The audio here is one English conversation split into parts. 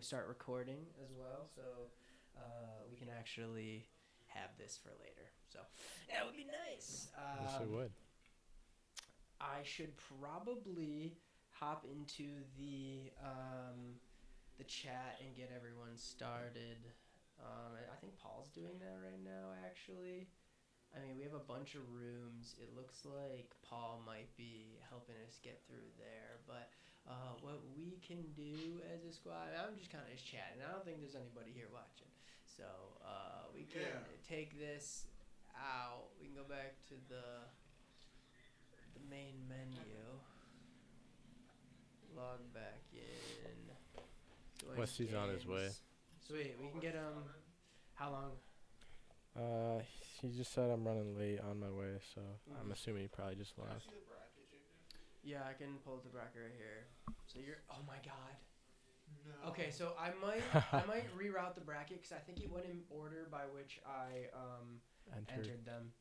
start recording as well, so we can actually have this for later. So that would be nice. Yes, it would. I should probably hop into the chat and get everyone started. I think Paul's doing that right now, actually. I mean, we have a bunch of rooms. It looks like Paul might be helping us get through there. But what we can do as a squad, I'm just kind of just chatting. I don't think there's anybody here watching. So we can take this out. We can go back to the main menu. Log back in. Join Westy's on his way. games. Sweet. We can get him. How long? He just said I'm running late on my way, so I'm assuming he probably just left. Yeah, I can pull up the bracket right here. So you're. Oh my god. No. Okay, so I might reroute the bracket because I think it went in order by which I entered them.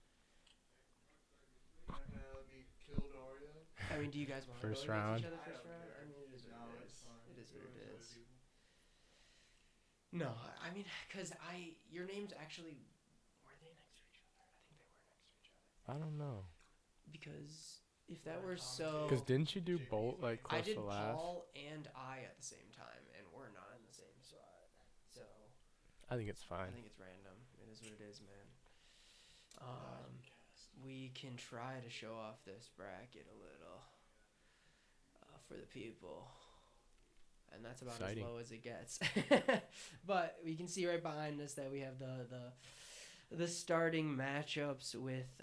You're not gonna let me kill Dario? I mean, do you guys want to go First against round. each other I first don't round? care. I mean, it is No, what it it's is. fine. It is what Ruins it other is. people. No, I mean, because your names actually were they next to each other? I think they were next to each other. I don't know. Because if that Or were Tom so, Because didn't you do JP's both like I close did to last? Paul and I at the same time, and we're not in the same spot. So I think it's I fine. think it's random. It is what it is, man. We can try to show off this bracket a little for the people, and that's about Exciting. as low as it gets. But we can see right behind us that we have the starting matchups with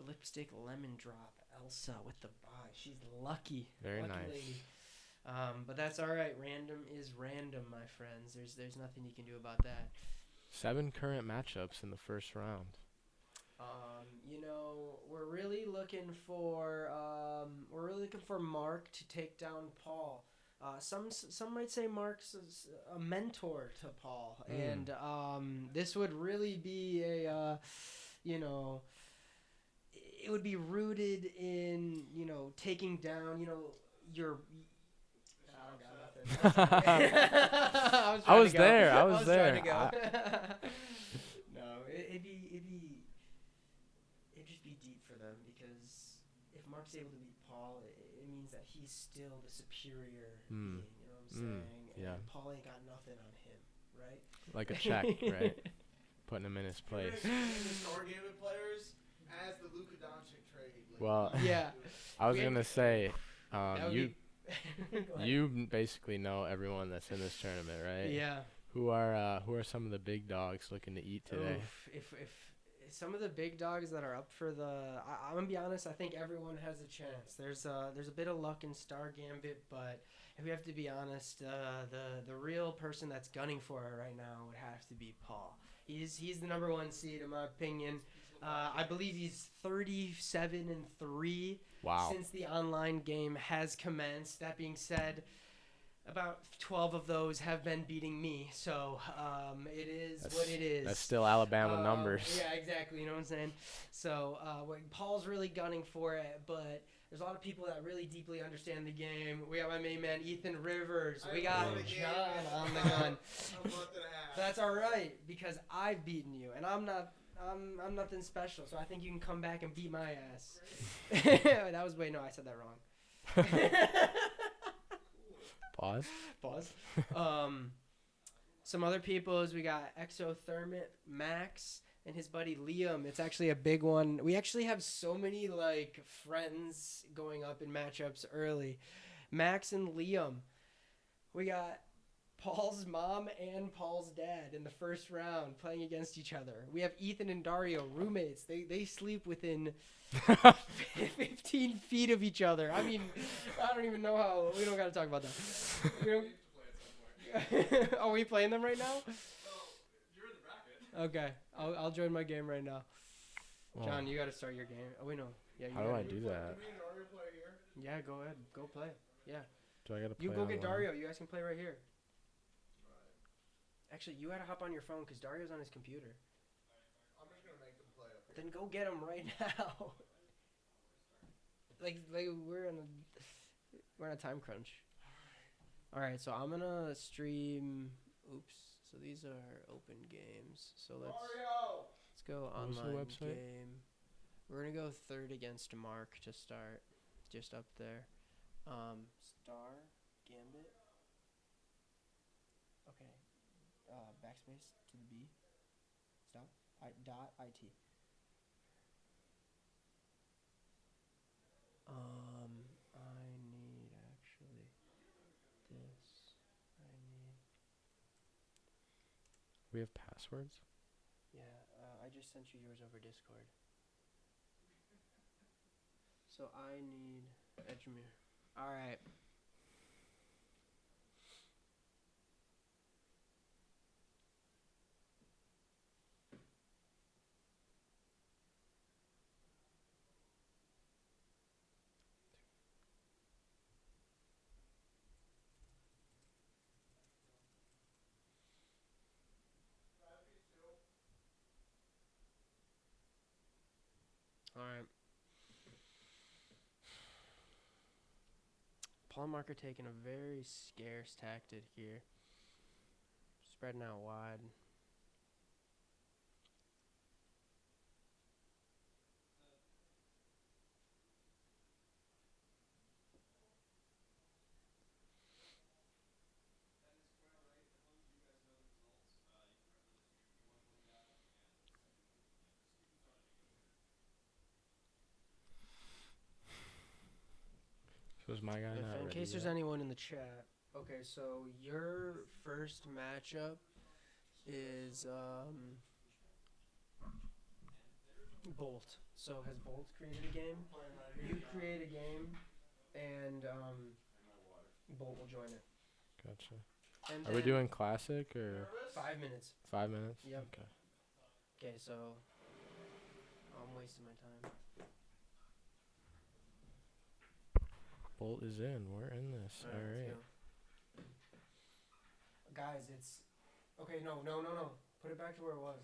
Lipstick Lemon Drop Elsa with the bye. She's lucky. Very lucky nice. lady. But that's all right. Random is random, my friends. There's nothing you can do about that. 7 current matchups in the first round. We're really looking for Mark to take down Paul. Some might say Mark's a mentor to Paul, and this would really be it would be rooted in taking down your. I don't got nothing. I was there. I I was was there. trying to go. No, it'd just be deep for them because if Mark's able to beat Paul, it means that he's still the superior being. You know what I'm saying? yeah. And Paul ain't got nothing on him, right? Like a check, right? Putting him in his place. You're gonna see the Star Gambit players as the Luka Doncic trade. Like, Well, Yeah. I was We have- gonna say, That would you be- Go ahead. you basically know everyone that's in this tournament, right? Yeah. Who are some of the big dogs looking to eat today? Oof, if some of the big dogs that are up for I'm gonna be honest. I think everyone has a chance. There's a bit of luck in Star Gambit, but if we have to be honest, the real person that's gunning for it right now would have to be Paul. He's the number one seed in my opinion. I believe he's 37-3 Wow. since the online game has commenced. That being said, about 12 of those have been beating me, so it is what it is. That's still Alabama numbers. Yeah, exactly. You know what I'm saying? So Paul's really gunning for it, but there's a lot of people that really deeply understand the game. We got my main man, Ethan Rivers. We got John on the gun. A month and a half. That's all right because I've beaten you, and I'm I'm nothing special. So I think you can come back and beat my ass. That was no, I said that wrong. Pause. Some other people is we got EXOTHERMIC Max and his buddy Liam. It's actually a big one. We actually have so many like friends going up in matchups early. Max and Liam. We got Paul's mom and Paul's dad in the first round playing against each other. We have Ethan and Dario, roommates. They sleep within 15 feet of each other. I mean, I don't even know how. We don't got to talk about that. We don't, are we playing them right now? You're in the bracket. Okay, I'll join my game right now. Well, John, you got to start your game. Oh, wait, no. Yeah, you how do gotta I do that? Me and Dario play here. Yeah, go ahead. Go play. Yeah. Do I gotta play You go get online? Dario. You guys can play right here. Actually, you gotta hop on your phone because Dario's on his computer. I'm just gonna make them play up here. Then go get him right now. like we're on a time crunch. All right, so I'm gonna stream. Oops. So these are open games. So Mario! let's go What was the online website? game. We're gonna go third against Mark to start. Just up there. Star Gambit. Okay. Backspace to the B. Stop. Dot it. I need actually this. I need. We have passwords. Yeah. I just sent you yours over Discord. So I need Edgemere. All right. All right. Paul and Mark are taking a very scarce tactic here. Spreading out wide. So is my guy not In ready case there's yet? anyone in the chat. Okay, so your first matchup is Bolt. So has Bolt created a game? You create a game, and Bolt will join it. Gotcha. And Are we then doing classic or 5 minutes. 5 minutes? Yep. Okay. Okay, so I'm wasting my time. Bolt is in. We're in this. All Let's right. go. Guys, it's okay. No. Put it back to where it was.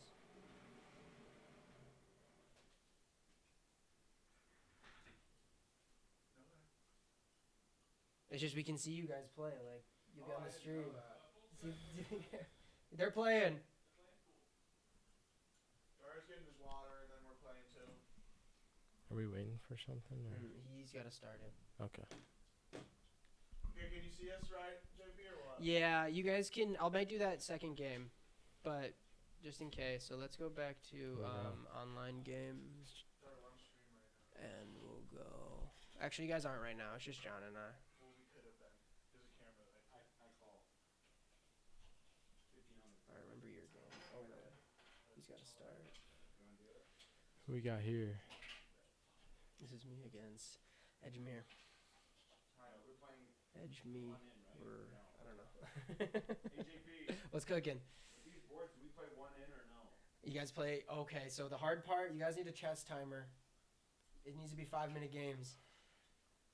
It's just we can see you guys play. Like you'll be on the stream. They're playing. Dara's getting his water, and then we're playing too. Are we waiting for something? Or? He's got to start it. Okay. Okay, can you see us right, JP, or what? Yeah, you guys can. I might do that second game, but just in case. So let's go back to online games, Dara, we're on stream right now. and we'll go. Actually, you guys aren't right now. It's just John and I. Well, we could have been. There's a camera there. I call. 15 on the. All right, remember your game. Oh no, he's got to start. You want to do it? Who we got here? This is me against Edgemere. Alright, we're playing Edgemere. one in, right? Or No. I don't know. AJP, What's cooking? with these boards, do we play one in or no? You guys play okay. So the hard part, you guys need a chess timer. It needs to be 5-minute games.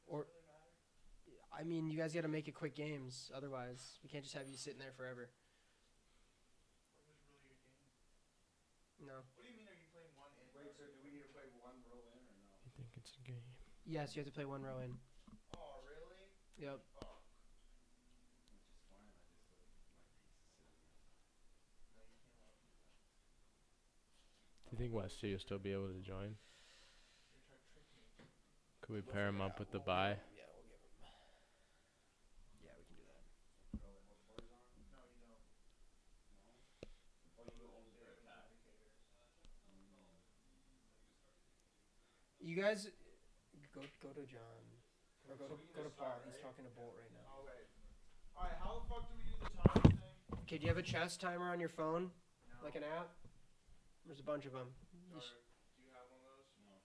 Or, I mean, you guys got to make it quick games. Otherwise, we can't just have you sitting there forever. What was really your game? No. What do you mean? Are you playing one in? Wait, so do we need to play one row in or no? You think it's a game? Yes, you have to play one row in. Oh, really? Yep. Oh, Which is fine, I just my piece is sitting there. no, you can't let him do that. Do you think Westy will still be able to join? You're trying to trick me. Could we pair him up with the bye? Yeah, we'll give him. Yeah, we can do that. Throw it, hold the boards on? No, you don't. No? Oh, you only They play have an attack. indicator. You guys, go to John. Or go to Paul. He's talking to Bolt right now. Oh wait. All right, how the fuck do we do the time thing? Okay, do you have a chess timer on your phone? No. Like an app? There's a bunch of them. Dara, do you have one of those? No.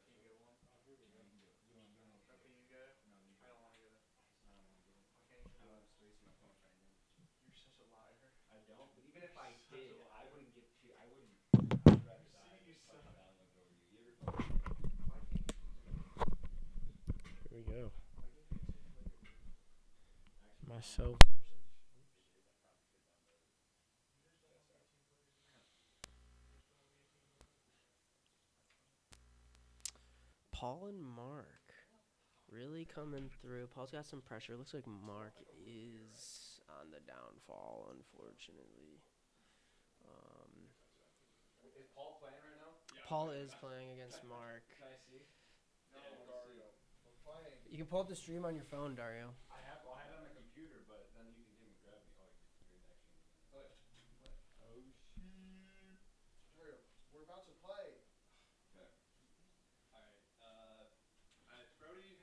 Can you get one? Yeah, you can do it. You want to Okay, you get it. No, you I don't want to get it. I don't want to get it. Why can't you I do don't it? have space in my phone right now. You're such a liar. I don't, but even if I Such a did, liar. I wouldn't get to, I wouldn't, I'd rather die See, you than suck. fucking download over you. You ever fucking, Why can't you do it? Here we go. Why can't you continue like it is? actually, Myself. Paul and Mark. Really coming through. Paul's got some pressure. Looks like Mark is on the downfall, unfortunately. Is Paul playing right now? Paul is playing against Mark. Can I see? No, Yeah, Dario. We're playing. You can pull up the stream on your phone, Dario. I had it on the computer, but then you can give me gravity. Oh, you're actually in the game. Okay, we play. Oh shit. Dario, we're about to play. Okay. Alright, Brody he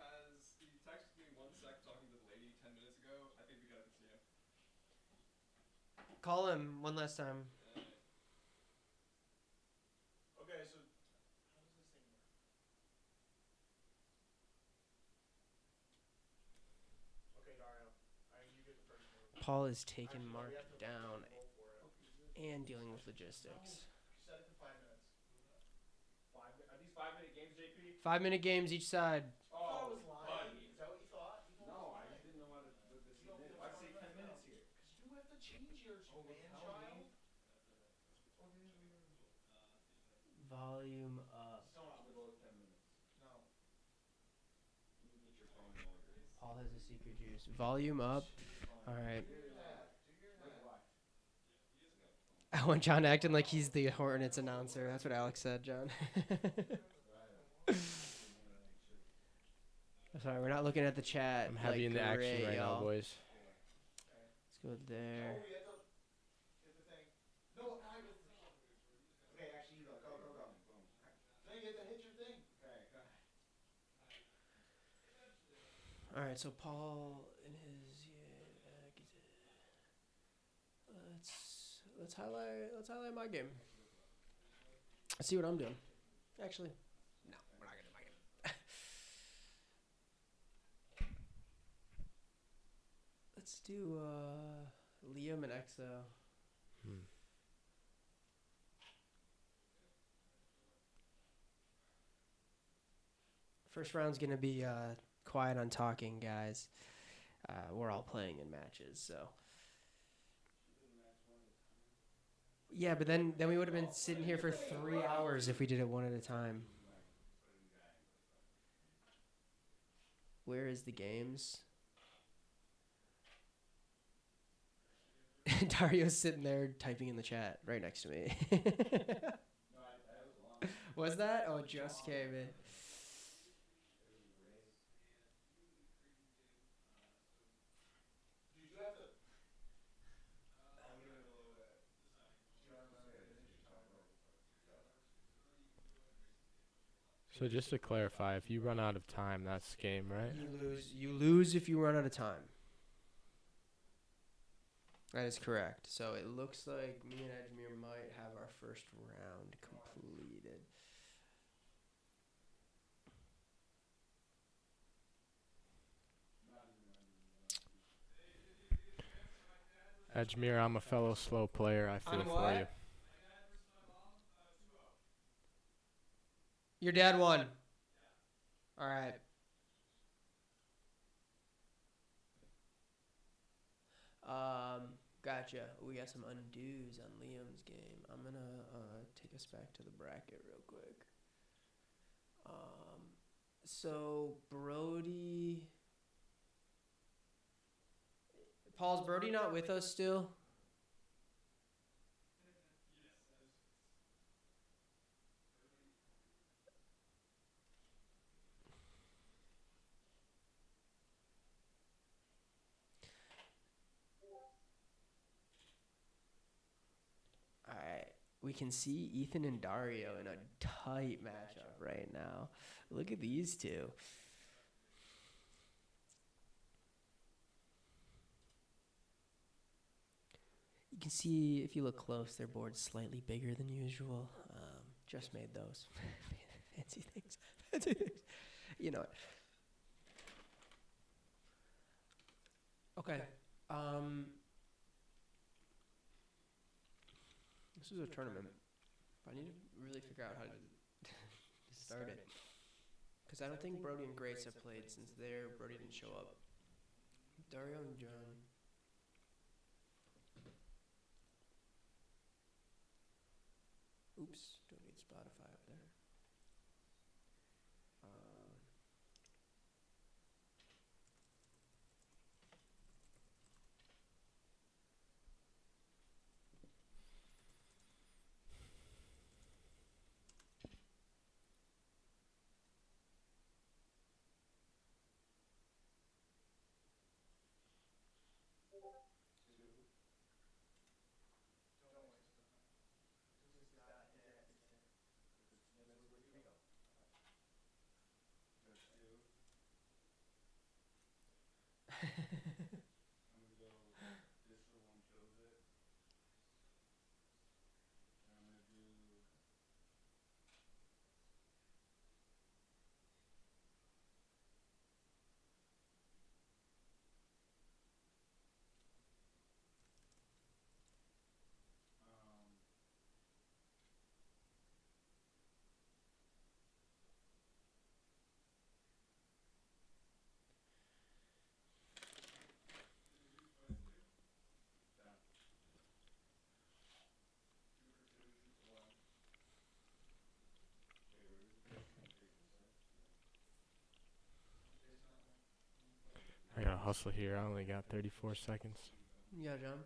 texted me 1 sec talking to the lady 10 minutes ago. I think we gotta see him. Call him one last time. Okay, so how does this thing work? Okay, Dario. You get the first move. Paul is taking Actually, no, we Mark have to down roll for it. and dealing with logistics. Set it to 5 minutes. Are these 5-minute games, JP? 5-minute games each side. I thought I was lying. buddy. Is that what you thought? You thought No, I I was just lying. didn't know what this You don't even is. think Why'd it's it say 5 10 minutes minutes here? Because you have to change yours, you Oh, man tell child. me. Volume up. Stop. I'm gonna go with 10 minutes. No. You can get your phone in order. Paul has a secret juice. Volume up. All right. Do your hat. Do your hat. Why? I want John acting like he's the Hornets announcer. That's what Alex said, John. Sorry, we're not looking at the chat. I'm heavy like, in the action great, right now, y'all. boys. Let's go there. Oh, you have to hit the thing. No, I go first. Okay, actually, you go. Go, go, go. No, you have to hit your thing. Okay, go. All right, so Paul and his let's highlight my game. Let's see what I'm doing. Actually, no, we're not gonna do my game. Let's do Liam and EXO. First round's gonna be quiet on talking, guys. We're all playing in matches, so. Yeah, but then we would have been sitting here for 3 hours if we did it one at a time. Where is the games? Dario's sitting there typing in the chat right next to me. Was that? Oh, it just came in. Did you have to? I'm gonna load it. So just to clarify, if you run out of time, that's game, right? You lose if you run out of time. That is correct. So it looks like me and Edgemere might have our first round completed. Edgemere, I'm a fellow slow player. I feel On for what? you. Your dad won. All right. Gotcha. We got some undos on Liam's game. I'm gonna take us back to the bracket real quick. So Brody. Paul's Brody not with us still? Alright. We can see Ethan and Dario in a tight matchup right now. Look at these two. You can see, if you look close, their board's slightly bigger than usual. Just made those. Fancy things. Fancy things. You know it. Okay. This is a tournament. I need to really figure out how to start it. Because I don't think Brody and Grace have played since Brody didn't show up. Dario and John. Oops, don't need Spotify up there. hustle here. I only got 34 seconds. Yeah, John.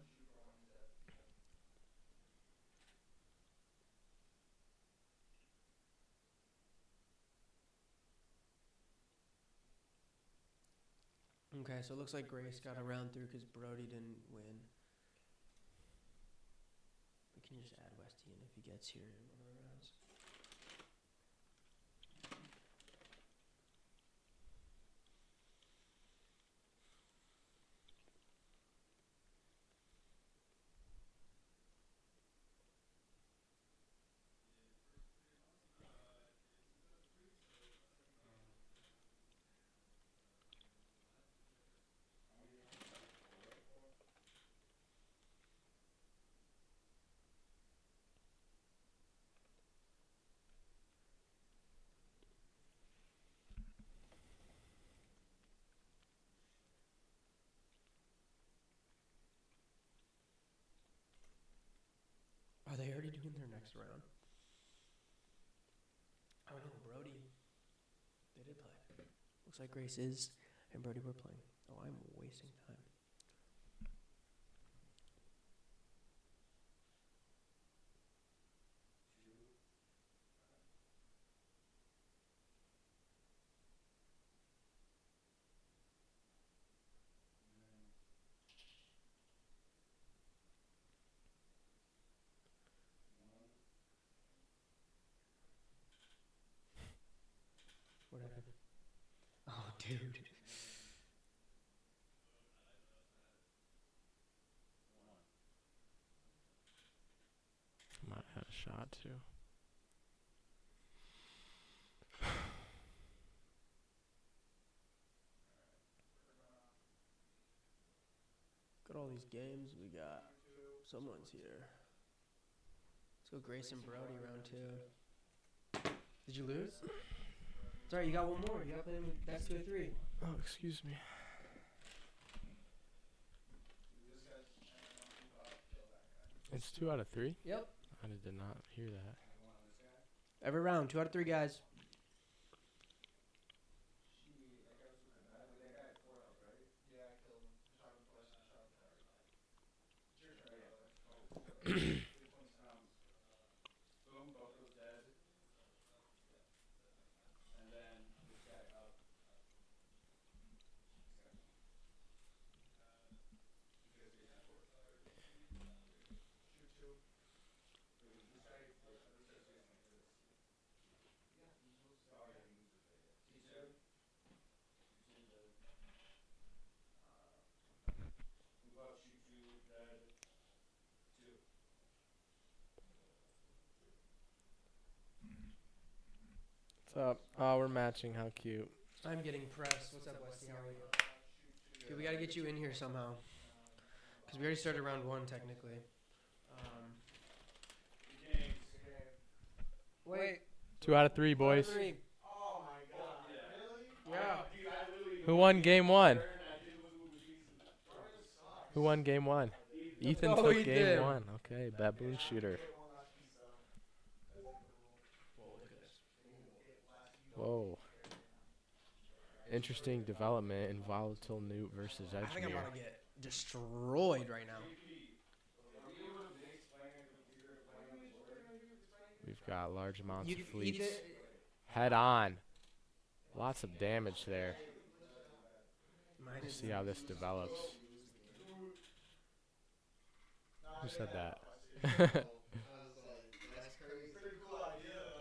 Okay, so it looks like Grace got a round through because Brody didn't win. We can just add Westy in if he gets here in one of the rounds. Are they already doing their next round? Oh no, Brody. They did play. Looks like Grace is and Brody were playing. Oh, I'm wasting time. What happened? Oh, dude. Might have had a shot too. Got all these games. We got someone's here. Let's go Grace and Brody round 2. Did you lose? Sorry, you got one more. You got to play with best 2 or 3. Oh, excuse me. It's 2 out of 3? Yep. I did not hear that. Every round, 2 out of 3 guys. What's up? Oh, we're matching. How cute. I'm getting pressed. What's up, Westy? How are you? Dude, we got to get you in here somehow. Because we already started round 1, technically. Wait. 2 out of 3, boys. 2 out of 3. Oh my god. Really? Yeah. Who won game 1? Who won game 1? Ethan Oh, took he game did. 1. Okay, baboon shooter. Whoa. Interesting development in Volatile Newt versus I think I'm Edgemere. about to get destroyed right now. We've got large amounts You of fleets. either, Head on. Lots of damage there. mine Let's is see how this develops. Who said that?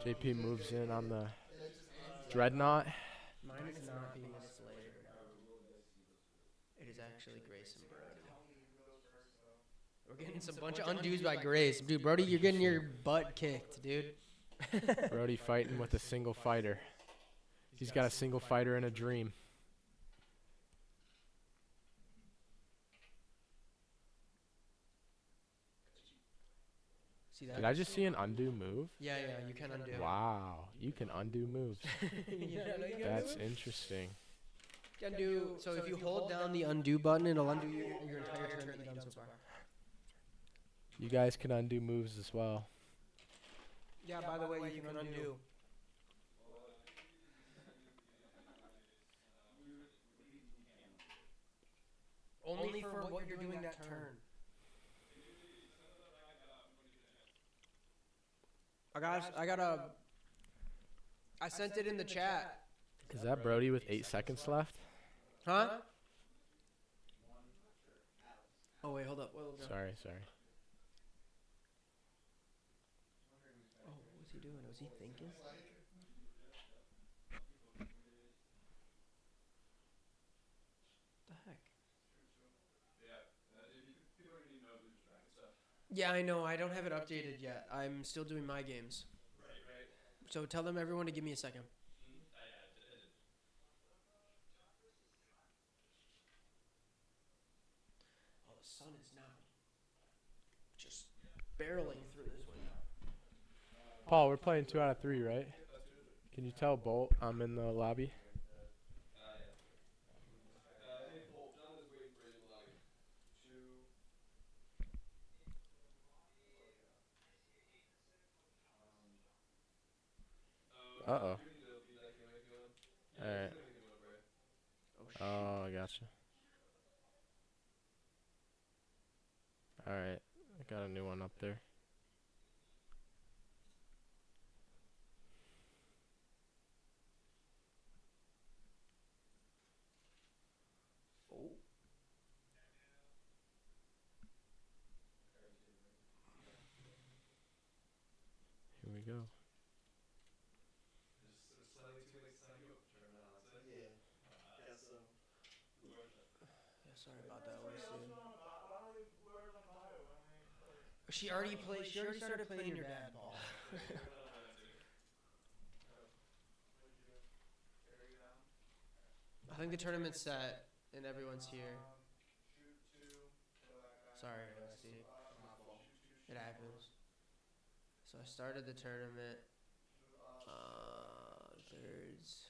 JP moves in on the Dreadnought. Mine is not being displayed right now. It is actually Grace and Brody. We're getting some bunch of undos by Grace. Dude, Brody, you're getting your butt kicked, dude. Brody fighting with a single fighter. He's got a single fighter and a dream. See that? Did I just see an undo move? Yeah, you can undo. Wow, you can undo moves. Yeah, no, you can That's undo. interesting. You can undo. So if you hold down the undo button, it'll undo your entire turn that you've done so far. You guys can undo moves as well. Yeah, by the way, you can undo. Only for what you're doing that turn. I sent it in the chat. Is that Brody with 8 seconds left? Huh? Oh wait, hold up. Sorry. Oh, what was he doing? Was he thinking? The heck? Yeah, I know. I don't have it updated yet. I'm still doing my games. Right. So tell them everyone to give me a second. Oh, the sun is now just barreling through this window. Paul, we're playing 2 out of 3, right? Can you tell Bolt I'm in the lobby? Hey, Bolt, John is waiting for you in the lobby. 2. Uh-oh. You need to feedback anyway if you want. Alright. He's gonna make a note for you. Oh shit. Oh, I gotcha. Alright. I got a new one up there. Oh. Here we go. There's slightly too late to sign you up for tournament, honestly. Yeah. Guess so. Yeah, sorry about that. Why We'll don't see. whoever's on bio, I mean, like, She already played. She already started playing your dad ball. I think the tournament's set and everyone's here. shoot 2, kill that guy. Sorry, OSD. My fault. It happens. So I started the tournament. Thirds.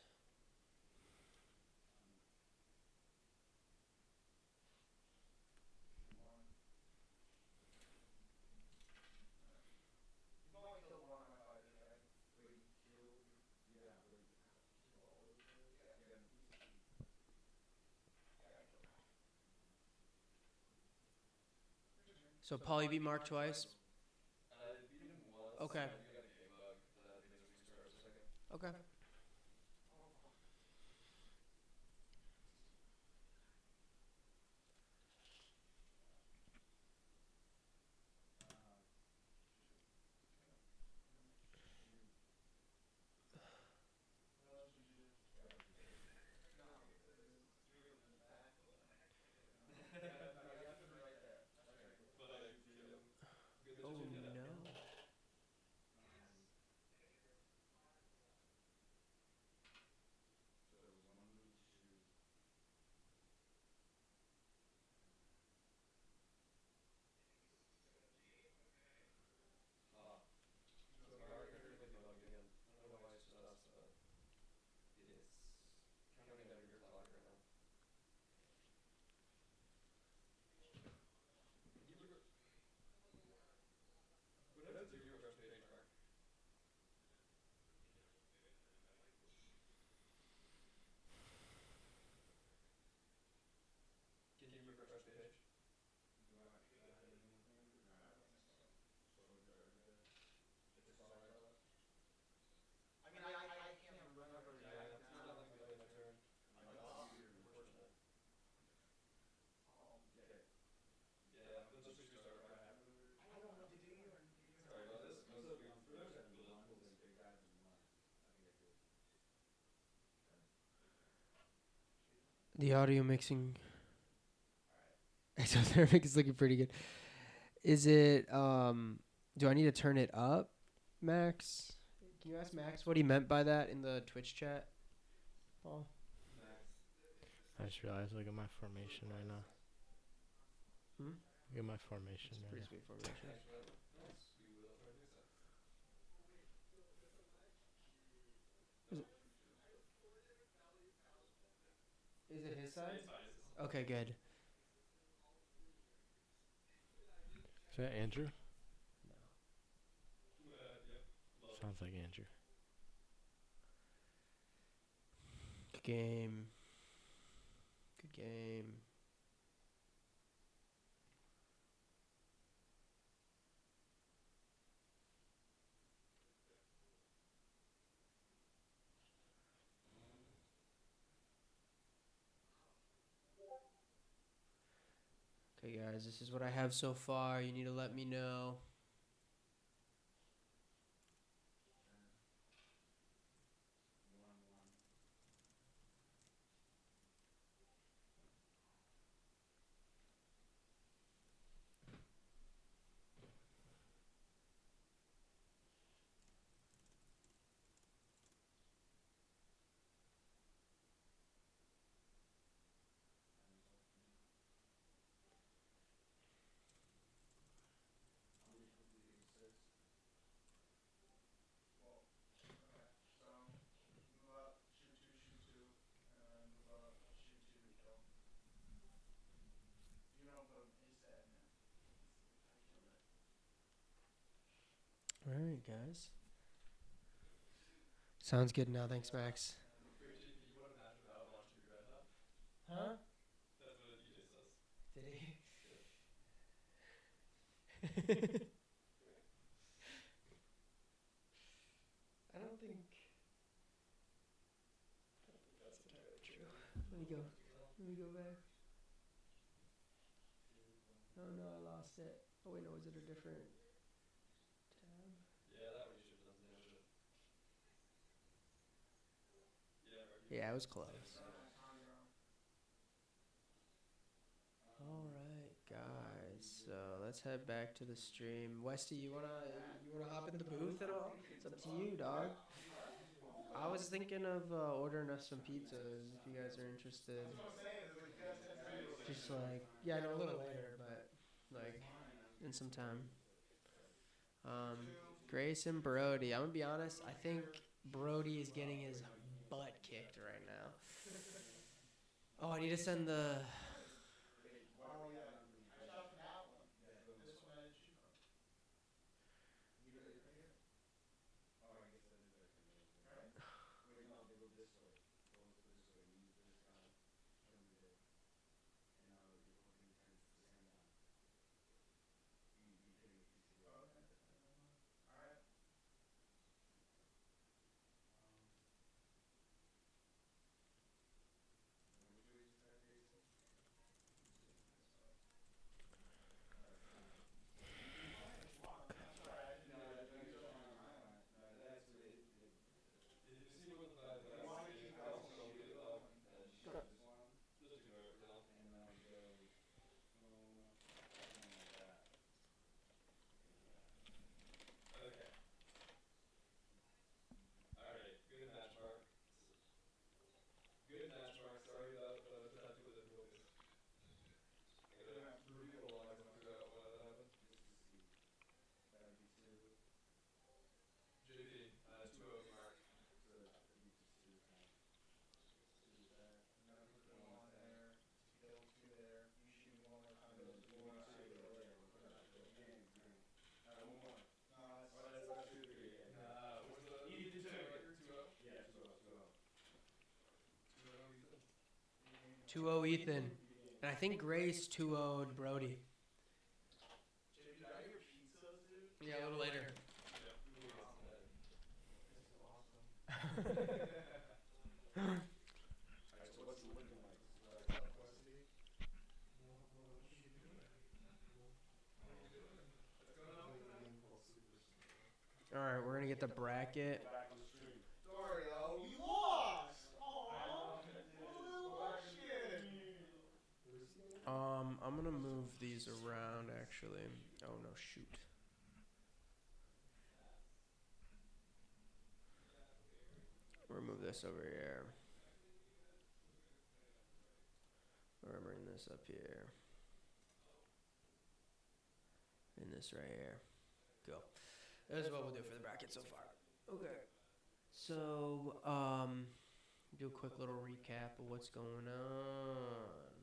You've only killed one of my fighters, right? Wait, kill? Yeah, wait. So Paul, you beat Mark twice. I beat him once. Okay. I got a game bug that made us restart for a second. Okay. Oh no. So Mark, I heard you bugged again. I don't know why it's just us, but it's counting down your clock right now. What happened to your refresh page, Mark? Can you refresh the page? I mean, I can't remember. Yeah, it's not letting me play my turn. That's unfortunate. Yeah, let's just restart, Mark. I don't know what to do here. Sorry about this. Most of you first and The audio mixing. Exothermic is looking pretty good. Is it do I need to turn it up, Max? Can you ask Max what he meant by that in the Twitch chat? Paul? I just realized, look at my formation right now. Look at my formation It's right pretty now. sweet formation. Nice. We will try to do so. Is it his side? It's fine, it's fine. Okay, good. Is that Andrew? Yep. Sounds like Andrew. Good game. Good game. Okay, guys, this is what I have so far. You need to let me know. Well, okay. So move up, shoot two, and then move up, shoot two, kill. You don't put him, he's dead, man. I killed it. All right, guys. Sounds good now. Thanks, Max. Wait, JP, you want a match without launching your red hat? Huh? That's what EJ says. Did he? I don't think that's entirely true. Let me go. Let me go back. Oh no, I lost it. Oh wait, no, is it a different tab? Yeah, that one you should have done the other. Yeah, right. Yeah, it was close. Nice, high ground. All right, guys. So let's head back to the stream. Westy, you wanna hop in the booth at all? It's up to you, dog. I was thinking of ordering us some pizzas if you guys are interested. That's what I'm saying, is like, you guys tend to do like, Just like, yeah, no, a little later, but like in some time. Grayson Brody. I'm gonna be honest. I think Brody is getting his butt kicked right now. Oh, I need to send the. oh yeah, I shot from that one. This one I didn't shoot from. You got it right here. Oh, I guess that is actually amazing. Right? Wait, no, they go this way. Well, let's put it this way. You use this gun, shoot it, and now your fucking turns the same gun. You hitting a piece of Oh, it. okay. Alright. Which way is that facing? That's alright, I didn't No, know that. no, you're fine on my line. No, that's what it. Did you see when the You wanna keep going, don't keep get it it though? going. Shoot this one, Just ignore it for now. and then it goes boom, something like that. Okay. Alright, good match, Mark. Good match, Mark. Sorry that the technical difficulties. I'm gonna reveal the logs and figure out why that happened. Just to see. That would be two. JP, 2-0 Mark. So it'd be just two times. Two is that. And then put One one is that. there, kill two there. You shoot me one more time, No, goes you one want more two, time, kill yeah, it. we'll Put put it that back. kill. Green, green. Alright, one more. No, that's Oh, that's 2-3, yeah. what's the You did two. record? 2-0? Yeah, 2-0, 2-0. 2-0 Ethan. 2-0 Ethan. You game. And I think Grace 2-0'd Brody. JP, did I hear pizzas, dude? Yeah, a little later. Yeah. This is awesome. Alright, so what's it looking like? Starts off Wesley. What are you doing? What's going on with that? All right, we're gonna get the bracket. Back on the stream. Dario, you lost! Aww! Bullshit! I'm gonna move these around actually. Oh no, shoot. We'll move this over here. We're gonna bring this up here. And this right here. Go. This is what we'll do for the bracket so far. Okay. So, do a quick little recap of what's going on.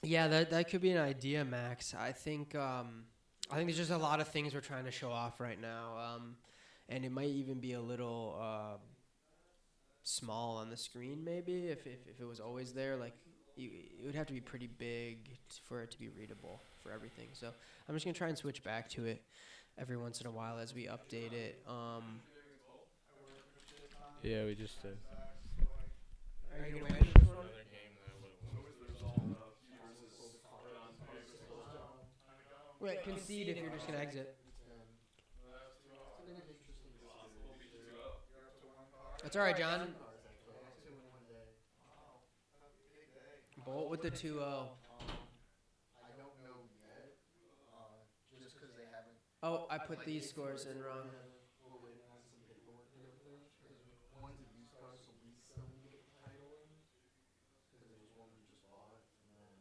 Yeah, that could be an idea, Max. I think there's just a lot of things we're trying to show off right now, and it might even be a little small on the screen, maybe if it was always there. Like, it would have to be pretty big for it to be readable for everything. So I'm just gonna try and switch back to it every once in a while as we update it. Yeah, we just did. Are you gonna win this one? Another game that would have What won. was the result of you versus Ron Piggs? Wait, concede if you're just gonna exit. It's been That's 2-0. an interesting series. We'll beat you 2-0. You're up to one card. That's all right, John. Cards actually. I have two in one day. Wow. That's a big day. Bolt with the 2-0. I don't know yet, just because they haven't. Oh, I put these scores in wrong. We're waiting on some paperwork together because one's a used car, so we still need to get the title in because it was one we just bought, and then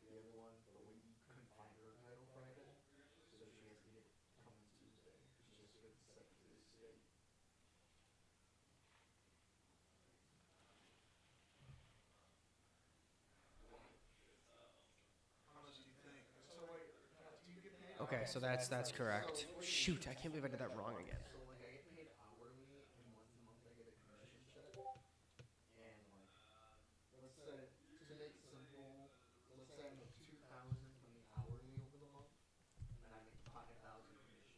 the other one, but we couldn't find her title Friday, so she has to get it coming Tuesday. She has to get it set to the state. How much do you think? So wait, do you get paid? Okay, so that's correct. Shoot, I can't believe I did that wrong again. So like I get paid hourly, and once a month I get a commission check. And like, let's say to make it simple, let's say I make 2,000 from the hourly over the month, and I make 5,000 commission.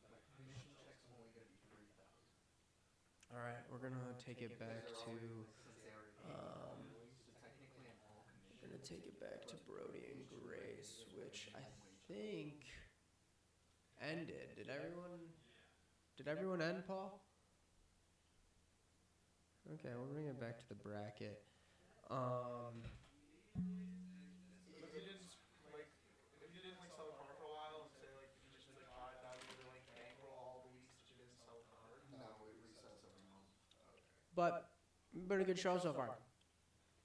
My commission check's only gonna be 3,000. All right, we're gonna take it back to. Since they already paid me hourly, so technically I'm all We're commission. gonna take it back to Brody and Grace, which I think ended. Did everyone end, Paul? Okay, we'll bring it back to the bracket. If you didn't like sell a car for a while and say like you just like bought it out of your like bankroll all the weeks that you didn't sell a car. No, it resets every month. But pretty good show so far.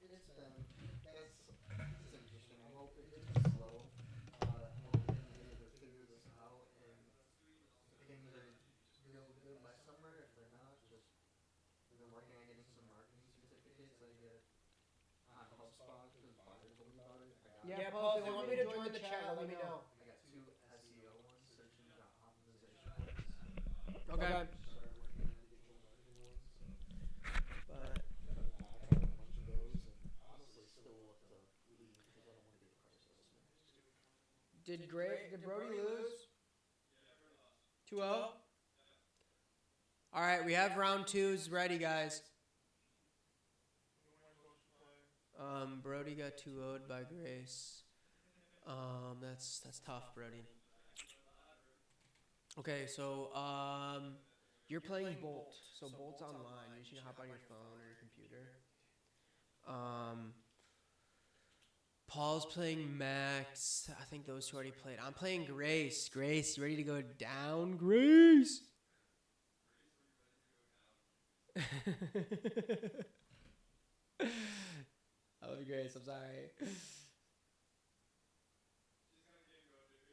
It's been, it's interesting. I hope it's been slow. I'm hoping they either figure this out and things are real good by summer. If they're not, just we've been working on getting some marketing certificates I get on HubSpot because buyers told me about it. Yeah, Paul, if you want me to join the chat, let me know. I got 2 SEO ones, search engine optimization ones. Okay. Started working on digital marketing ones. But I have a bunch of those, and honestly, still up to lead because I don't want to be a car salesman. did Brody lose? 2-0? All right, we have round 2s ready, guys. Brody got 2-0'd by Grace. That's tough, Brody. Okay, so you're playing Bolt. So Bolt's online. You should hop on your phone or your computer. Paul's playing Max. I think those two already played. I'm playing Grace. Grace, you ready to go down, Grace? I love you, Grace. I'm sorry.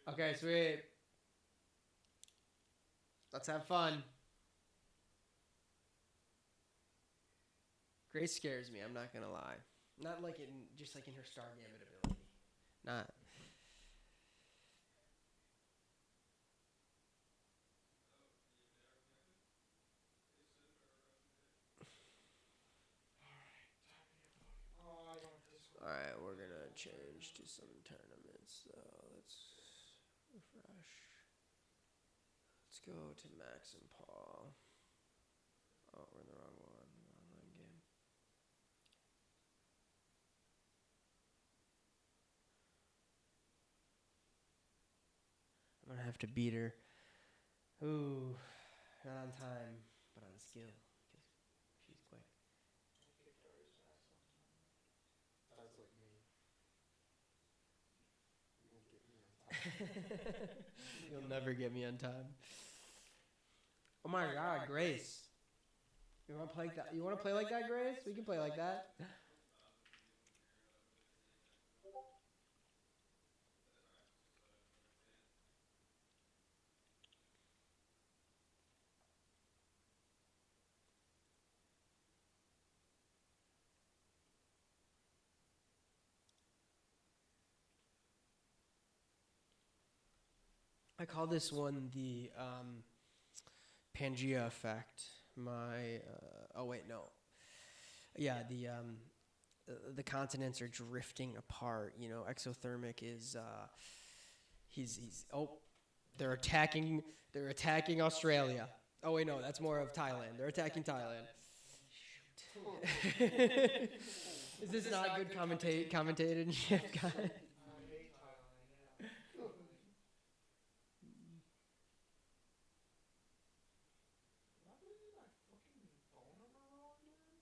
Okay, sweet. Let's have fun. Grace scares me. I'm not gonna lie. Not like just like in her Star Gambit ability. Not. All right, we're gonna change to some tournaments. So let's refresh. Let's go to Max and Paul. Oh, we're in the wrong one. Online game. I'm gonna have to beat her. Ooh, not on time, but on skill, because she's quick. That's like me. You won't get me on time. You'll never get me on time. Oh my God, Grace. You wanna play like that? You wanna play like that, Grace? We can play like that. I call this one the Pangea effect. Oh wait, no. Yeah, the continents are drifting apart. You know, exothermic is he's they're attacking Australia. Oh wait, no, that's more of Thailand. They're attacking Thailand. Is this not good commentatorship, guys? I hate Thailand, yeah. Not putting in my fucking phone number wrong, dude.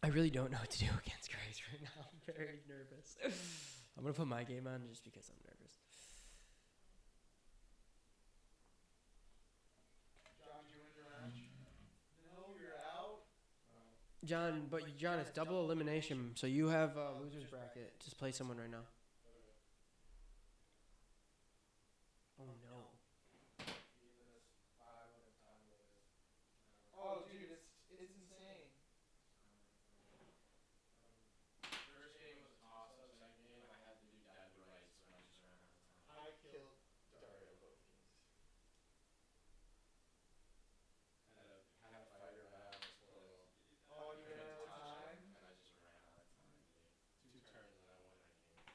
I really don't know what to do against Grace right now. I'm very nervous. I'm gonna put my game on just because I'm nervous. John, did you win your match? No, you're out. John, it's double elimination, so you have losers bracket. Just play someone right now. Oh no. Oh, dude, it's insane. First game was a toss-up. Second game, I had to do dead rights when I just ran out of time. I killed Dario both games. Had a fighter battle as well. Oh, you ran out of time? And I just ran out of time, dude. 2 turns and I won that game.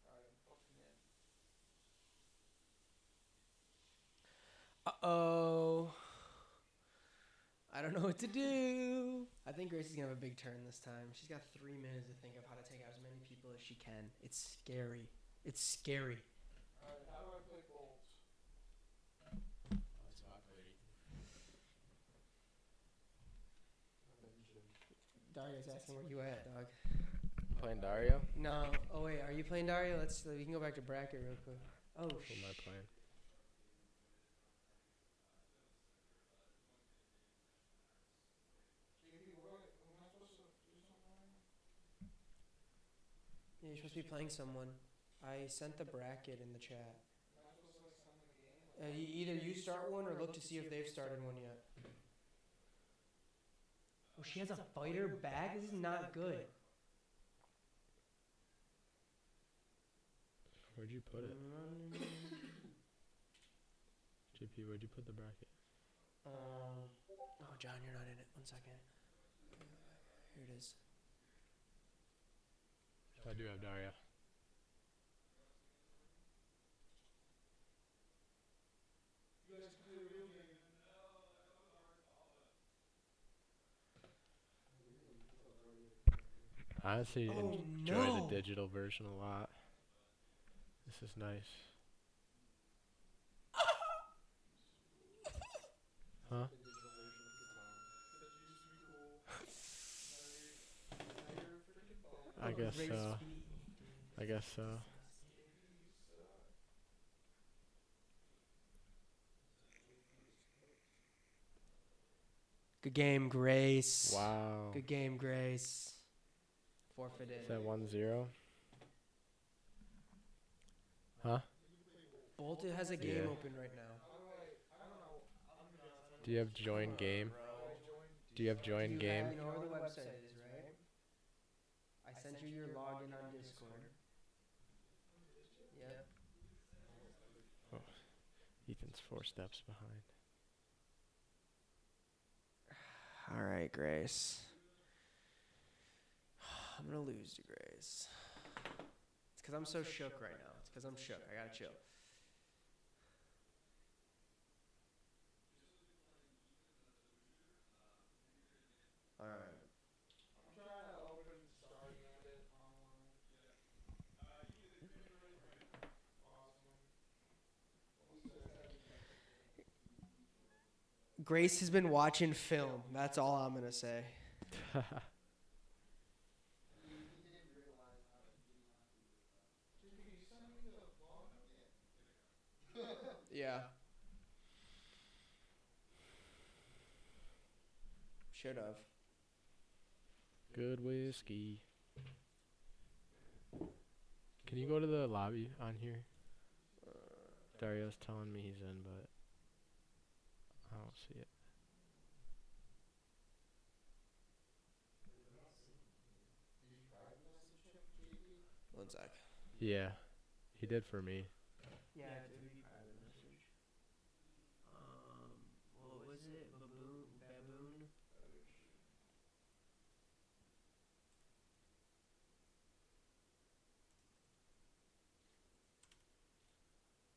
Alright, I'm fucking in. Uh-oh. I don't know what to do. I think Grace is gonna have a big turn this time. She's got 3 minutes to think of how to take out as many people as she can. It's scary. It's scary. Alright, how do I play Bolt? That's my play. Dario's asking where you at, dog. Playing Dario? No. Oh wait, are you playing Dario? We can go back to bracket real quick. Oh Who am I playing? JP, am I supposed to do something right now? Yeah, you're supposed to be playing someone. I sent the bracket in the chat. Am I supposed to like send them a game? Either you start one or look to see if they've started one yet. Oh, she has a fighter back? This is not good. Where'd you put it? JP, where'd you put the bracket? Oh, John, you're not in it. 1 second. Here it is. I do have Dario. You guys can play the real game. I honestly Oh, enjoy no. the digital version a lot. This is nice. Huh? I guess so. I guess so. Good game, Grace. Wow. Good game, Grace. Forfeited. Is that 1-0? Huh? Bolton has a game Yeah. open right now. Do you have join game? Do you have join game? You know where the website is, right? I sent you your login on Discord. Yep. Ethan's 4 steps behind. All right, Grace. I'm gonna lose to Grace. It's because I'm so shook right now. It's because I'm shook. I gotta chill. All right. I'm trying to open Star Gambit online. Awesome. Grace has been watching film. That's all I'm gonna say. Yeah. Should have. Good whiskey. Can you go to the lobby on here? Dario's telling me he's in, but I don't see it. Did you private message him, JP? One sec. Yeah, he did for me. Yeah, dude, private message. What was it? Baboon?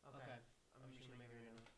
Okay, I'm just gonna make it right now.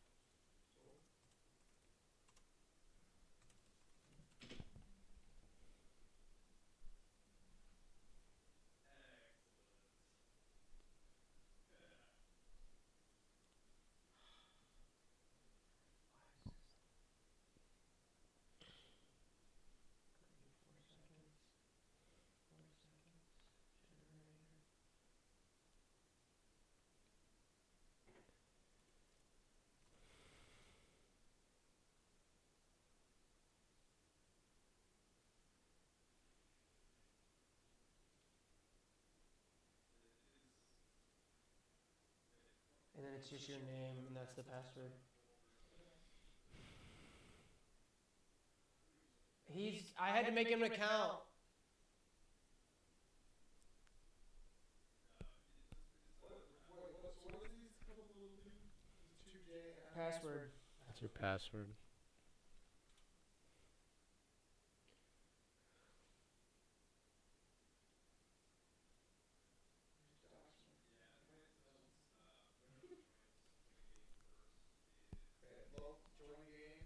And then it's just your name, and that's the password. I had to make him an account. What is these couple little things? This 2J Password. That's your password. Okay, join game.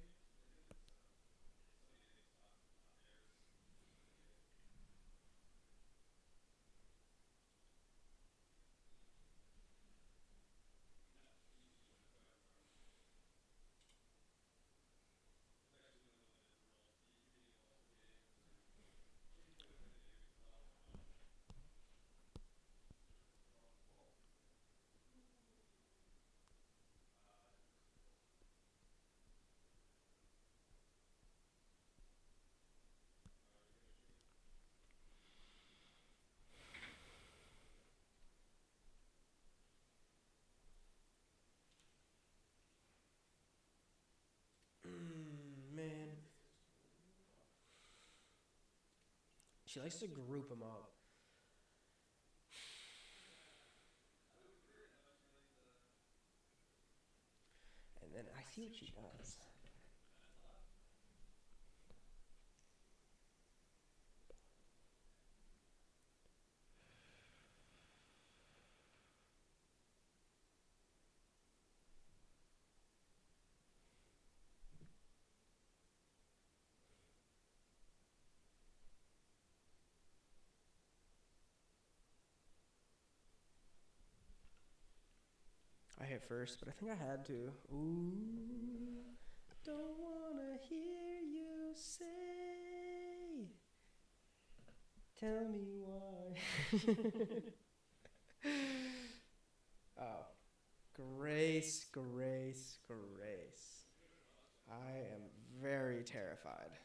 Man. She likes to group them up. And then I see what she does. I hit first, but I think I had to. Ooh, don't wanna hear you say. Tell me why. Oh, Grace. I am very terrified.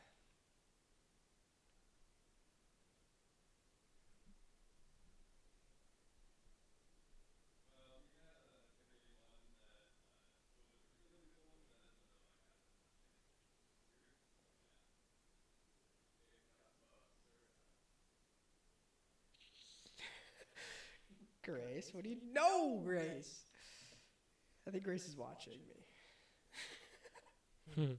Grace, what do you know, Grace? I think Grace is watching me.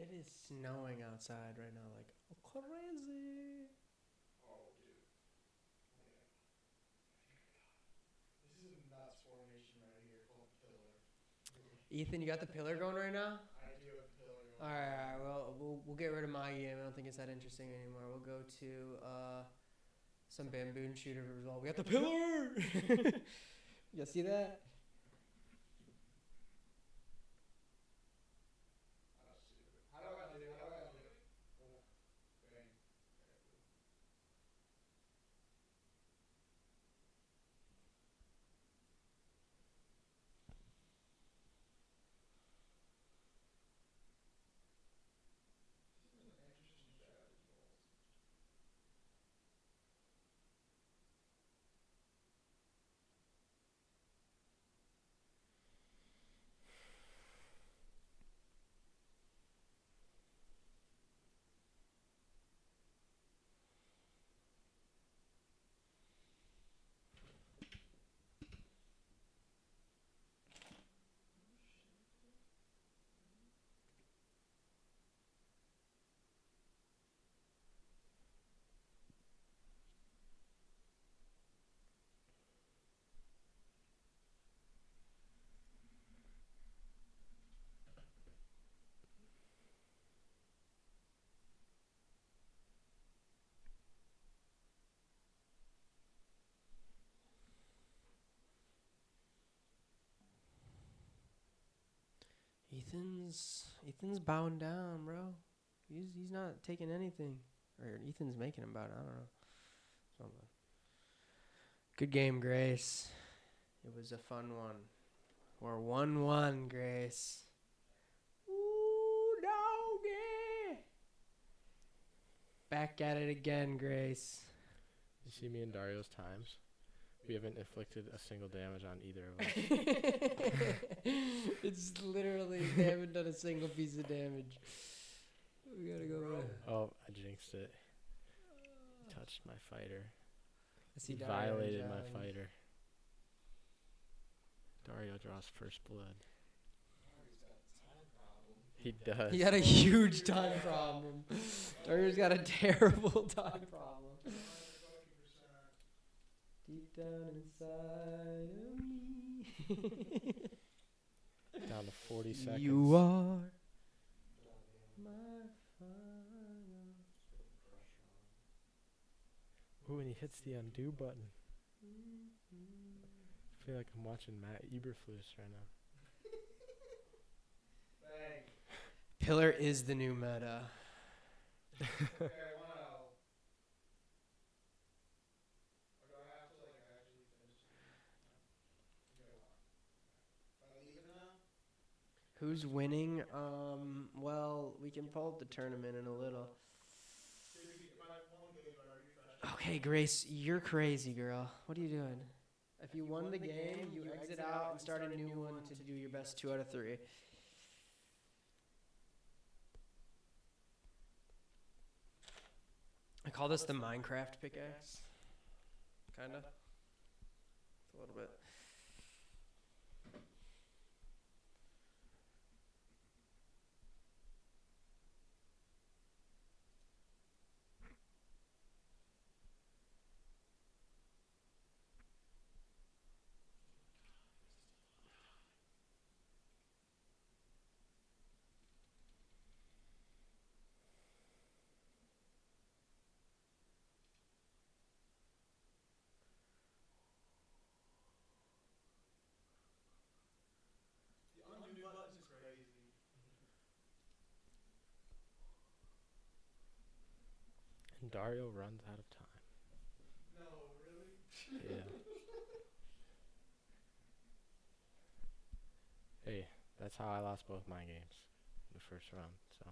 It is snowing outside right now, like crazy. Oh, dude. Yeah. This is a nuts formation right here called the pillar. Ethan, you got the pillar going right now? I do have the pillar going. All right. Well, we'll get rid of my game. I don't think it's that interesting anymore. We'll go to some bamboo and shooter result. We got the pillar. You see that? That's stupid. How do I undo it? How do I undo it? Oh, bang. This is an interesting strategy. Ethan's bowing down, bro. He's not taking anything, or Ethan's making him bow down. I don't know. Something. Good game, Grace. It was a fun one. We're 1-1, Grace. Ooh, doggy. Back at it again, Grace. You see me and Dario's times? We haven't inflicted a single damage on either of us. It's literally, they haven't done a single piece of damage. We gotta go back. Oh, I jinxed it. He touched my fighter. I see He Dario violated my jawing. fighter. Dario draws first blood. He does. He got a huge time problem. Dario's got a terrible time problem. Deep down inside of me. Down to 40 seconds. You are my final. Ooh, and he hits the undo button. I feel like I'm watching Matt Eberflus right now. Bang. Pillar is the new meta. Okay, 1-0. Or do I have to like actually finish the game? Okay, 1. Am I leaving now? Who's winning? Well, we can pull up the tournament in a little. If I won the game, do I refresh? Okay, Grace, you're crazy, girl. What are you doing? If you won the game, you exit out and start a new one to do your best 2 out of 3. I call this the Minecraft pickaxe. Kinda. A little bit. The undo button is crazy. And Dario runs out of time. No, really? Yeah. Hey, that's how I lost both my games in the first round, so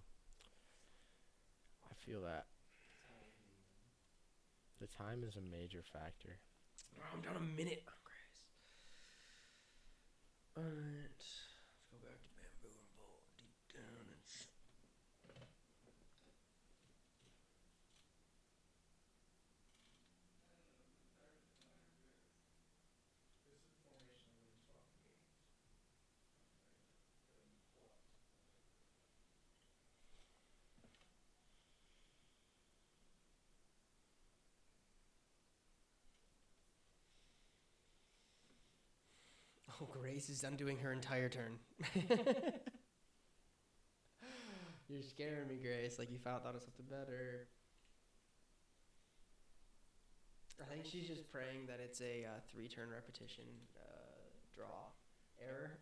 I feel that. The time is a major factor. Oh, I'm down a minute. Oh, Grace. Alright. Let's go back to bamboo and bowl. Deep down and This is the formation of these fucking games. Oh, Grace is undoing her entire turn. You're scaring me, Grace. Like you thought of something better. I think she's just praying that it's a 3-turn repetition draw error.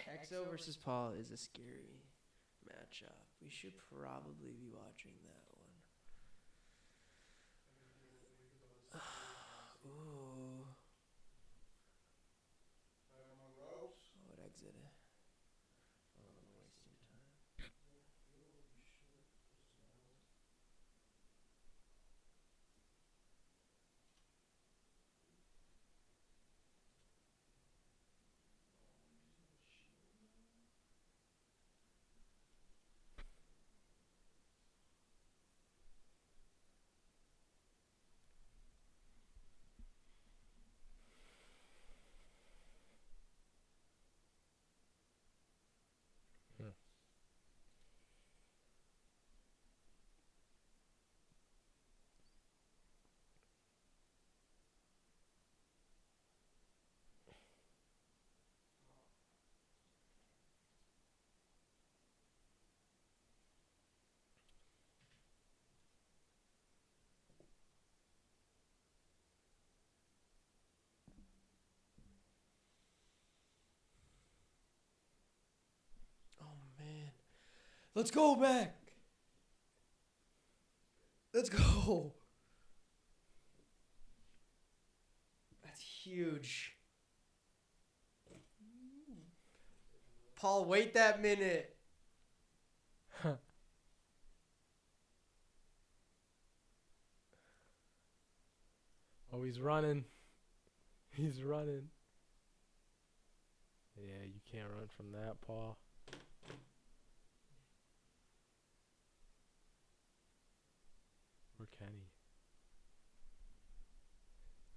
EXO versus Paul is a scary matchup. We should probably be watching that one. Ooh. Oh, it exited. Oh, I'm wasting time. Hmm. Oh man. Let's go back. Let's go. That's huge. Paul, wait that minute. Oh, he's running. He's running. Yeah, you can't run from that, Paul. Or can he?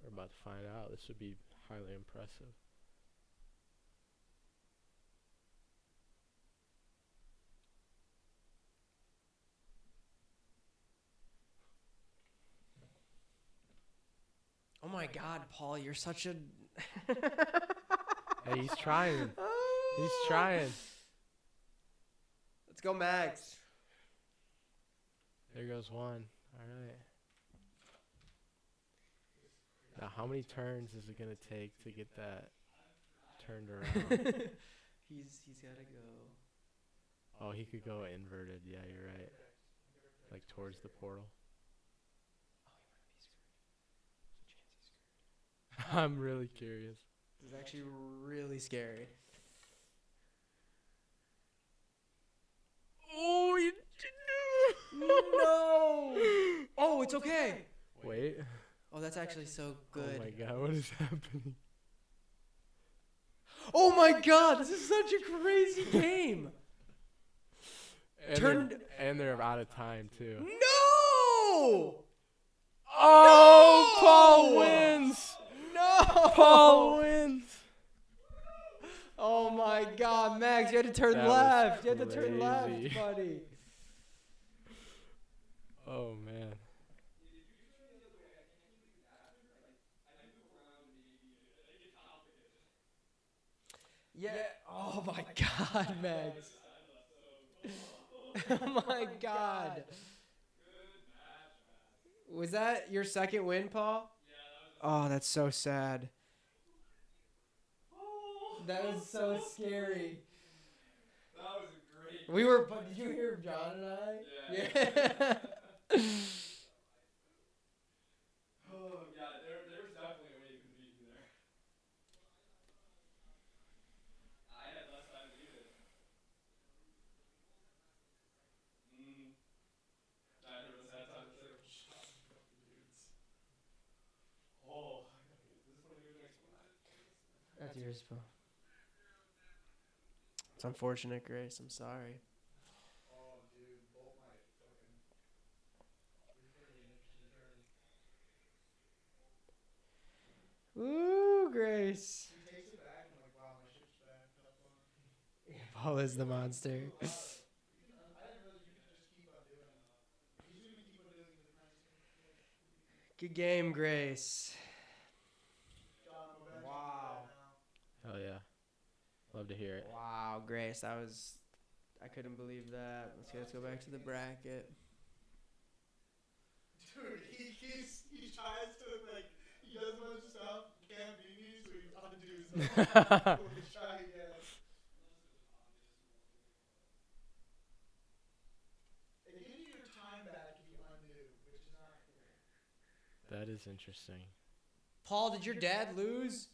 We're about to find out. This would be highly impressive. Oh my God, Paul, you're such a. Hey, he's trying. He's trying. Let's go, Max. There goes one. All right. Now, how many turns is it going to take to get that turned around? he's gotta go. Oh, he could go inverted. Yeah, you're right. Like towards the portal. I'm really curious. This is actually really scary. Oh, you No! Oh, it's okay. Wait. Oh, that's actually so good. Oh my God, what is happening? Oh my God, this is such a crazy game. And they're out of time too. No! Oh, No! Paul wins. No! Paul wins. Oh my God, Max, you had to turn That was left. You had to turn left, crazy. buddy. Oh man. Yeah. Oh my God, Max. Oh my God. Was that your second win, Paul? Oh, that's so sad. That was so scary. That was a great. We were, but did you hear John and I? Yeah. Oh yeah, there was definitely a way you could beat me there. I had less time than you did. Neither of us had time to set up shots with both the dudes. Oh, is this one of your next one? That's yours, Paul. It's unfortunate, Grace. I'm sorry. Oh, dude, both my fucking. This is gonna be an interesting turn. Ooh, Grace. He takes it back and like Paul is the monster. I didn't realize you could just keep on doing it. He's gonna keep on doing the kind Good game, Grace. John, go back Wow. now. Hell yeah. Love to hear it. Wow, Grace, that was. I couldn't believe that. Let's go back to the bracket. Dude, he tries to like he does a bunch of stuff, can't beat me, so he undoes it. Let's try again. It gives you your time back if you undo, which is not cool. That is interesting. Paul, did your dad lose?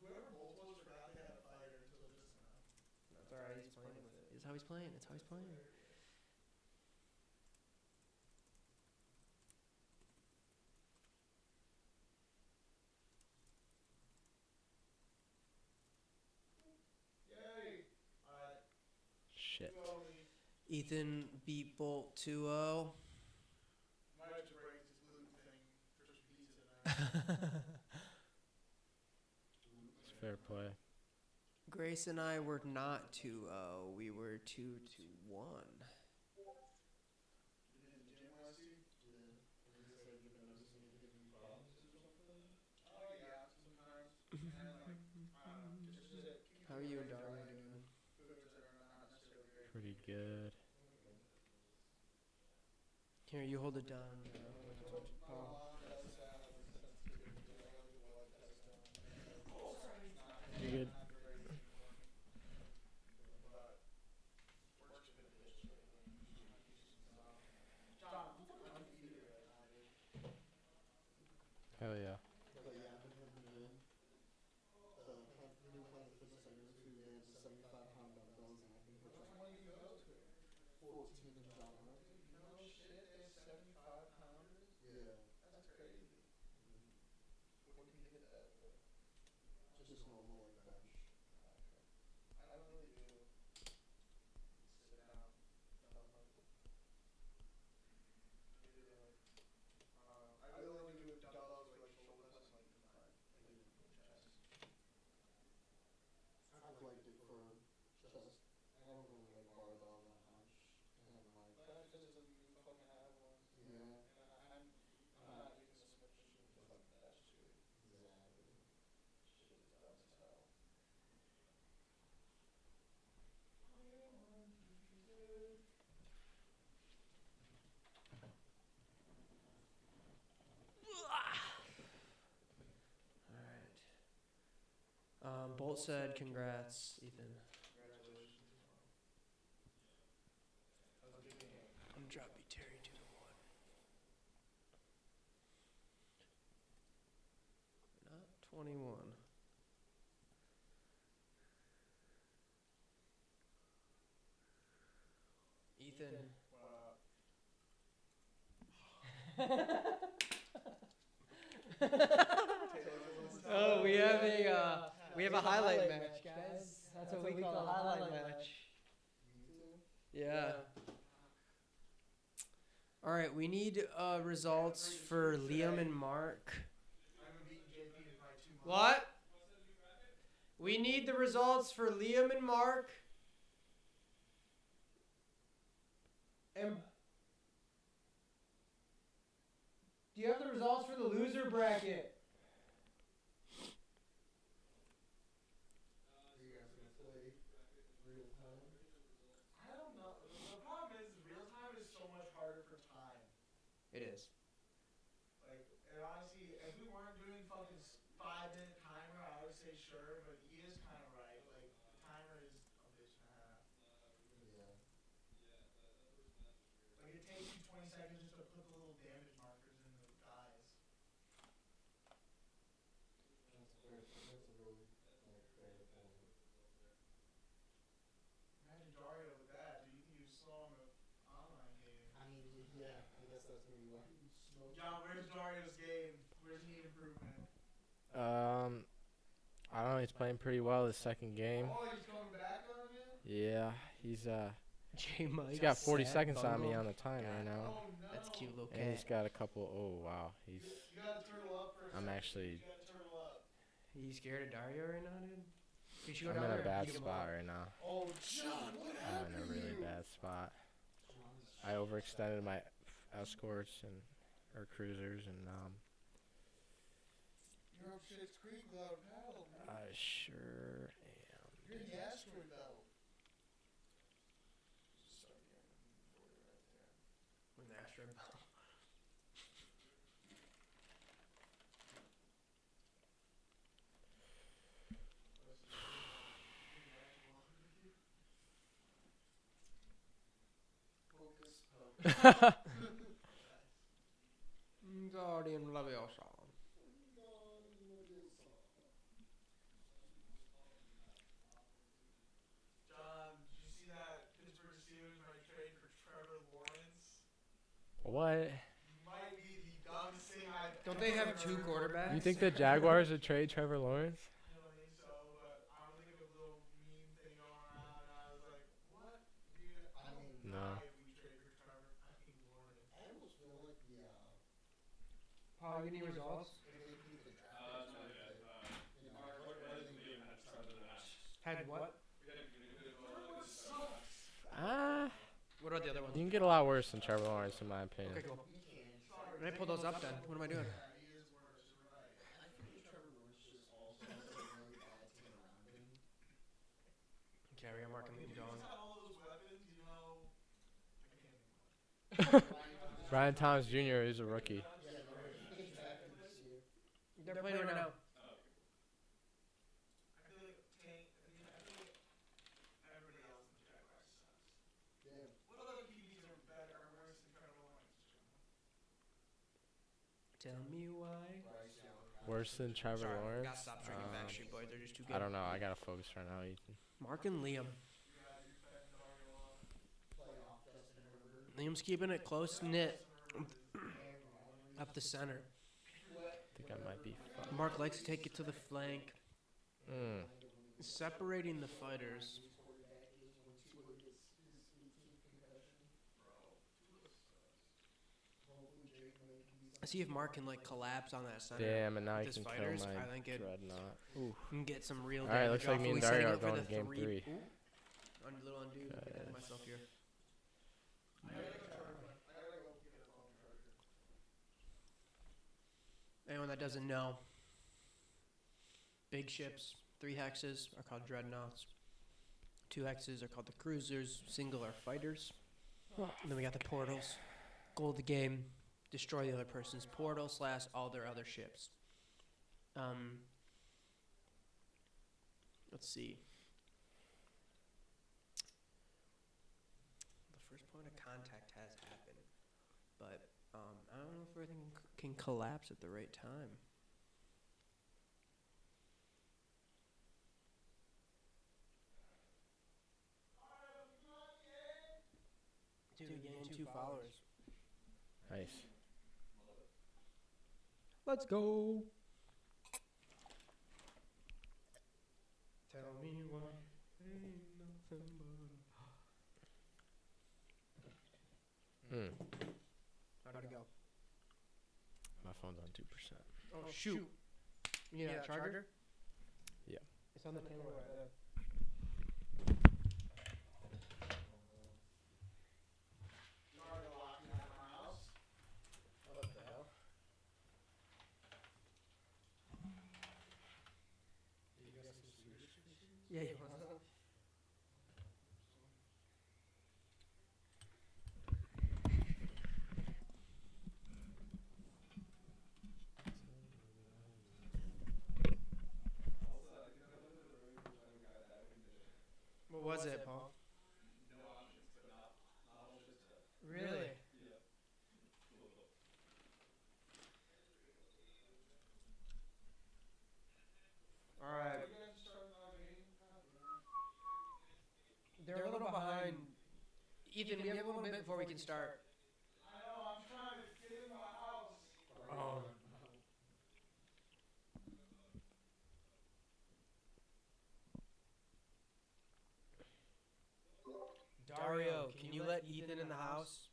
Whoever both was forgot they had a fighter until just now. That's alright, he's playing with it. It's how he's playing. It's how he's playing. Yay! Alright, Shit. you owe me. Ethan beat Bolt 2-0. Might have to break this gluten thing for some pizza now. It's fair play. Grace and I were not 2-0. We were 2-1. You been in the gym, Wesley? Yeah. He said you've been noticing you giving me problems or something? Oh yeah, sometimes. And like, I don't know, just keep How are you and away from, Dario like, doing? foods that are not necessarily great. Pretty good. Here, you hold it down. My Paul. mom does have a sensitivity to it. I like the blood test done. You good? Not very easy for me. But work's been a bitch lately. John, I'm fucking undefeated right now, dude. Hell yeah. But yeah, I've been hitting the gym. The new Planet Fitness I go to, they have the 75-pound dumbbells, and I can push Which like one do you go to? 14 and jog up. No shit, they have 75 pounders? Yeah. That's crazy. What can you hit that for? Just normal like bench. I don't really do sit down dumbbells. Usually like, I really only do dumbbells for like shoulder press and like incline, like chest. I've liked it for chest. I don't really like barbell that much. And like, Planet Fitness doesn't even fucking have one. yeah, And I'm not using the Smith machine for fucking best too. exactly. Shit is dumb as hell. Bolt said congrats, Ethan. Congratulations. That was a good game. I'm gonna drop you Terry 2-1. Not 21. Ethan. Oh, we have a highlight match, guys. That's what we call a highlight match. Yeah. All right, we need results for Liam and Mark. I haven't beaten JP in probably 2 months. What? We need the results for Liam and Mark. And do you have the results for the loser bracket? Are you guys gonna play real time? I don't know. The problem is real time is so much harder for time. It is. Like, and honestly, if we weren't doing fucking 5-minute timer, I would say sure, but he is kind of right. Like, the timer is a bitch and a half. Yeah. Like, it takes you 20 seconds just to put the little damage markers in the guys. That's a really like fair point. Imagine Dario with that. Do you think he was slow in the online game? I mean, yeah, I guess that's maybe why he smoked. John, where's Dario's game? Where's he need improvement? I don't know. He's playing pretty well his second game. Oh, he's coming back on you? Yeah, he's J-Mike. He's got 40 Sad seconds on me bungle. on the timer God. now. Oh no. That's cute little And he's cat. got a couple. Oh, wow. You gotta turtle up for a I'm second. actually. You gotta turtle up. You scared of Dario right now, dude? You should go I'm down in a there and bad beat him spot up. right now. Oh, John, what I'm happened in a to really you? bad spot. I overextended my escorts or cruisers, and You're up Shit's Creek without a paddle, dude. I sure am. You're in the asteroid belt. Start the end for you right there. With the asteroid belt. Focus. Guardian Leviosa. John, did you see that Pittsburgh Steelers might trade for Trevor Lawrence? What? He might be the dumbest thing I've Don't they have ever two heard. quarterbacks? You think the Jaguars would trade Trevor Lawrence? I don't think so, but I was thinking of a little meme thing going around, and I was like, what? Dude, I will No. die if we trade for Trevor fucking Lawrence. I almost feel like the Paul, you need results? if they do the draft Not next yet. week, you know, Mark Liam had started the match. Had what? We had a good Trevor sucks. What about the other You ones? can get a lot worse than Trevor Lawrence, in my opinion. Okay, cool. you can. Sorry. Let me pull those up then. What am I doing? Yeah, he is worse, you're right. I think Trevor Lawrence just also has a really bad team around him. Okay, we got Mark and Liam He's going. got all those weapons, you know. I can't think of one. Brian Thomas Jr. is a rookie. Yeah, no, he's drafted this year. They're playing right now. I feel like everybody else in the Jaguars sucks. Yeah. What other QBs are better or worse than Trevor Lawrence, John? Tell me why. Bryce Young. Worse than Trevor Sorry, Lawrence? gotta stop drinking Backstreet Boys. They're just too good. I don't know. I gotta focus right now, Ethan. Mark and Liam. Yeah, you're betting Dario up. Playoff Justin Herbert. Liam's keeping it close knit Justin Herbert is- Aaron Rodgers. up the center. I think I might be fucked. Mark likes to take it to the flank, Mm. separating the fighters. His quarterback is when Tua gets his 18th concussion. Hopefully Drake May can be something. See if Mark can like collapse on that center. Damn, and now with you his can fighters, kill my I think it dreadnought. can get some real All right, damage looks like off. me Are and we setting Dario up are for going the to game 3? 3. Little undo. Guys. Get myself here. I gotta go get a phone charger. Anyone that doesn't know, big ships, 3 hexes are called dreadnoughts. 2 hexes are called the cruisers. Single are fighters. And then we got the portals. Goal of the game: destroy the other person's portal / all their other ships. Let's see. The first point of contact has happened, but I don't know if everything can collapse at the right time. Dude, you gained 2 followers. Nice. Let's go. Tell me why ain't nothing but Mm. How'd it go? My phone's on 2%. Oh, shoot. You need a charger? Yeah. It's on the table right there. You already locked me out of my house? What the hell? Yeah, you want some? What was it, Paul? No options, but not all shit stuff. Really? Yeah. Cool. All right. You guys are starting out game? God damn. They're a little behind. Ethan, we have a little bit before we can start. I know, I'm trying to get in my house. Oh. Dario, can you let Ethan in the house?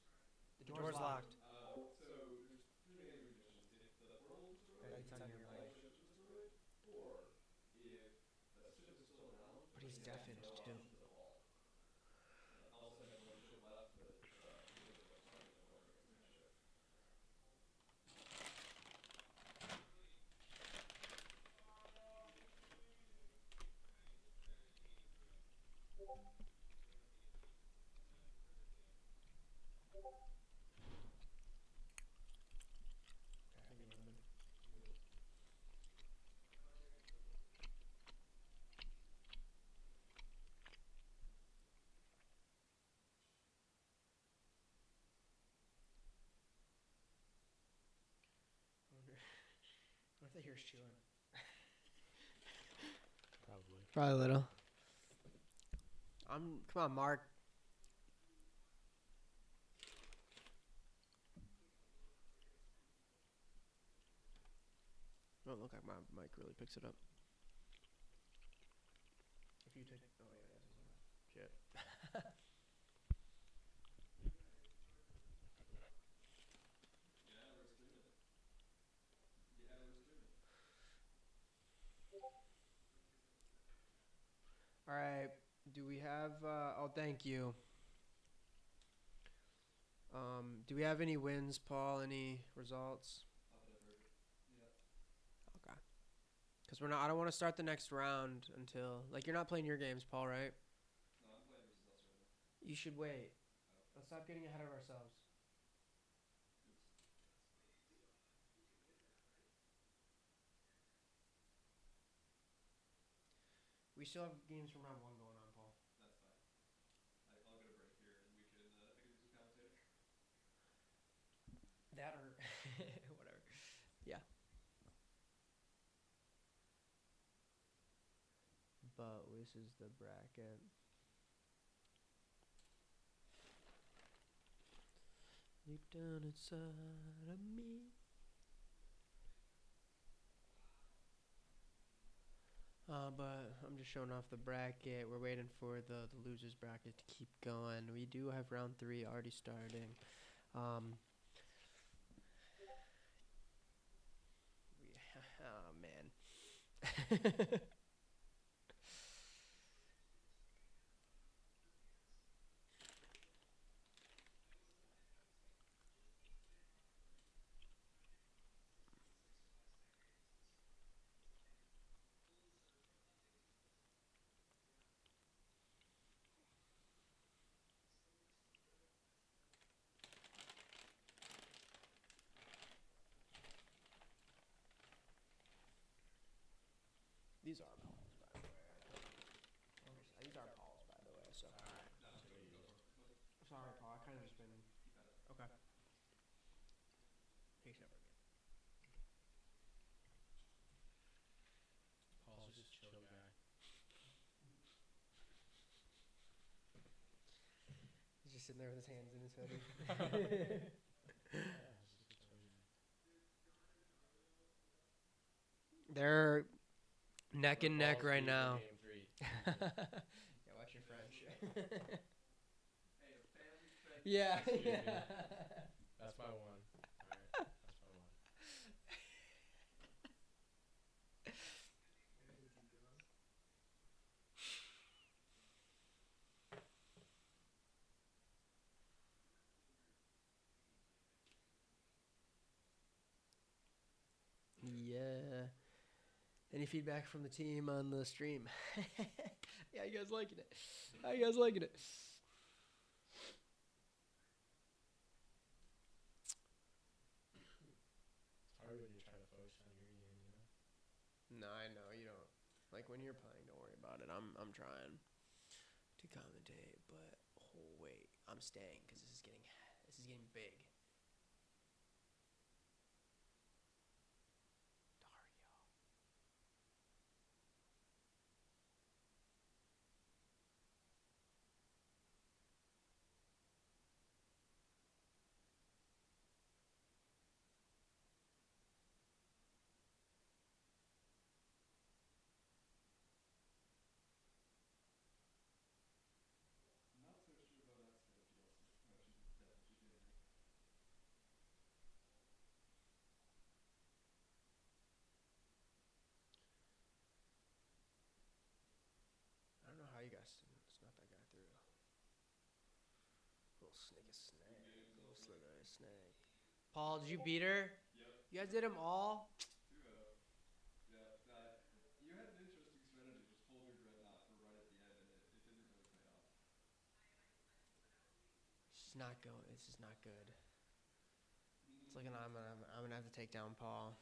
The door's locked. So there's three main conditions: if the portal destroyed, Lights on your all mic. the ships are destroyed, or if the ship is still around, But he's you have to deafened, throw too. off into the wall. I also have one ship left, but we have enough target to work against that ship. Thank you, Lemon. What if they hear us chewing? Probably. Probably a little. Come on, Mark. Oh, look like my mic really picks it up. If you take, oh yeah, shit. Yeah, we're streaming it. Yeah, we're streaming it. All right. Do we have? Oh, thank you. Do we have any wins, Paul? Any results? Not that I've heard. Yeah. Okay. Because we're not. I don't want to start the next round until you're not playing your games, Paul, right? No, I'm playing versus us right now. You should wait. Oh. Let's stop getting ahead of ourselves. We still have games from round one going on, Paul. That's fine. I'll get a break here, and we can. I can do some commentating. That or whatever. Yeah. But this is the bracket. Deep down inside of me. But I'm just showing off the bracket. We're waiting for the losers bracket to keep going. We do have round 3 already starting. Oh man. These are Paul's, by the way. These are Paul's, by the way. So. That's what you go for. Sorry, Paul. I kind of just been. You got it. Okay. Except for again. Paul's just chill guy. He's just sitting there with his hands in his hoodie. They're neck and neck right now. Game 3. Yeah, watch your French. Hey, a family friend. Yeah. Excuse me. Yeah. That's my one. Alright, that's my one. Yeah. Any feedback from the team on the stream? Yeah, you guys liking it? How you guys liking it? It's hard when you're trying to focus on your game, you know? No, I know you don't. Like when you're playing, don't worry about it. I'm trying to commentate, but oh wait, I'm staying because this is getting big. Dario. I'm not so sure about that Little slithery snake. Paul, did you beat her? Yep. You guys did them all? 2-0. Yeah. You had an interesting strategy. Just pulled your dreadnought for right at the end, and it didn't really pay off. This is not going. This is not good. It's looking. I'm gonna have to take down Paul,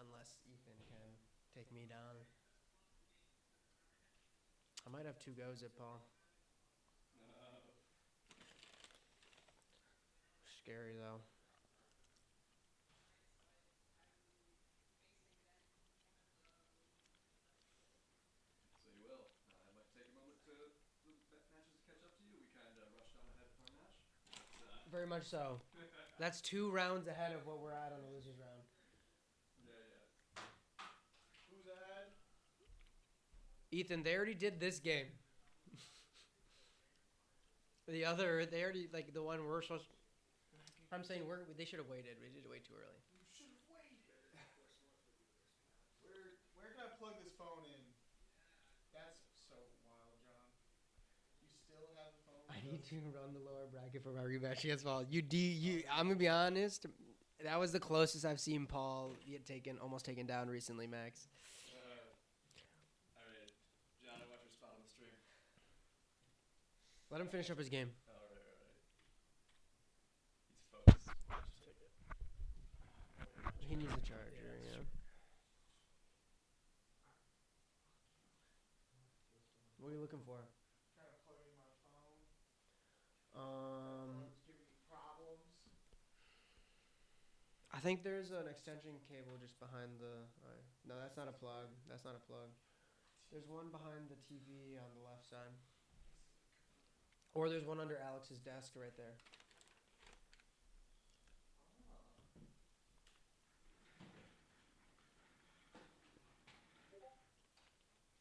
unless Ethan can take me down. I might have 2 goes at Paul. Scary though. So you will. It might take a moment to the matches to catch up to you. We kind of rushed on ahead with our match. But, Very much so. That's 2 rounds ahead of what we're at on the losers round. yeah. Who's ahead? Ethan, they already did this game. They already like the one we're supposed. I'm saying they should have waited. We did it way too early. You should have waited. Where can I plug this phone in? That's so wild, John. You still have the phone? I need to run the lower bracket for my rematch against Paul. I'm gonna be honest. That was the closest I've seen Paul get almost taken down recently, Max. Alright. John, I watch your spot on the stream. Let him finish up his game. Alright. He's focused. Just take it. He needs a charger, yeah. What are you looking for? Trying to plug in my phone. Um, Phone's giving me problems. I think there's an extension cable just behind the. No, that's not a plug. That's not a plug. There's one behind the TV on the left side. Or there's one under Alex's desk right there.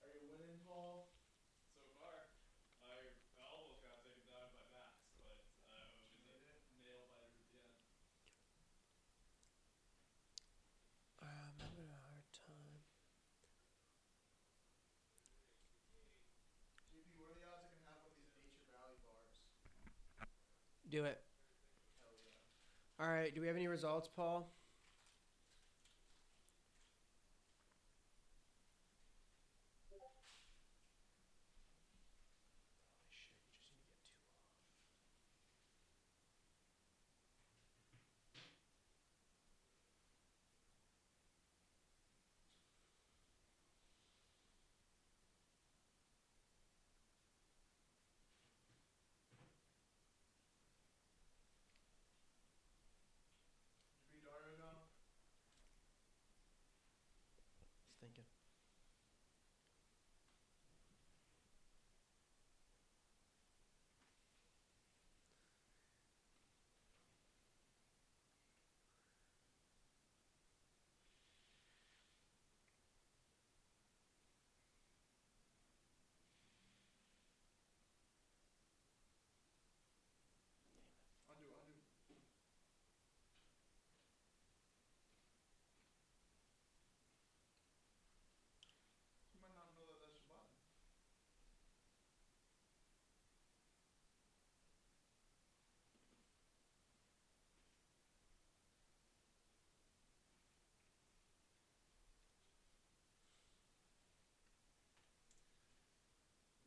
Are you winning, Paul? So far, I almost got taken down by Max, but I was a nail biter at the end. I'm having a hard time. JP, what are the odds I can have one of these Nature Valley bars? Do it. Hell yeah. All right. Do we have any results, Paul? Did you beat Dario now? Just thinking. Undo. You might not know that that's your button.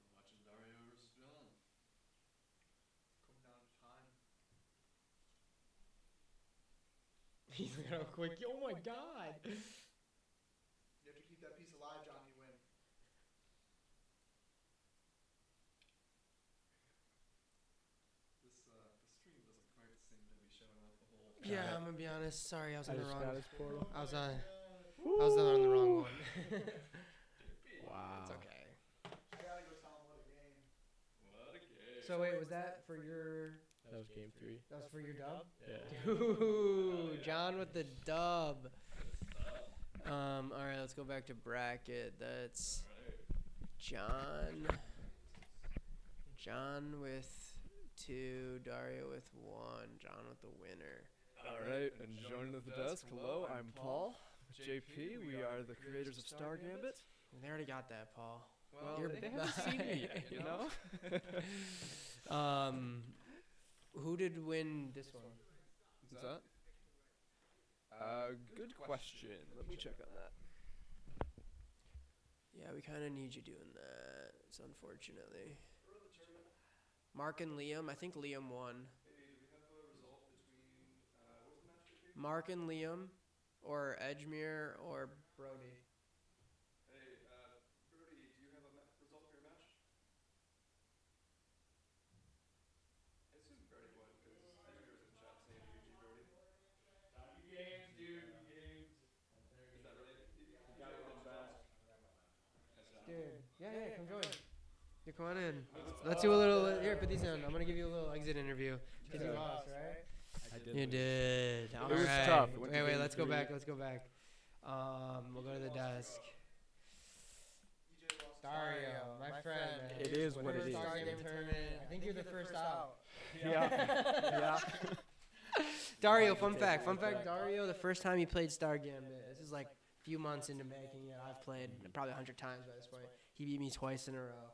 We're watching Dario versus John. Come down to time. He's gonna quick. Oh my God. You have to keep that piece alive, John. You win. The stream doesn't quite seem to be showing off the whole. Yeah, I'm gonna be honest. Sorry, I was on the just wrong. got his portal. I was Oh my on. God. I was on the wrong one. Wow. It's okay. I gotta go tell him what a game. What a game. So wait, was that for your? That was game 3. That was for your dub? Yeah. Ooh, John with the dub. All right, let's go back to bracket. That's Alright. John with 2, Dario with 1, John with the winner. Alright, and joining at the desk, hello, I'm Paul. With JP, we are the creators of Star Gambit. They already got that, Paul. Well, You're they haven't seen me yet, you know? Who did win this one? What's that? Good question. Let me check on that. Yeah, we kind of need you doing that. It's unfortunately. Mark and Liam. I think Liam won. Mark and Liam, or Edgemere, or Brody. Hey, Brody, do you have a result for your match? I assume Brody won because Edgar was in chat saying GG Brody. Games, dude. Games. Is that right? You got it fast. Dude, yeah, come join. Here, come on in. Let's do a little. Here, put these in. I'm gonna give you a little exit interview because you lost, right? I did. You did. All It was right. tough. It went to Wait, game let's go 3. back. Let's go back. We'll go to the desk. Dario, my friend. Man. It is what it is. Star Game tournament. I think you're the first out. Yeah. Dario, fun fact. Dario, the first time he played Star Gambit, this is like a few months into making it. I've played probably 100 times by this point. He beat me twice in a row.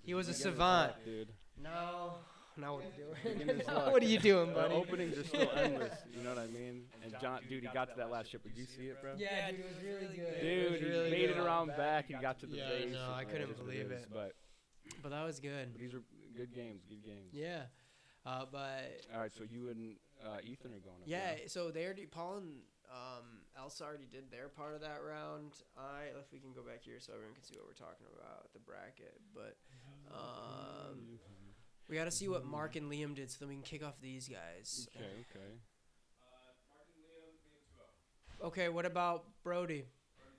He was a savant. Dude. Now what are you Beginner's doing? luck. What are you doing, The buddy? openings are still endless. You know what I mean? And John, dude, he got to that last ship. Did you see it, bro? Yeah, dude, it was really good. Dude, he really made good. it around back. He got to the Yeah, base. no, I and couldn't is what believe is, it. But that was good. these are good games. Good games. Yeah, but All right, so you and Ethan are going up. yeah, now. so they already Paul and Elsa already did their part of that round. If we can go back here so everyone can see what we're talking about with the bracket, but we got to see what Mark and Liam did so then we can kick off these guys. Okay. Mark and Liam, Liam 2-0. Okay, what about Brody? Brody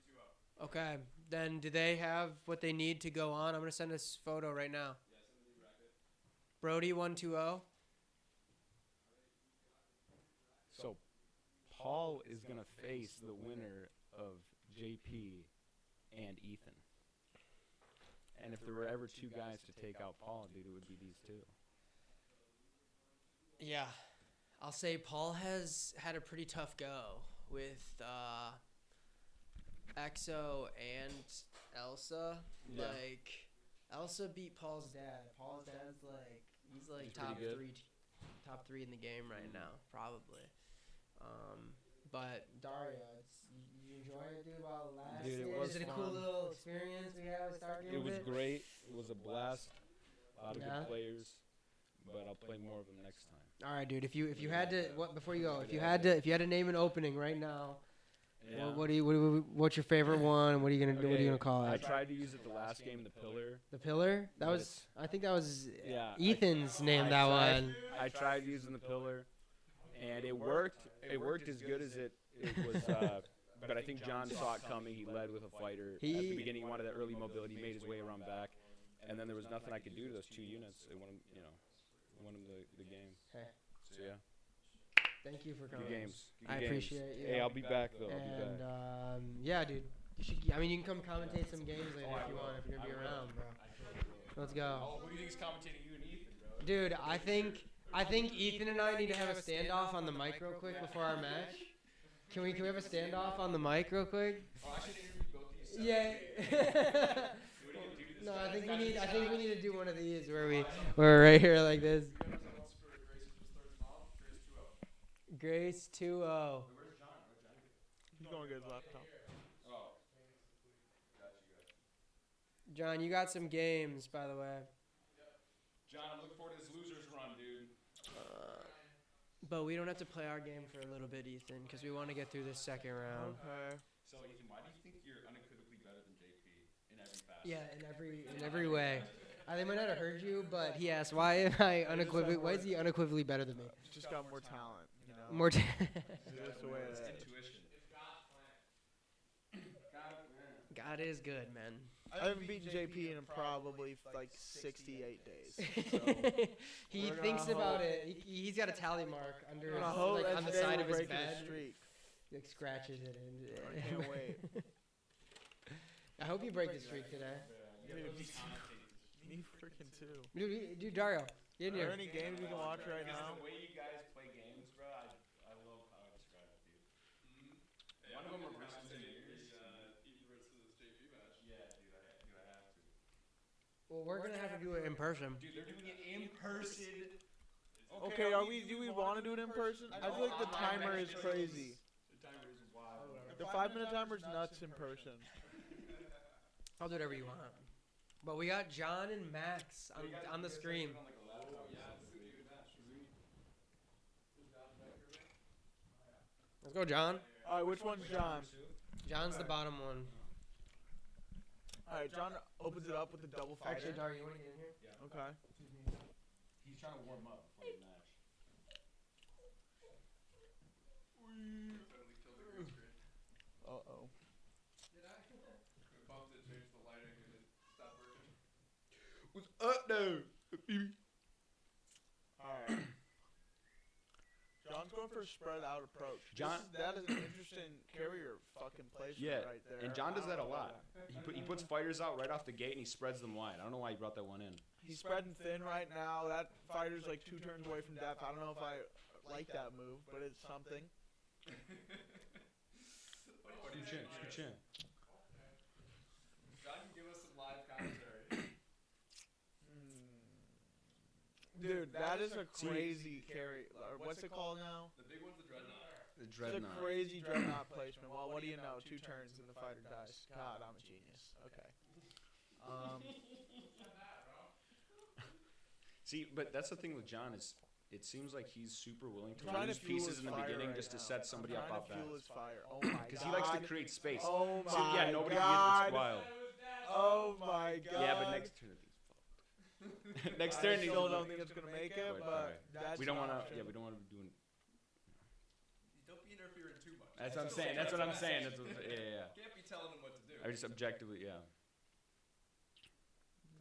2-0. Okay, then do they have what they need to go on? I'm gonna send this photo right now. Yeah, send me the bracket. Brody 1-2-0. So Paul is gonna face the winner of JP and Ethan. And if there were ever two guys to take out Paul, dude, it would be these two. Yeah, I'll say Paul has had a pretty tough go with EXO and Elsa. Yeah. Like, Elsa beat Paul's dad. Paul's dad's like he's He's top pretty good. top three in the game right now, probably. But Dario, you enjoy it, dude? While it lasted, Dude, it was is it a fun. cool little experience we had with Star It was Gambit? great. It was a blast. A lot of Yeah. good players. But I'll play more of them next time. All right, dude. If you had to, before you go, if you had to name an opening right now, Yeah. what's your favorite one? What are you gonna do? What are you gonna call I it? tried to use it the last game, the pillar. The Pillar? But I think that was Yeah. Ethan's name. I That tried- one. I tried using the pillar, and it worked. It worked as good as it was. But I think John saw it coming. He led with a fighter at the beginning. He wanted that early mobility. He made his way around back, and then there was nothing I could do to those two units. It won him, the game. Hey. So yeah, Thank you for good coming. games. Good I games. appreciate you. Hey, I'll be back though. I'll be And back. yeah, dude. You can come commentate some games later if you want. If you're gonna be around, bro. Let's go. Oh, who do you think's commentating you and Ethan, bro? Dude, I think Ethan and I need to have a standoff on the mic real quick before our match. Can we have a standoff on the mic real quick? Oh, I should interview both of you. Yeah. Do we need to do this? No, I think we need to do one of these where we're right here like this. Grace 2-0. Where's John? Where's John? He's going to get his laptop. Oh. John, you got some games, by the way. John, I'm looking forward to this losers run, dude. But we don't have to play our game for a little bit, Ethan, because we want to get through this second round. Okay. So, Ethan, why do you think you're unequivocally better than JP in every facet? Yeah, in every way. They might not have heard you, but he asked, why is he unequivocally better than me? Just got more talent, you know. More It's just the way it It's is. intuition. God is good, man. I haven't beaten JP in probably like 68 days. He We're thinks gonna about hope- it. He's got a tally mark under his, I hope like, that on the today side will of his break the bed. streak. He like, scratches it. I can't wait. I hope you break the streak today. Me freaking too. Dude, Dario, get in Are there here. any games we can watch right Because now? the way you guys play games, bro, I love how I describe it, dude. One of them are Bristol Years. Ethan versus JP match. Yeah, dude, I have to. Well, we're gonna have to do it in person. Dude, they're doing it in person. Okay, do we want to do it in person? I feel like the timer is crazy. The timer is wild. The 5-minute timer is nuts in person. I'll do whatever you want. But we got John and Max on the screen. On like a laptop. Yeah, this is gonna be a good match. Let's go, John. All right, which one's John? John's the bottom one. All right, John opens it up with the double fighter. Actually, Dar, you want to get in here? Yeah. Okay. He's trying to warm up before the match. Totally killed the green screen. Uh-oh. We bumped it, changed the lighting, and it stopped working. What's up, though? All right. John's going for a spread out approach. That is an interesting carrier fucking placement right there. and John does that a lot. He puts fighters out right off the gate and he spreads them wide. I don't know why he brought that one in. He's spreading thin right now. That fighter's like 2 turns away from death. I don't know if I like that move, but it's something. Scoot chin. John can give us some live commentary. Dude, that is a crazy carry. Or what's it called now? The big one's the dreadnought. The It's a dreadnought. crazy dreadnought placement. Well, what do you know? 2 turns and the fighter dies. God, I'm a genius. Okay. See, but that's the thing with John is it seems like he's super willing to Trying to lose fuel pieces his in the fire beginning right just to now. set somebody up Trying off to that. fuel his fire. Oh my god. Because he likes to create space. Oh See, my yeah, nobody god. gets wild. Oh my god. Yeah, but next turn he's fucked. Next I turn he's still don't think it's gonna make it, But, but alright. that's we don't an want to. option. Yeah, we don't want to be doing. Don't be interfering too much. That's what I'm saying. That's what I'm saying. That's what, yeah. Can't be telling him what to do. I just objectively, yeah.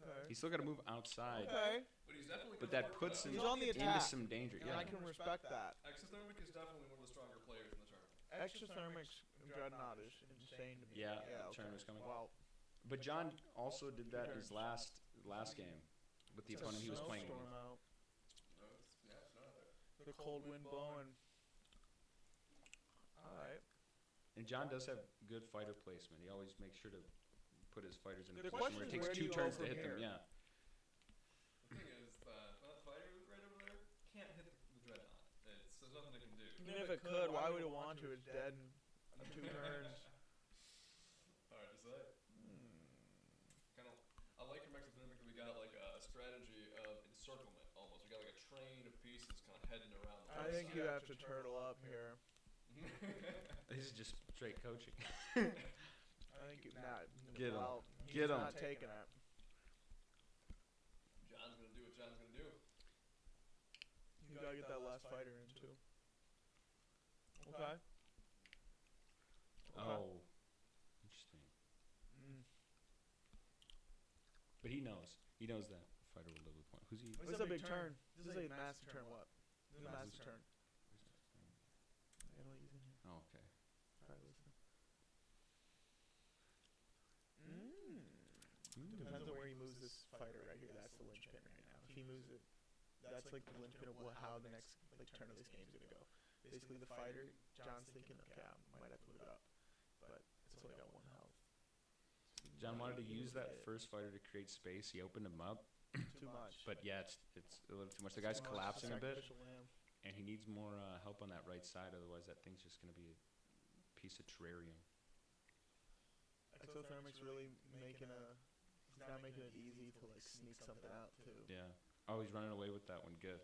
Okay. He's still got to move outside, Okay. But he's definitely but gonna that work puts it him He's on the into attack. some danger. And Yeah. I can respect that. EXOTHERMIC is definitely one of the stronger players in the tournament. Exothermic's dreadnought is insane to me. Yeah, okay. turn was coming. Wow. But John also did that in his last game with the It's a opponent he was playing snowstorm with. out. No, it's not there. The cold wind blowing. Alright. And John does have good fighter placement. He always makes sure to put his fighters in a The position where question it is, takes where do 2 you go turns to from hit them. here? Yeah. The thing is, that fighter right over there can't hit the dreadnought. There's nothing it can do. Even if it could, why would it want to? It's dead in 2 turns. Hard to say. Kind of, I like from EXOTHERMIC that we got like a strategy of encirclement almost. We got like a train of pieces kind of heading around the I think you have to turtle up here. This is just straight coaching. I think you not. Get 'em. Well, Get he's 'em. not taking it. John's gonna do what John's gonna do. You gotta get that last fighter in too. Okay. Oh, interesting. But he knows. He knows that fighter will live with one. Who's he? This is a big turn. This is a massive turn. What? This is a massive turn. Oh, okay. Depends on where he moves this fighter right here. That's the linchpin right now. If he moves it, that's like the linchpin of how the next like turn of this game is gonna go. Basically, the fighter, John's thinking, okay, I might have to move it up, but it's only got 1 health. John wanted to use that first fighter to create space. He opened him up, Too much. but yeah, it's a little too much. The guy's Too much. collapsing a bit, Sacrificial lamb. and he needs more help on that right side. Otherwise, that thing's just gonna be a piece of terrarium. Exothermic's really making a. He's not making it easy to like sneak something out too. Yeah. Oh, he's running away with that one. Good.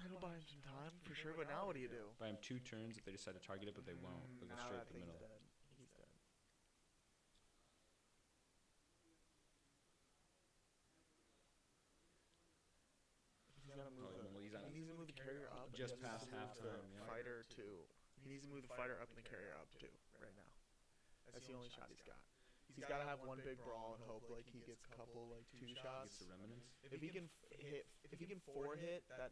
It'll buy him some time for sure, but now what do you do? Buy him 2 turns if they decide to target it, but they won't. They'll go Now straight that to the thing's middle. dead. He's dead. He's gotta move well, he's on he needs to move the carrier up. and just he needs past to move halftime, the yeah. Fighter too. He needs to move the fighter up and the carrier up too. Right now. That's the only shot he's got. He's got to have one big brawl and hope like he gets a couple like 2 Gets shots. the remnants. If he can if he can 4 hit that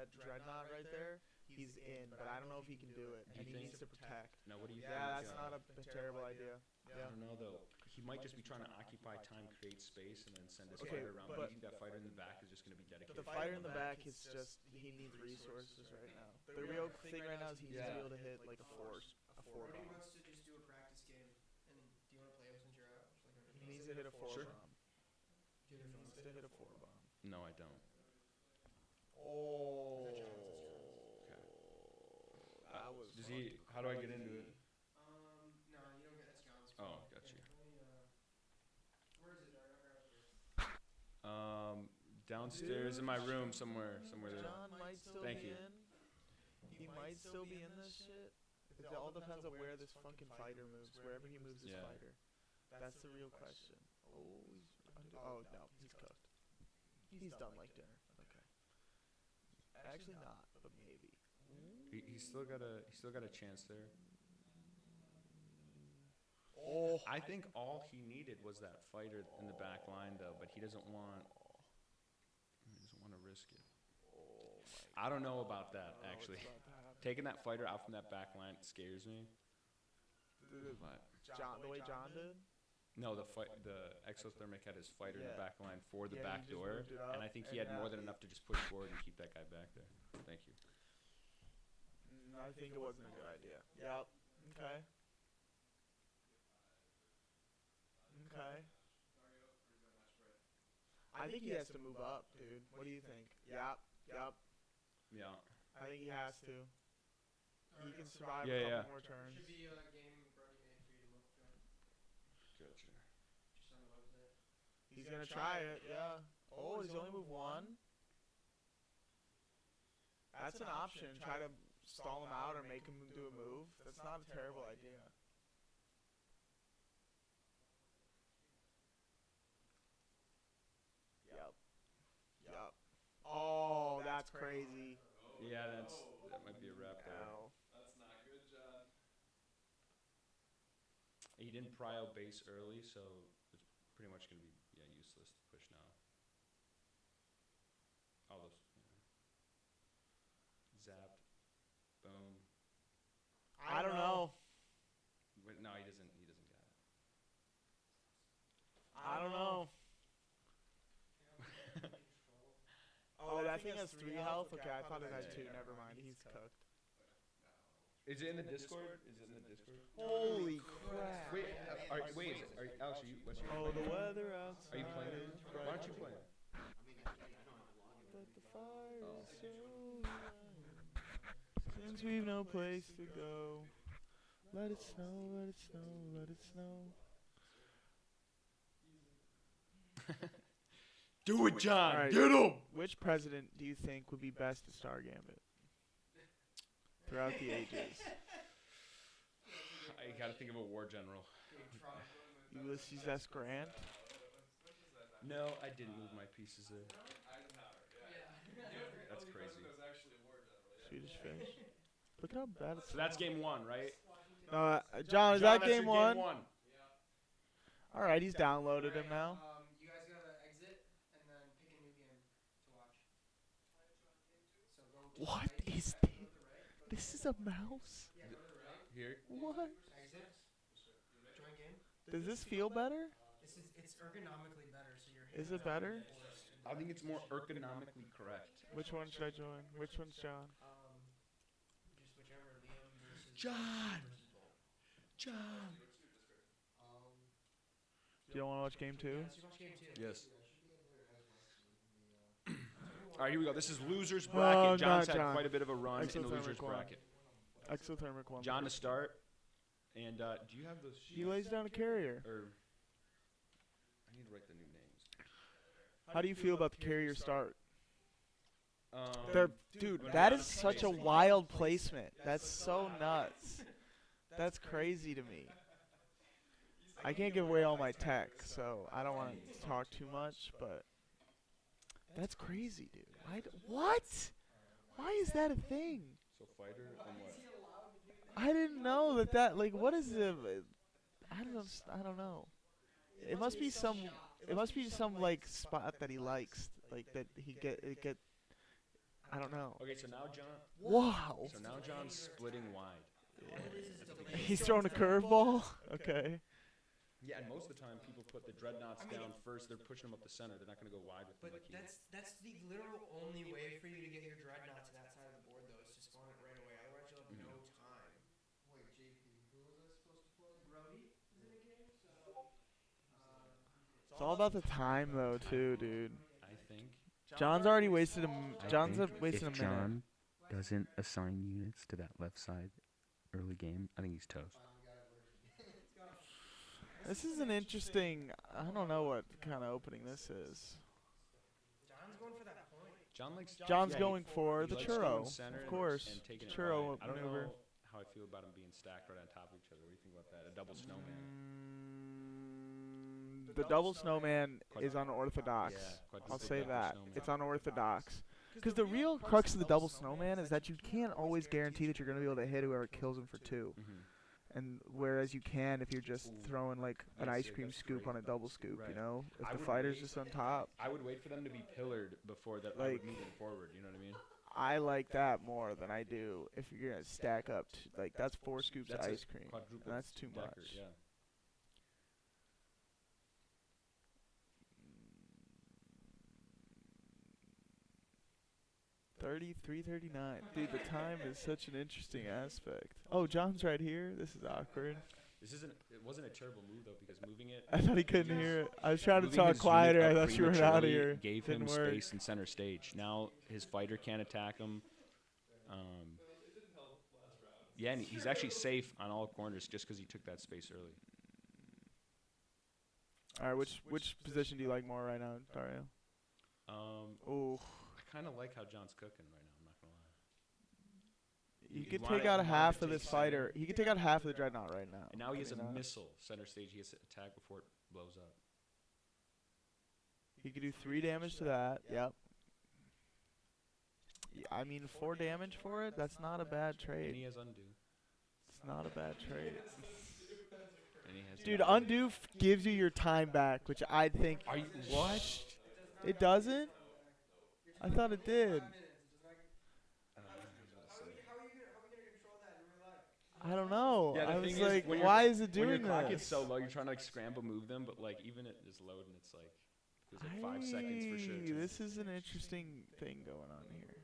dreadnought right there, he's in. But I don't know if he can do it, Do you and he think- needs to protect. Now, what do you Yeah, think? that's not a terrible idea. I Yeah. don't know though. He might just be trying to occupy time, create space, and then send his Okay, fighter around. But but- do you think that fighter in the back is just going to be But dedicated? the fighter in the back is just he needs resources right now. The real thing right now is he needs to be able to hit like a 4 Brody bomb. wants to just do a practice game. And do you want to play him since you're out? He needs to hit a 4 Sure. bomb. He needs to hit a 4 bomb. No, I don't. Oh. Okay. That was. Does he? How do I get into it? No, you don't get. That's John's. Oh, got you. Let me. Where is it, Dark? I'll grab it for you. Downstairs in my room somewhere there. John might still Thank be you. in. He might still be in this shit. It all depends on where this fucking fighter moves. Wherever he moves this Yeah. fighter. That's the real question. Oh, he's oh no, he's cooked. He's done like dinner. Okay. Actually not, but maybe. He's still got a chance there. Oh, I think all he needed was that fighter in the back line though, but he doesn't want to risk it. I don't know about that actually. Taking that fighter out from that back line scares me. But The way John did. no, the Exothermic had his fighter in the Yeah. back line for the Yeah, back he just door, moved it and I up think and he had more yeah. than enough to just push forward and keep that guy back there. Thank you. I think it wasn't a good idea. Yep. Okay. Okay. I think he has to move up, dude. What do you think? Yep. Yep. Yeah. I think he has to. He can survive Yeah, a yeah. couple more turns. Should be a game Brody made for you to look at. Gotcha. Just on the website. He's gonna try it, yeah. Oh, he's only moved one. That's an option. Try to stall him out or make him do a move. That's not a terrible idea. Yep. Yep. Oh, that's crazy. Yeah, that might be a wrap there. Ow. That's not good, John. He didn't prio base early, so it's pretty much gonna be useless to push now. All those, zapped, boom. I don't know. Wait, no, he doesn't get it. I don't know. Oh, that thing has 3 health? Okay, I thought it had 2. Never mind. He's cooked. Is it in the Discord? Holy crap. Wait, Alex, what's your Oh, the weather outside. Are you playing it? is Why aren't you playing? But the fire is so light. Since we've no place to go, let it snow, let it snow, let it snow. Do it, John. Alright. Get him. Which president do you think would be best to star Gambit throughout the ages? I gotta think of a war general. Ulysses S. Grant? No, I didn't move my pieces there. Eisenhower, That's crazy. was actually a war general, yeah. Swedish fish? Look how bad it's. So that's game 1, right? John, is John, that that's game your 1? Game 1. Alright, he's downloaded him now. You guys gotta exit and then pick a new game to watch. So go to What the right, is go to the right. This is a mouse? Yeah, go to the right. Here. What? Exit. Join game. Does this feel better? It's ergonomically better, so your Is hands it better? aren't forced into I think it's more ergonomically correct. Which one should I join? Which one's John? just whichever Liam versus John! versus Bolt. John. Do you want to watch game 2? Yeah, let's watch game 2. Yes. All right, here we go. This is losers bracket. Oh, John's not had John. quite a bit of a run in the Exothermic losers one. bracket. Exothermic one. John to start. And do you have those sheets? He lays down a carrier. Or I need to write the new names. How do you feel about the carrier start? They're, Dude, that is such a wild placement. That's so nuts. That's crazy to me. I can't give away all my tech, so I don't want to talk too much, but that's crazy, dude. What? Why is that a thing? So fighter and what? I didn't know that like what is the I don't know. It must be some like spot that he likes, like that he get I don't know. Okay, so now John. Wow. So now John's splitting wide. He's throwing a curveball? Okay. Yeah, and most of the time people put the dreadnoughts down first. They're pushing them up the center. They're not going to go wide with them But like he is. that's the literal only way for you to get your dreadnought to that side of the board, though, is to spawn it right away. Otherwise, you'll have no time. Wait, JP, who was I supposed to play? Brody is in the game, so It's all about the time though, too, dude. I think. John's already wasted I John's think wasted a if minute. John doesn't assign units to that left side early game, I think he's toast. This is an interesting. I don't know what kind of opening this is. John's going for that point. John likes. John's yeah, going for he the likes going churro, center of course. and taking it Churro wide. I don't maneuver. know how I feel about them being stacked right on top of each other. What do you think about that? A double snowman. The double snowman is unorthodox. Yeah, I'll quadruple say double that. snowman. It's unorthodox. Because the real crux of the double snowman is that you can't always guarantee that you're going to be able to hit whoever kills him for 2. And whereas you can if you're just throwing like an ice cream scoop on a double scoop, you Right. know? If I the would fighter's wait- just on top. I would wait for them to be pillared before that. I Like- would move them forward. You know what I mean? I like that more than I do if you're going to stack up. Like, that's 4 scoops That's of a ice cream. quadruple And that's too decker, much. Yeah. 33:39. Dude, the time is such an interesting aspect. Oh, John's right here. This is awkward. This isn't. It wasn't a terrible move though because moving it. I thought he couldn't hear it. I was trying to moving talk his unit quieter. I up thought you were out of prematurely here. Gave him Didn't work. space in center stage. Now his fighter can't attack him. Yeah, and he's actually safe on all corners just because he took that space early. All right, which position do you like more right now, Dario? Oh, I kind of like how John's cooking right now. I'm not gonna lie. he You could wanna- take out you wanna half take of this center. fighter. He could take out half of the dreadnought right now. And now he has I a mean, missile center stage. He has to attack before it blows up. He could do 3 damage to that. Yep. Yeah, I mean, 4 damage for it. That's not a bad And trade. he has undo. It's not a bad trade. And he has Dude, down. undo gives you your time back, which I think. Are you what? It doesn't? I thought it did. I don't know. Yeah, the I was thing is, like, when why is it When your doing clock this? gets so low, you're trying to like scramble move them, but like even it is loading, it's like feels like 5 seconds for sure. Aye, too. this is an interesting thing going on here.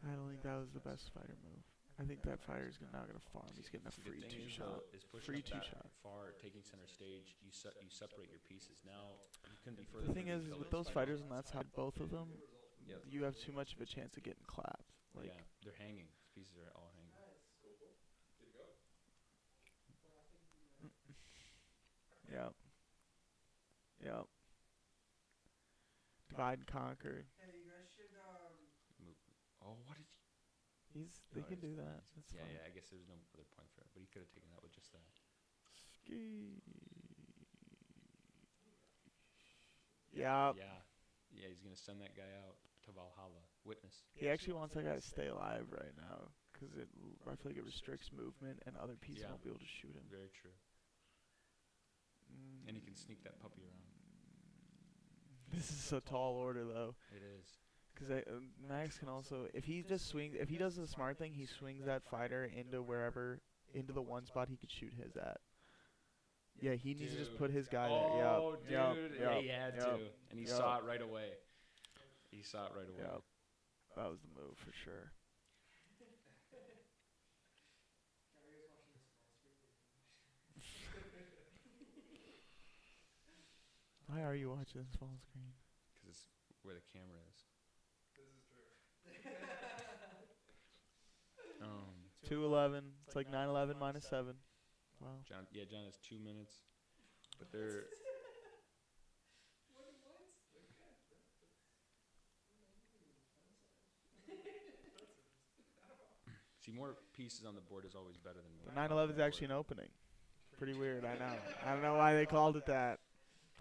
I don't think that was the best fighter move. I think that fighter's not gonna farm. He's getting a See, the free thing 2 is, shot. though, is pushing Free up 2 that shot. far, taking center stage. You separate your pieces. Now you couldn't be further. The thing from is, the with pillars. those fighters on that side, both of them, Yep. you have too much of a chance of getting clapped. Like, yeah, they're hanging. These pieces are all hanging. yep. Yep. Divide and conquer. Hey, you guys should Move. Oh, what is? They No, can it's do fine. that. That's Yeah, fine. yeah. I guess there's no other point for it, but he could have taken that with just that. Ski. Yep. Yeah, he's gonna send that guy out to Valhalla. Witness. He actually wants that guy to stay alive right now because I feel like it restricts movement and other pieces Yeah. won't be able to shoot him. Very true. And he can sneak that puppy around. This is a tall order though, It is. because Max can also, if he just swings, if he does the smart thing, he swings that fighter into the one spot he could shoot his at. Yeah, he needs to just put his guy there. Oh, Yep. dude. Yep. Yeah, Yep. he had Yep. to. And he Yep. saw it right away. He saw it right away. Yep. That was the move for sure. Why are you watching this small screen? Because it's where the camera is. This is true. 2:11. It's like 9:11 minus 7. Wow. John has 2 minutes. But they're... See, more pieces on the board is always better than more. 9/11 is actually an opening. Pretty weird, I know. I don't know why they called it that.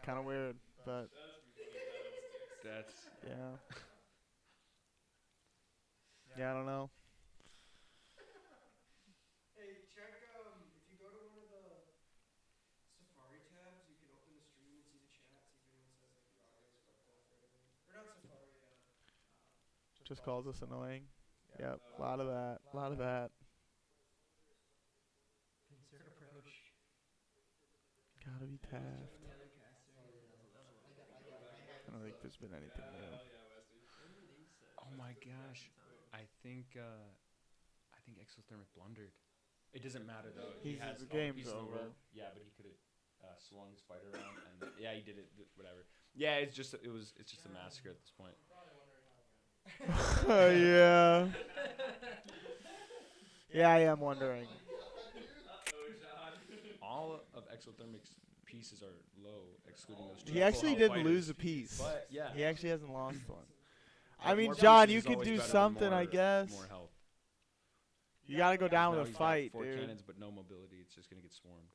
Kind of weird, but That's... yeah. Yeah, I don't know. Hey, check if you go to one of the Safari tabs, you can open the stream and see the chat, see if anyone says like the audio is fucked up or anything. Or not Safari, Just calls us annoying. Yep, a lot of that. A lot of that. insert approach. Gotta be Taft. I don't think there's been anything new. Oh my gosh. I think Exothermic blundered. It doesn't matter though. He's- He has the all game's pieces in the over. world. Yeah, but he could have swung his fighter around, and yeah, he did it. Whatever. Yeah, it's just a massacre at this point. Yeah. Yeah, I am wondering. All of Exothermic's pieces are low, excluding those two. He actually full did health lose a fighters. piece. But yeah, He actually hasn't lost one. But I mean, more John, pieces you is could always do better than something, I more- guess. More health. You gotta go down Now with a he's got fight, 4 dude. cannons, but no mobility. It's just gonna get swarmed.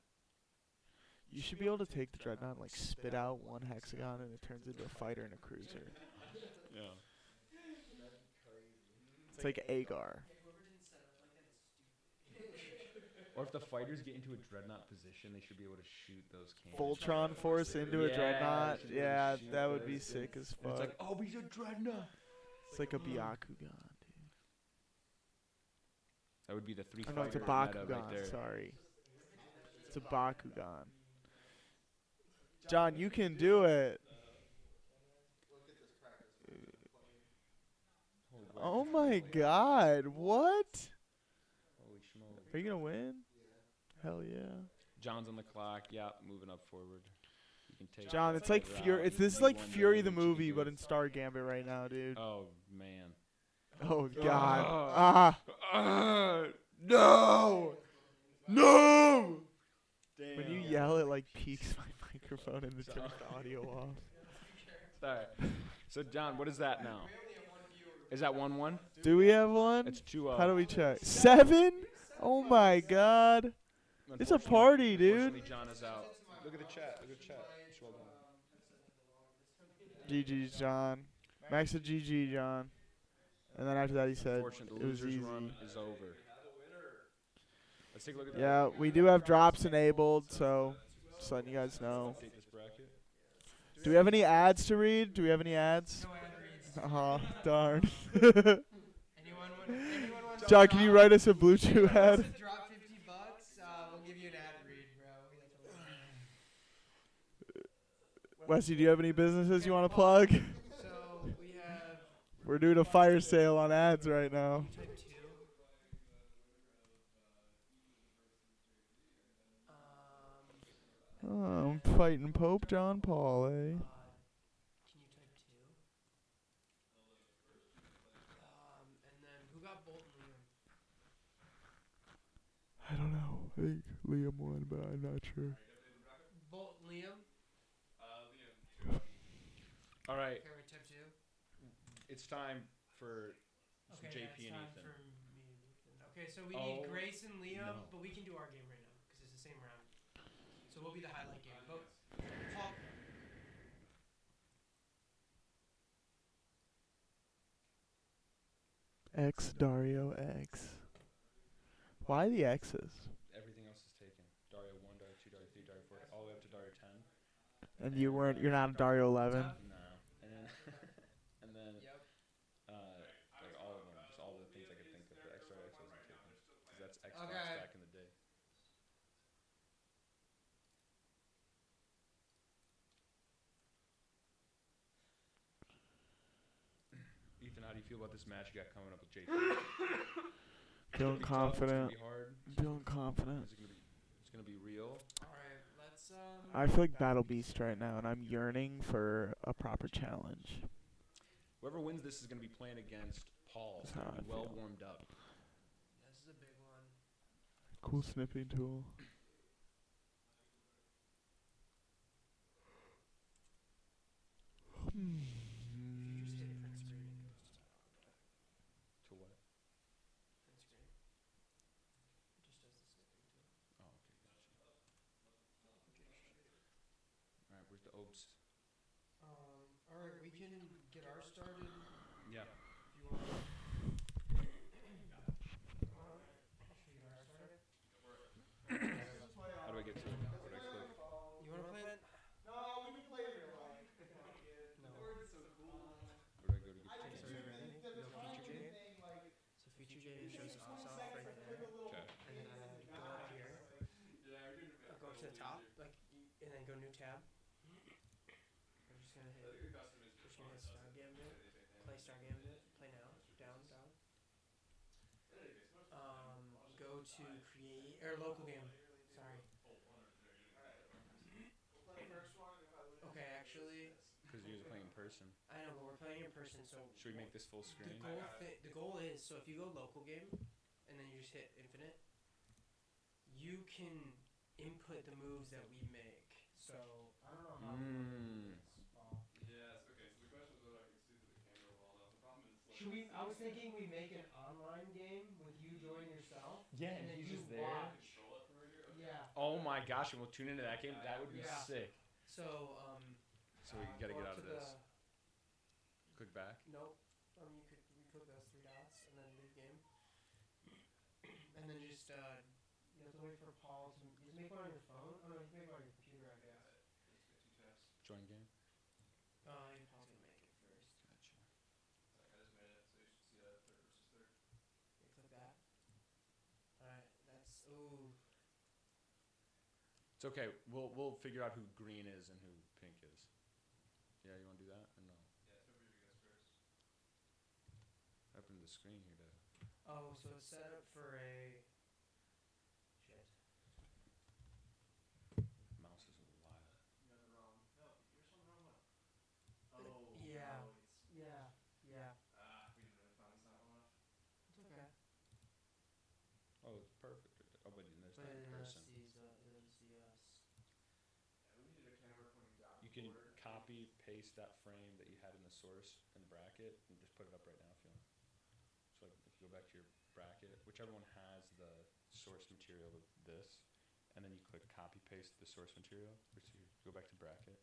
You should be able to take the Dreadnought and like spit out one hexagon and it turns into a fighter and a cruiser. Yeah. It's like Agar. Or if the fighters get into a dreadnought position, they should be able to shoot those cannons. Voltron Force into a Yeah, Dreadnought. they should be able to Yeah, shoot that would be those sick things. as And it's fuck. like, oh, we did dreadnought. It's like a Byakugan, dude. That would be the 3 Oh, no, it's a fighter meta right Bakugan. there. Sorry. It's a Bakugan. John, you can do it. Oh my god, what? Holy schmoly. Are you gonna win? Hell yeah. John's on the clock. Yeah, moving up forward. You can take John, that it's like round. Fury. This is You like won Fury the damage, you movie, can but do in it. Star Gambit right now, dude. Oh, man. Oh god. Oh. No! No! Damn. When you yell, it like peaks my microphone and it turns the audio off. Sorry. So, John, what is that now? Is that 1-1? Do we have one? It's 2-0. How do we check? 7? Oh my god. It's a party, dude. Unfortunately, John is out. Look at the chat. Look at the chat. Scroll down. GG's, John. Max said GG, John. And then after that, he said Unfortunately, it the was losers easy. run is over. Let's take a look at Yeah, we do have drops enabled, so just letting you guys know. Update this bracket. Do we have any ads to read? Do we have any ads? No ad reads. Oh, darn. Anyone wants to John, can you drop- write us a Blue Chew Anyone wants ad? to drop $50, we'll give you an ad read, bro. Wesley, do you have any businesses you want to plug? So we have We're doing a fire sale on ads right now. type 2. Oh, I'm fighting Pope John Paul, eh? Can you type 2? And then who got Bolt and Liam? I don't know. I think Liam won, but I'm not sure. Bolt and Liam? All right. Okay, we're type 2. It's time for Okay, JP yeah, and it's time Ethan. for me and Ethan. Okay, so we Oh, need Grace and Liam, no. but we can do our game right now because it's the same round. So we'll be the highlight game. But Paul, X Dario X. Why the X's? Everything else is taken. Dario 1, Dario 2, Dario 3, Dario 4, all the way up to Dario 10. And you're not a Dario 11. No. And then, and then, yep. like all of them, just all the things I could think of. The X Dario X wasn't taken. 'Cause that's Xbox Okay. back in the day. Ethan, how do you feel about this match you got coming up with JP? Feeling It's confident. gonna be hard. Feeling confident. Is it gonna be? It's gonna be real. All right, let's I feel like Battle Beast right now, and I'm yearning for a proper challenge. Whoever wins this is gonna be playing against Paul. That's So how be I well feel. warmed up. This is a big one. Cool snipping tool. You just hit print screen, it goes To what? print screen. It just does the snipping tool. Oh, okay, gotcha. All right, where's the obes? All right, we can get ours started Yeah. if you want. Should we get ours started? How do I get to it? How do I click? You want to play it? No, we can play it in real life. No. Where do I go to get to Okay, so it? are you ready? No feature game. So feature game shows off right there, Okay. and then go up here. Go up to the top, like, and then go new tab. We're just gonna hit. Star Gambit. Play Star Gambit. Play now. Down. Go to create Or local game. Sorry. We'll play first one. If I lose, Okay, actually, Because you guys are playing in person. I know, but we're playing in person, so Should we make this full screen? the goal is, so if you go local game and then you just hit infinite, you can input the moves that we make. So I don't know how we want to do this. Yes. Okay. So the question is whether I can see through the camera well enough. The problem is, like, Should we? I was thinking we make an online game with you join yourself. Yeah, and then he's you just there. watch. control it from right here. Okay. Yeah. Oh my gosh, and we'll tune into that game. That would be Yeah. sick. So So we gotta go get up out of to this. Click back. Nope. You could click those three dots and then leave game. And then just you have to wait for Paul to just make one on your phone. Oh no, you can make one on your computer, I guess. Just get 2 taps. Join game. Yeah, Paul's gonna make it first. Gotcha. Like, I just made it, so you should see that third versus third. Yeah, click that. Alright, that's ooh. It's okay. We'll figure out who green is and who pink is. Yeah, you want to do that or no? Yeah, it's over you guys first. What happened to the screen here, Dad? Oh, so it's set up for a shit. Mouse is wild. You got the wrong. No, you're on the wrong one. Yeah. No, it's. Yeah. We didn't really promise that one off. It's okay. Oh, it's perfect. Oh, but there's But not it in doesn't person. see us. Yeah, we needed a camera pointing down. You can copy, paste that frame that you had in the source in the bracket and just put it up right now if you want. So like, if you go back to your bracket, whichever one has the source material of this, and then you click copy paste the source material, which you go back to bracket.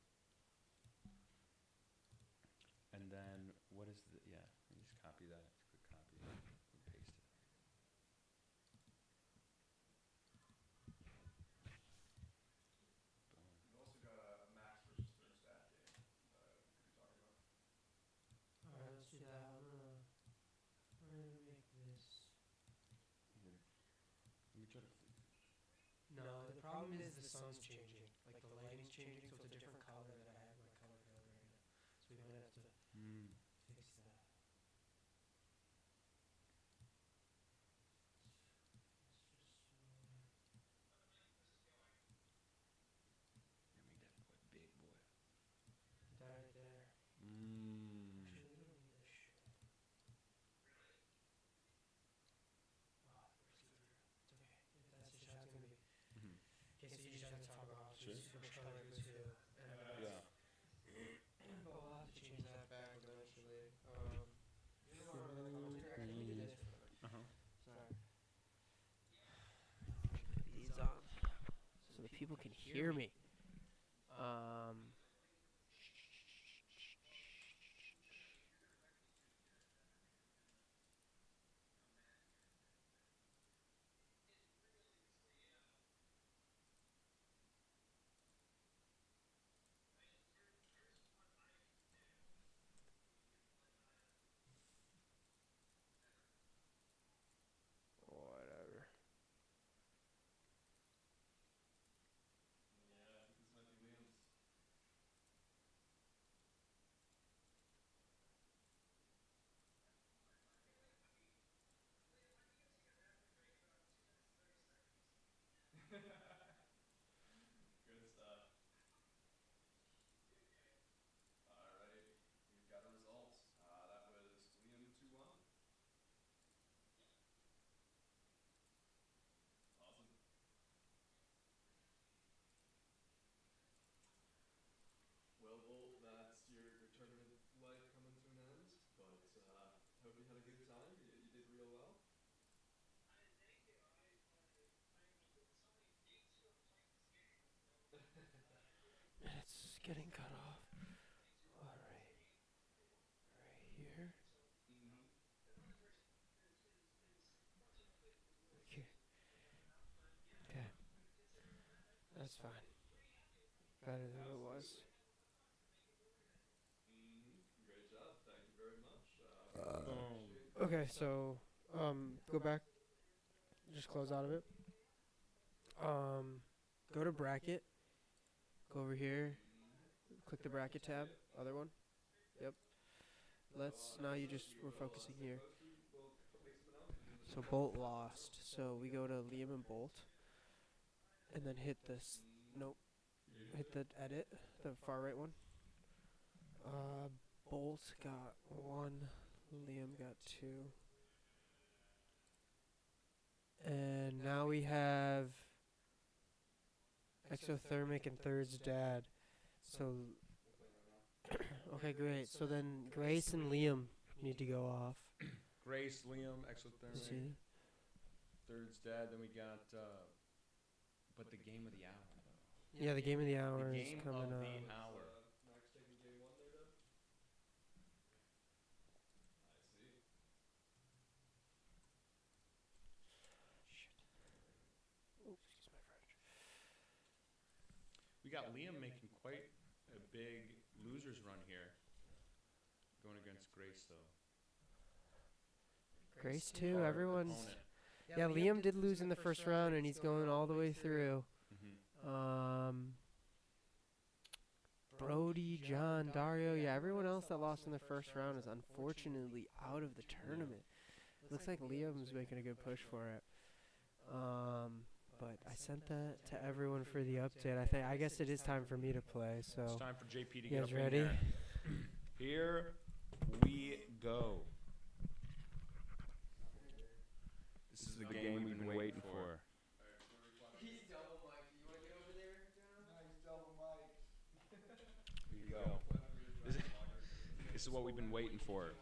And then what is the, yeah, you just copy that, click copy, and paste it. Boom. We've also got a max versus third stat game we could be talking about. Alright, let's do that. I'm gonna make this. Let me try to No, the problem is the sun's changing. Like the lighting's changing, so it's a different color that I have my color going right now. So we might have to fix that. Big boy. That right there. Mmm. Actually, we don't need this shit. Oh, it's okay. That's just how it's gonna be. Mhm. Okay, so you just have to toggle off. Sure. Which color it goes to. Yeah. But we'll have to change that back eventually. Actually, let me do this. Uh-huh. Sorry. These on so the people can hear me. Whatever. Yeah, I think this might be Liam's. Good stuff. Alright, we've got a result. That was Liam 2-1. Awesome. Well, Bolt, that's your tournament life coming to an end. But hope you had a good time. You did real well. It's getting cut off. Alright. Right here. Mm-hmm. Here. Okay. That's fine. Better than it was. Mm-hmm. Great job. Thank you very much. Okay, so go back. Just close out of it. Go to bracket. Go over here. Click the bracket tab. Other one. Yep. Now we're focusing here. So Bolt lost. So we go to Liam and Bolt. and then hit this. Nope. Hit the edit, the far right one. Bolt got 1. Liam got 2. And now we have Exothermic and Third's dad. So, okay, great. So then Grace and Liam need to go off. Grace, Liam, Exothermic, See? Third's dad. Then we got, but the game of the hour. Yeah, the game of the hour The is game coming of up. the hour. Max taking game 1 there, then? I see. Oh, excuse my French. We got Liam making quite a big losers run here. Going against Grace, though. Grace too. Hard Everyone's. opponent. Yeah, Liam did lose in the first round, and he's going all the way through. Brody, John, Dario, yeah, everyone else that lost in the first round is unfortunately out of the tournament. Looks like Liam's making a good push for it. But I sent that to everyone for the update. I guess it is time for me to play. It's So, time for JP to you get guys up ready? in here. Here we go. This is the game we've been waiting for. He's double mic. You want to get over there, John? Nice double mic. Here you go. This is what we've been waiting for.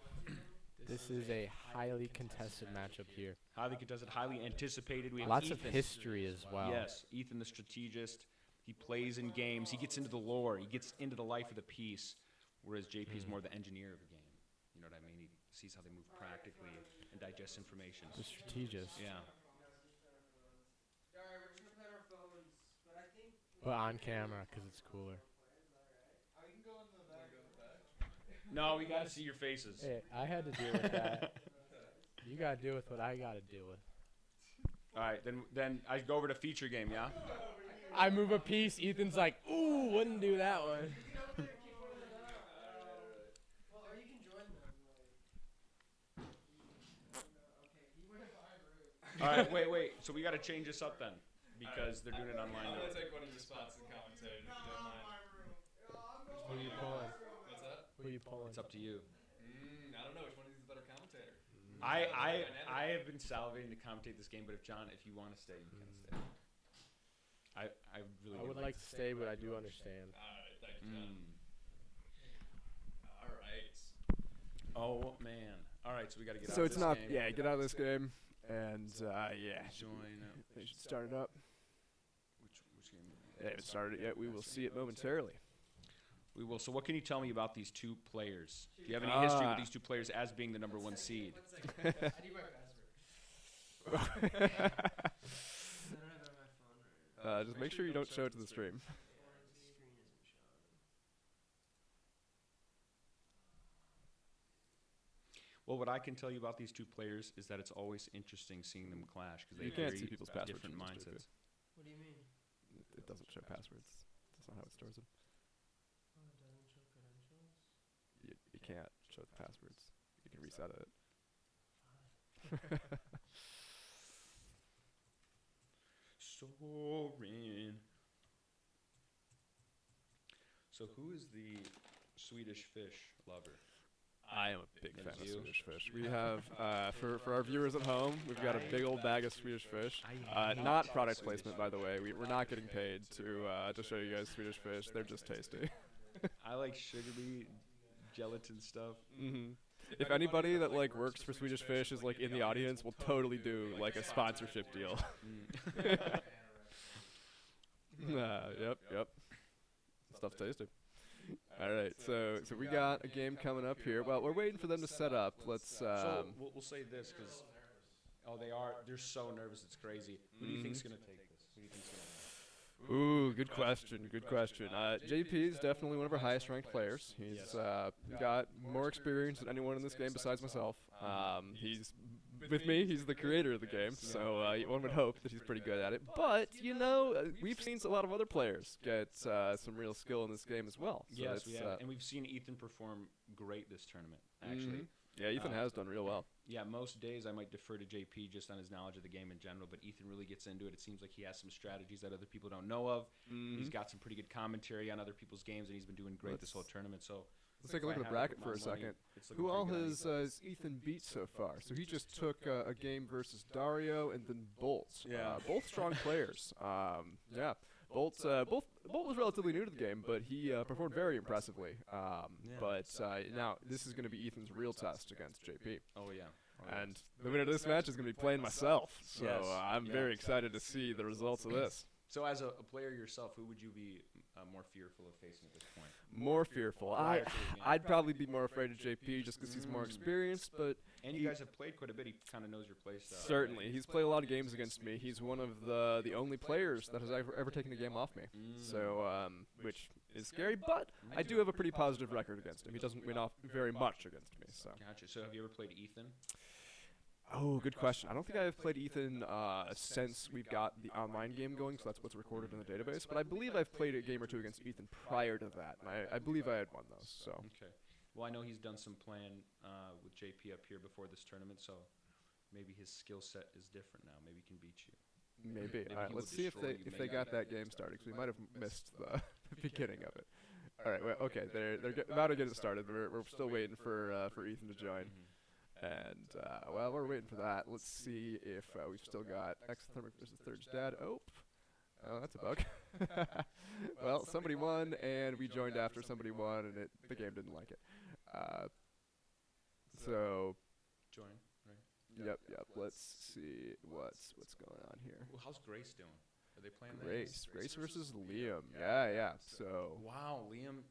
This is a highly contested matchup here. Highly contested, highly anticipated. We have Lots of Ethan. history as well. Yes, Ethan the strategist. He plays in games. He gets into the lore. He gets into the life of the piece. Whereas JP is more the engineer of the game. You know what I mean? He sees how they move practically and digests information. The strategist. Yeah. Alright, we're just gonna play on our phones, but I think. But on camera, because it's cooler. Oh, you can go in the back. No, we got to see your faces. Hey, I had to deal with that. You got to deal with what I got to deal with. All right, then I go over to feature game, yeah? I move a piece. Ethan's like, ooh, wouldn't do that one. Well, or you can join them. Okay, he went in my room. All right, wait. So we got to change this up then because they're doing it online I'm now. gonna take one of your spots and commentate if you don't mind. Who are you pulling? What's that? Who are you pulling? It's up to you. I don't know which one of these is a better commentator. I have been salivating to commentate this game, but if you want to stay, you can stay. I really I would like to stay, but I do understand. Alright, thank you, John. Mm. Alright. Oh man! All right, so we got to get out. So of it's this not, game. yeah, get out of this game, and yeah, Join. they should start it up. Which game? They haven't started it yet. We will see it momentarily. We will. So what can you tell me about these two players? Do you have any history with these two players as being the number 1 seed? 1 second. I need my password. I don't have it on my phone right now. Just make sure you don't show it to the stream. The screen isn't showing. Well, what I can tell you about these two players is that it's always interesting seeing them clash because they You can't have see very people's passwords different from this mindsets. What do you mean? It doesn't show passwords. That's not how it stores them. Oh, it doesn't show credentials? You can't show the passwords. You can reset it. Soren. So who is the Swedish fish lover? I am a big That fan is of you? Swedish fish. We have, for our viewers at home, we've got a big old bag of Swedish fish. Not product placement, by the way. We're not getting paid to show you guys Swedish fish. They're just tasty. I like sugary gelatin stuff. Hmm. If anybody that like works for Swedish Fish is like in the audience, we'll totally do like a sponsorship deal. Yep. Stuff's tasty. All right, so we got a game coming up here. Well, we're waiting for them to set up. Let's. So we'll say this because they're so nervous it's crazy. Who do you think's gonna take this? Who do you think's gonna win? Ooh, good question. JP is definitely one of our highest ranked players. He's got more experience than anyone in this game besides myself. He's with me. He's the creator of the game, so one would hope that he's pretty good at it. But we've seen a lot of other players get some real skill in this game as well. So Yes, we have, and we've seen Ethan perform great this tournament. Actually, yeah, Ethan has done real well. Yeah, most days I might defer to JP just on his knowledge of the game in general, but Ethan really gets into it. It seems like he has some strategies that other people don't know of. He's got some pretty good commentary on other people's games, and he's been doing great this whole tournament. So Let's take a look at the bracket for a second. Who all has Ethan beat so far? So he just took a game versus Dario and then Bolt. Yeah. Both strong players. Yeah. Bolt was relatively new to the game, but he performed very impressively. But now this is going to be Ethan's real test against JP. Oh, yeah. And the winner of this match is going to be playing myself. So Yes. I'm very excited to see the results of this. So as a player yourself, who would you be more fearful of facing at this point? More fearful. I'd probably be more afraid of JP just because he's more experienced, but And you guys have played quite a bit. He kind of knows your play style. certainly he's played a lot of games against me. He's one of the only players that has ever taken a game off me. So which is scary, but I do have a pretty positive record against him. He doesn't win off very much against me. So. Gotcha. So have you ever played Ethan? Oh, good question. I don't think I've played Ethan since we've got the online game going, so that's what's recorded in the database. But I believe I've played a game or two against Ethan prior to that, and I believe I had won those. So. Okay. Well, I know he's done some playing with JP up here before this tournament, so maybe his skill set is different now. Maybe he can beat you. Maybe. Maybe All right, he let's will see if destroy you, they maybe. got that game started, because we might have missed the beginning of it. All right. Well, okay. They're about to get it started. We're still waiting for Ethan to join. And, well, we're waiting for that. Let's see if we've still got EXOTHERMIC versus Third Dad. Oh, that's a bug. Well, somebody won, and we joined after somebody won, and the game didn't like it. So, Join, right? yep. Let's see what's going on here. Well, how's Grace doing? Are they playing Grace versus Liam. Yeah. So. Wow, Liam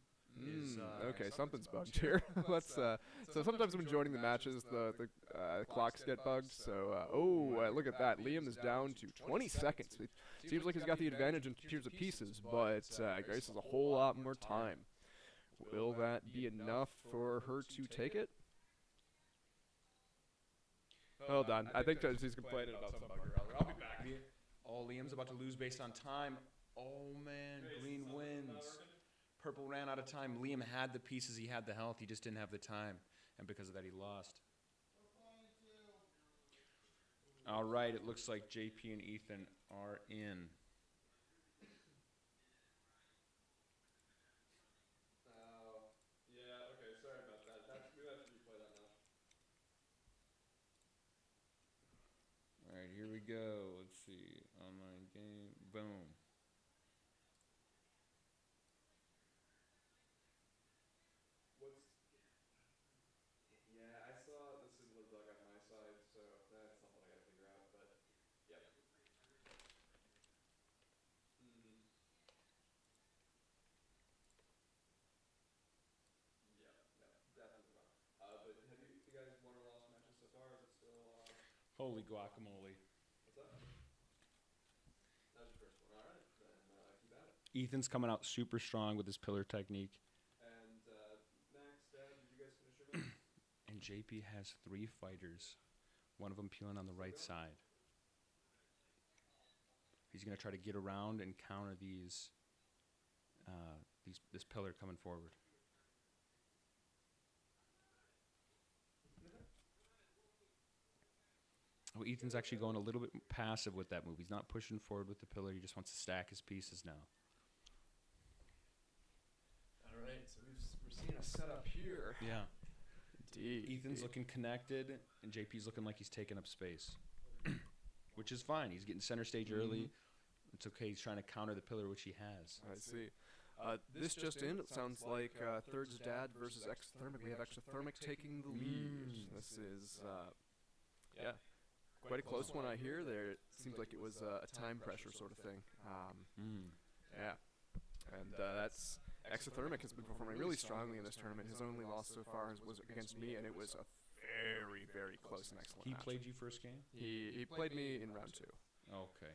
is... Okay, something's bugged here. Let's. So sometimes when joining the matches, the clocks get bugged. So look at that. Liam is down to 20 seconds. It seems like he's got the advantage in terms of pieces, but Grace has a whole lot more time. Will that be enough for her to take it? Hold on. I think she's complaining about some bug or other. I'll be back. Oh, Liam's about to lose based on time. Oh, man. Green wins. Purple ran out of time. Liam had the pieces. He had the health. He just didn't have the time. And because of that, he lost. All right. It looks like JP and Ethan are in. Yeah, okay, sorry about that. We have to replay that now. All right, here we go. Let's see. Online game. Boom. Yeah, I saw this is the bug on my side, so that's something I gotta figure out, but yep. Yep, definitely wrong. But have you guys won or lost matches so far? Is it still Holy guacamole. what's that? That was your first one. Alright, then keep at it. Ethan's coming out super strong with his pillar technique. And Max, Dad, did you guys finish your match? And JP has 3 fighters. One of them peeling on the right side. He's going to try to get around and counter this pillar coming forward. Oh, Ethan's actually going a little bit passive with that move. He's not pushing forward with the pillar. He just wants to stack his pieces now. All right, so we're seeing a setup here. Yeah. Indeed. Ethan's looking connected, and JP's looking like he's taking up space. Which is fine. He's getting center stage early. It's okay. He's trying to counter the pillar, which he has. I see. This just in, it sounds like Third's Dad versus EXOTHERMIC. We have EXOTHERMIC taking the lead. This is, yeah, quite a close one I hear there. It seems like it was a time pressure sort of thing. Yeah. And that's EXOTHERMIC has been performing really strongly in this tournament. His only loss so far was against me, and it was a very, very close and excellent He match. played you first game? He played me in round 2. Okay.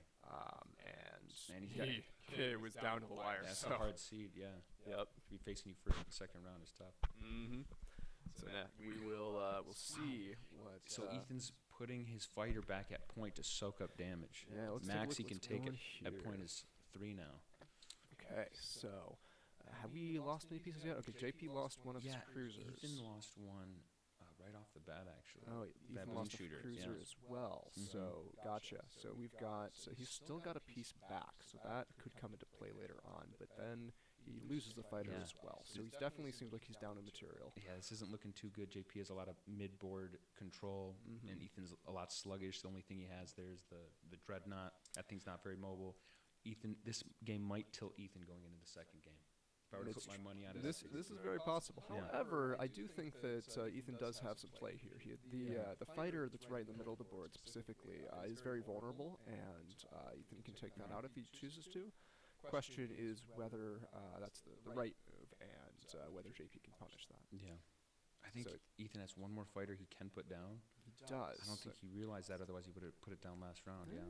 And he's got it was down to the wire. That's so. a hard seed, yeah. Yep. To be facing you first in the second round is tough. So yeah, we'll see what. So Ethan's putting his fighter back at point to soak up damage. Yeah, let's take a Max, look he can what's take it going at here. point is 3 now. Okay, so have we lost any pieces yet? Okay, JP lost one of his cruisers. Ethan lost one right off the bat, actually. Oh, Ethan Baboon lost shooter, the cruiser yeah. as well. So gotcha. So we've got. So he's still got a piece back. So that could come into play later on. But then he loses the fighter Yeah. as well. So he definitely seems like he's down in material. Yeah, this isn't looking too good. JP has a lot of mid-board control, and Ethan's a lot sluggish. The only thing he has there is the Dreadnought. That thing's not very mobile. This game might tilt Ethan going into the second game. If I were to It's put my money on it, This is very possible. Yeah. However, I do think that Ethan does have some play here. The fighter that's right in the middle of the board specifically is very vulnerable, and Ethan can take that out if he chooses to. Question is whether that's the right move, and whether JP can punish that. yeah. I think So- Ethan has one more fighter he can put down. He does. I don't think he realized that. Otherwise, he would have put it down last round. Yeah,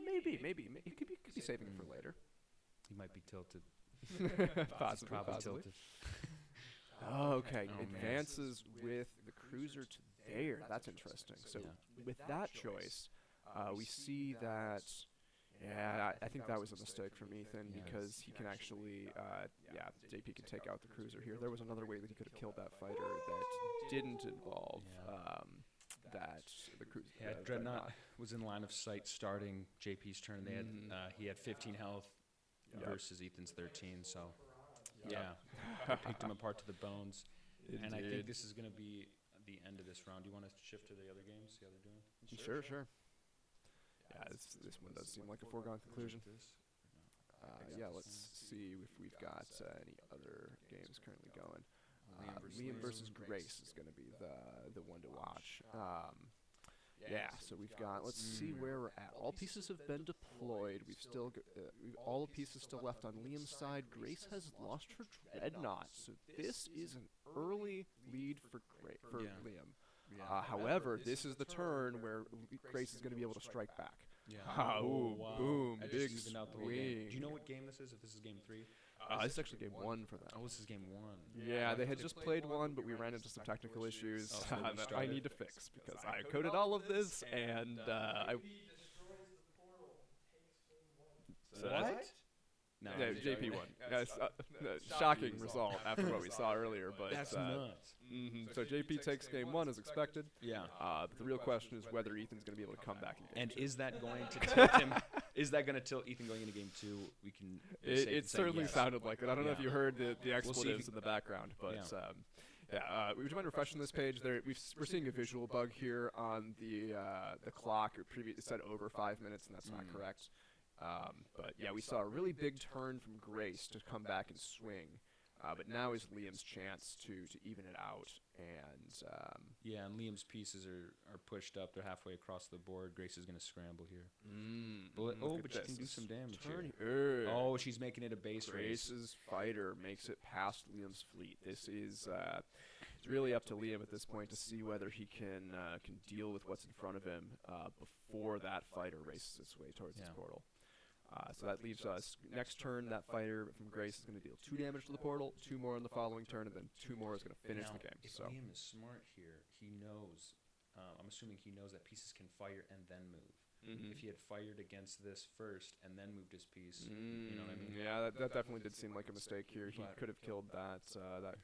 Maybe. He could be saving it for later. he might be tilted. Possibly. Probably Possibly. tilted. Okay, Oh, man. advances with the cruiser to there. That's interesting. So Yeah. with that choice, we see that. Yeah, I think that was a mistake from Ethan Yeah. because he can actually, JP can take out the cruiser here. There was another way that he could have killed that fighter that didn't involve Yeah. the cruiser. Yeah, Dreadnought was in line of sight starting JP's turn. They had he had 15 health versus Ethan's 13. So yeah, they picked him apart to the bones. And I think this is going to be the end of this round. Do you want us to shift to the other games? See how they're doing? Sure. Yeah, this one does seem like a foregone conclusion. Let's see if we've got any other games currently going. Liam versus Grace is going to be the one to watch. So we've got. Let's see where we're at. All pieces have been deployed. We've still all the pieces still left on Liam's side. Grace has lost her Dreadnought, so this is an early lead for Liam. However, this is the turn where Grace is going to be able to strike back. Yeah. Oh, wow. boom, That big just evened out the whole game. swing. Do you know what game this is? If this is game 3? This is actually game 1 for them. Oh, this is game 1. Yeah, they had just played one, but we ran into some technical issues Oh, so they that I restarted? need to fix because I coded all of this and I. So that's- No, Yeah, JP won. Yes, shocking result after what we saw earlier, but That's nuts. So JP takes game 1 as expected. Yeah. But the real question is whether Ethan's going to be able to come back in game And 2. is that going to tilt him? Is that going to tilt Ethan going into game 2? We can. be safe It and say certainly yes. sounded like it. I don't know if Yeah. you heard the We'll see if expletives he- in the background, but Yeah. would you mind refreshing this page? We're seeing a visual bug here on the clock. It said over 5 minutes, and that's not correct. But yeah, we saw a really big turn from Grace to come back and swing. But now is Liam's chance to even it out, and Yeah, and Liam's pieces are pushed up. They're halfway across the board. Grace is going to scramble here. But she can do some damage here. Oh, she's making it a base race. Grace's fighter makes it past Liam's fleet. This is it's really up to Liam at this point to see whether he can deal with what's in front of him before that fighter races its way towards his portal. So that leaves us next turn. That fighter from Grace is going to deal 2 damage to the portal, 2 more in the following turn, and then 2 more is going to finish Now, the game. If So Liam is smart here, he knows. I'm assuming he knows that pieces can fire and then move. If he had fired against this first and then moved his piece, you know what I mean? Yeah, that definitely did seem like a mistake here. He But- could have killed that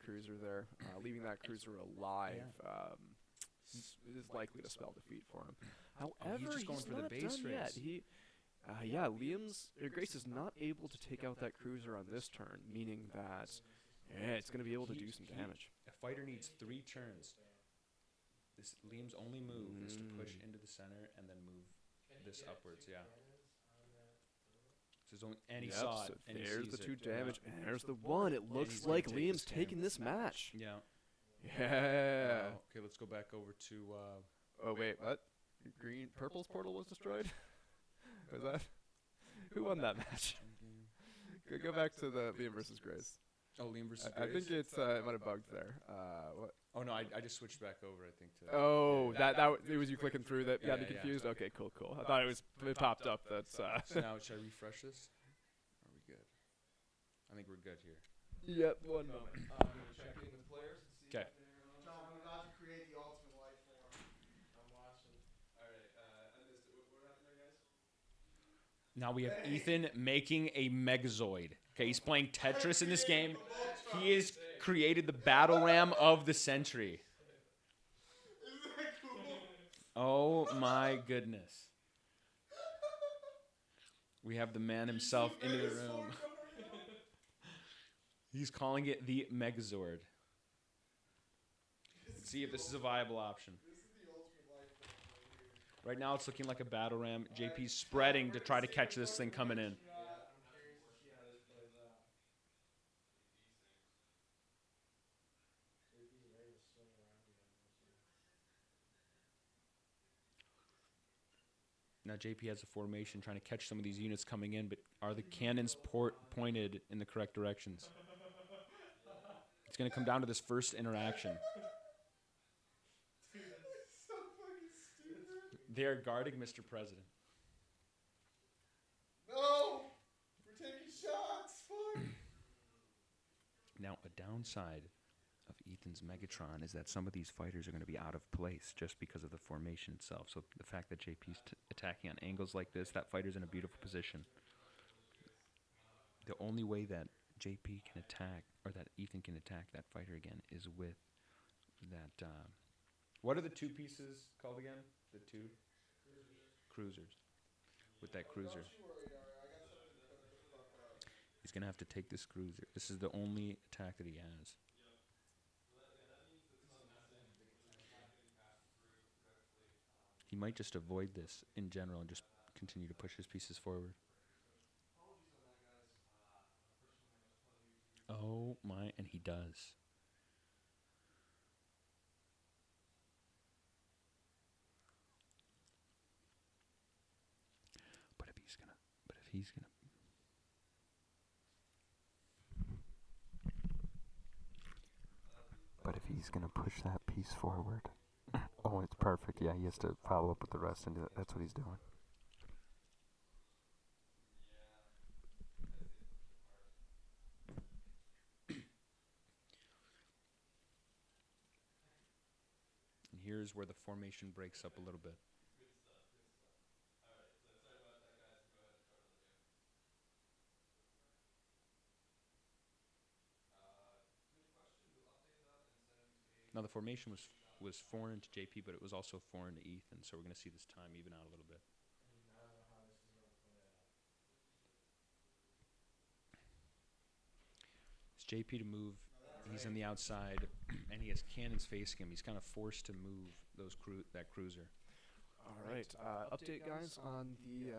cruiser there. Leaving that cruiser alive is likely to spell defeat for him. However, just going he's for the not base done yet. race. Grace is not able to take out that cruiser on this turn, meaning that it's going to be able to do some damage. A fighter needs 3 turns. This Liam's only move is to push into the center and then move this upwards. Yeah. So and he saw so it. And he there's sees the 2 it. damage, and there's the 1. It looks he's gonna like take Liam's this game. taking this match. Yeah. Yeah. Okay, let's go back over to. Oh wait, what? Purple's portal was destroyed? Was that? Who won that match? Go back to the Liam versus Grace. Oh, Liam versus I Grace? think it might have bugged there. What? Oh no, I just switched back over. I think to. Oh, it was you clicking through that got me Yeah, yeah. confused. Okay, cool. I thought it popped up. That's So now should I refresh this? Are we good? I think we're good here. Yep. 1 moment. I'm going to check in with players and see 'Kay. if they're John, I'm about to create the ultimate life form. I'm watching. Alright, I missed it. What happened there, guys? Now we have Ethan making a Megazord. Okay, he's playing Tetris in this game. He has created the battle ram of the century. Oh my goodness. We have the man himself into the room. He's calling it the Megazord. Let's see if this is a viable option. This is the ultimate life form right here. Right now it's looking like a battle ram. JP's spreading to try to catch this thing coming in. Yeah, I'm curious to see how this plays out. JP's ready to swing around again this one. Now JP has a formation trying to catch some of these units coming in, but are the cannons pointed in the correct directions? It's going to come down to this first interaction. So fucking stupid. They are guarding Mr. President. No! We're taking shots. Fuck. Now, a downside of Ethan's Megatron is that some of these fighters are going to be out of place just because of the formation itself. So the fact that JP's attacking on angles like this, that fighter's in a beautiful position. The only way that JP can attack, or that Ethan can attack that fighter again, is with that. What are the two pieces called again? The two cruisers. With that cruiser. Don't you worry, Dario. I got something to cook the fuck up. He's going to have to take this cruiser. This is the only attack that he has. He might just avoid this in general and just continue to push his pieces forward. Oh my, and he does. But if he's gonna push that piece forward. Oh, it's perfect. Yeah, he has to follow up with the rest, and that's what he's doing. And here's where the formation breaks up a little bit. Now the formation was foreign to JP, but it was also foreign to Ethan, so we're going to see this time even out a little bit. It's JP to move. He's on the outside, and he has cannons facing him. He's kind of forced to move that cruiser. All right. Update, guys, on the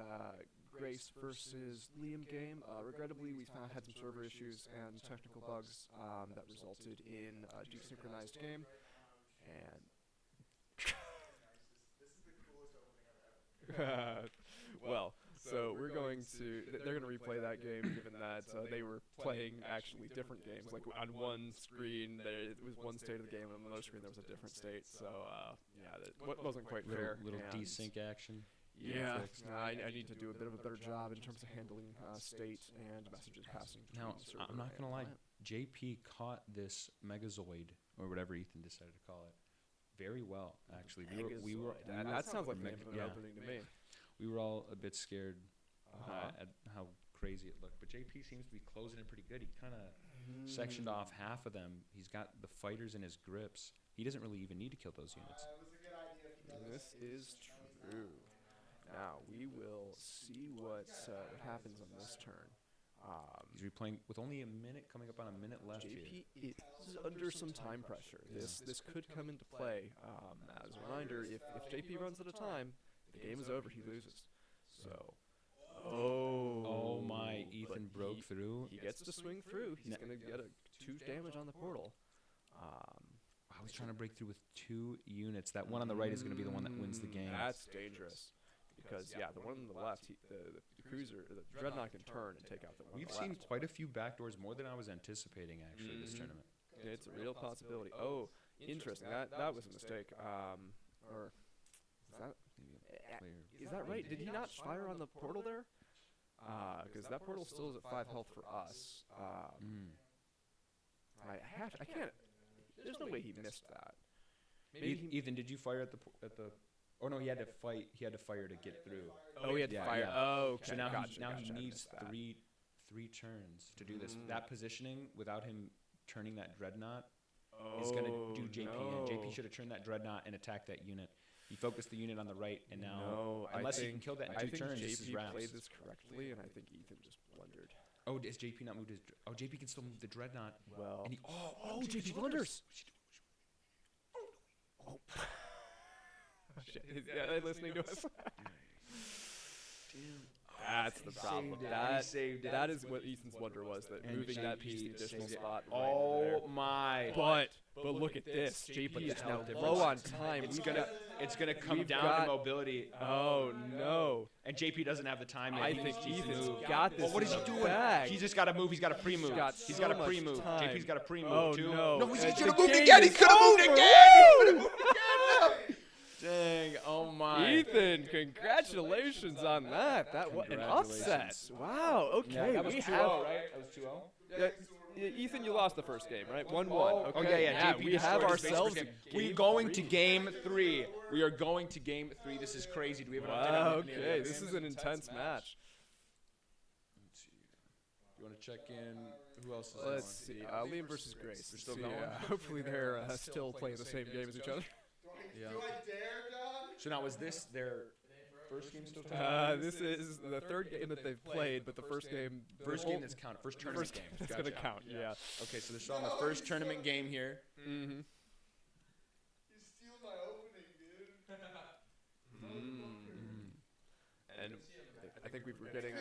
Grace versus Liam game. Regrettably, we had some server issues and technical bugs that resulted in a desynchronized game. And This is the coolest opening I've ever. well, so they're going to replay that game, given that they were playing actually different games. Like on one screen, it was one state of the game, and on another screen there was a different state. So yeah, that wasn't quite fair. Little and desync action. Yeah, I need to do a bit of a better job in terms of handling state and messages passing. Now, I'm not going to lie. JP caught this Megazoid, or whatever Ethan decided to call it, very well, actually. That sounds like an yeah. opening to me. We were all a bit scared at how crazy it looked. But JP seems to be closing in pretty good. He kind of sectioned off half of them. He's got the fighters in his grips. He doesn't really even need to kill those units. It was a good idea if he does. This is true. Now, we will see what happens on this turn. He's replaying with only a minute, coming up on a minute left here. JP is under some time pressure. This could come into play. As a reminder, if JP runs out of time, the game is over. He loses. So, oh my! Ethan broke through. He gets to swing through. He's going to get 2 damage on the portal. Wow, he's trying to break through with 2 units. That one on the right is going to be the one that wins the game. That's dangerous. Because, yeah, the one on the left, the cruiser, the Dreadnought can turn and take out the one on the left. We've seen quite a few backdoors, more than I was anticipating, actually, this tournament. It's a real possibility. Oh, interesting. That was a mistake. Or is that right? Did he not fire on the portal there? Because that portal still is at 5 health for us. I can't. There's no way he missed that. Ethan, did you fire at the? Oh no, he had to fight. He had to fire to get through. Oh, he had to fire. Yeah. Oh, okay. So now Gotcha, he I needs missed that. three turns to do this. That positioning without him turning that dreadnought is going to do JP in. JP should have turned that dreadnought and attacked that unit. He focused the unit on the right, and now No, unless I he think, can kill that in I 2 think turns, this is JP wraps. played this correctly, and I think Ethan just blundered. Oh, has JP not moved his? Oh, JP can still move the dreadnought. Well, And he, JP blunders. Oh, shit! Yeah, they're listening to us. That's the problem. That is what Ethan's blunder was. That And moving that piece to the JP additional saved it. spot. Right into there. Oh my! But look at this. JP is now difference. low on time. It's gonna come we've down got- to mobility. Oh no! And JP doesn't have the time. Yet. I He think needs to Ethan's move. got this. What is in he the doing? bag. He's just got to move. He's got to pre-move. He's got He's so got to much pre-move. time. JP's got to pre-move Oh too. no! No, he And should have the moved game again. He is could have moved over. again. He could have Woo! moved again. Dang! Oh my! Ethan, congratulations on that. That was an upset. Congratulations. Wow. Okay. Yeah, that was we 2-0, have. right? That was 2-0. Ethan, you lost the first game, right? 1-1. Oh, Okay. yeah. JP we destroyed have his base ourselves. first a game. We're going to game 3. We are going to game 3. This is crazy. Do we have an update Wow. on any of Okay. this? This is an intense match. Let's see. You want to check in? Who else is Let's on? see. Liam versus Grace. They're still See, going? hopefully they're still playing the same game as each other. Yeah. Do I dare, John? So now was this their first game still tied? This is the third game that they've played, but the first game. First game that's counted. First tournament game. That's Gotcha. gonna count. Yeah. Okay, so they're still on the first tournament game here. Mm-hmm. You steal my opening, dude. And I think we're getting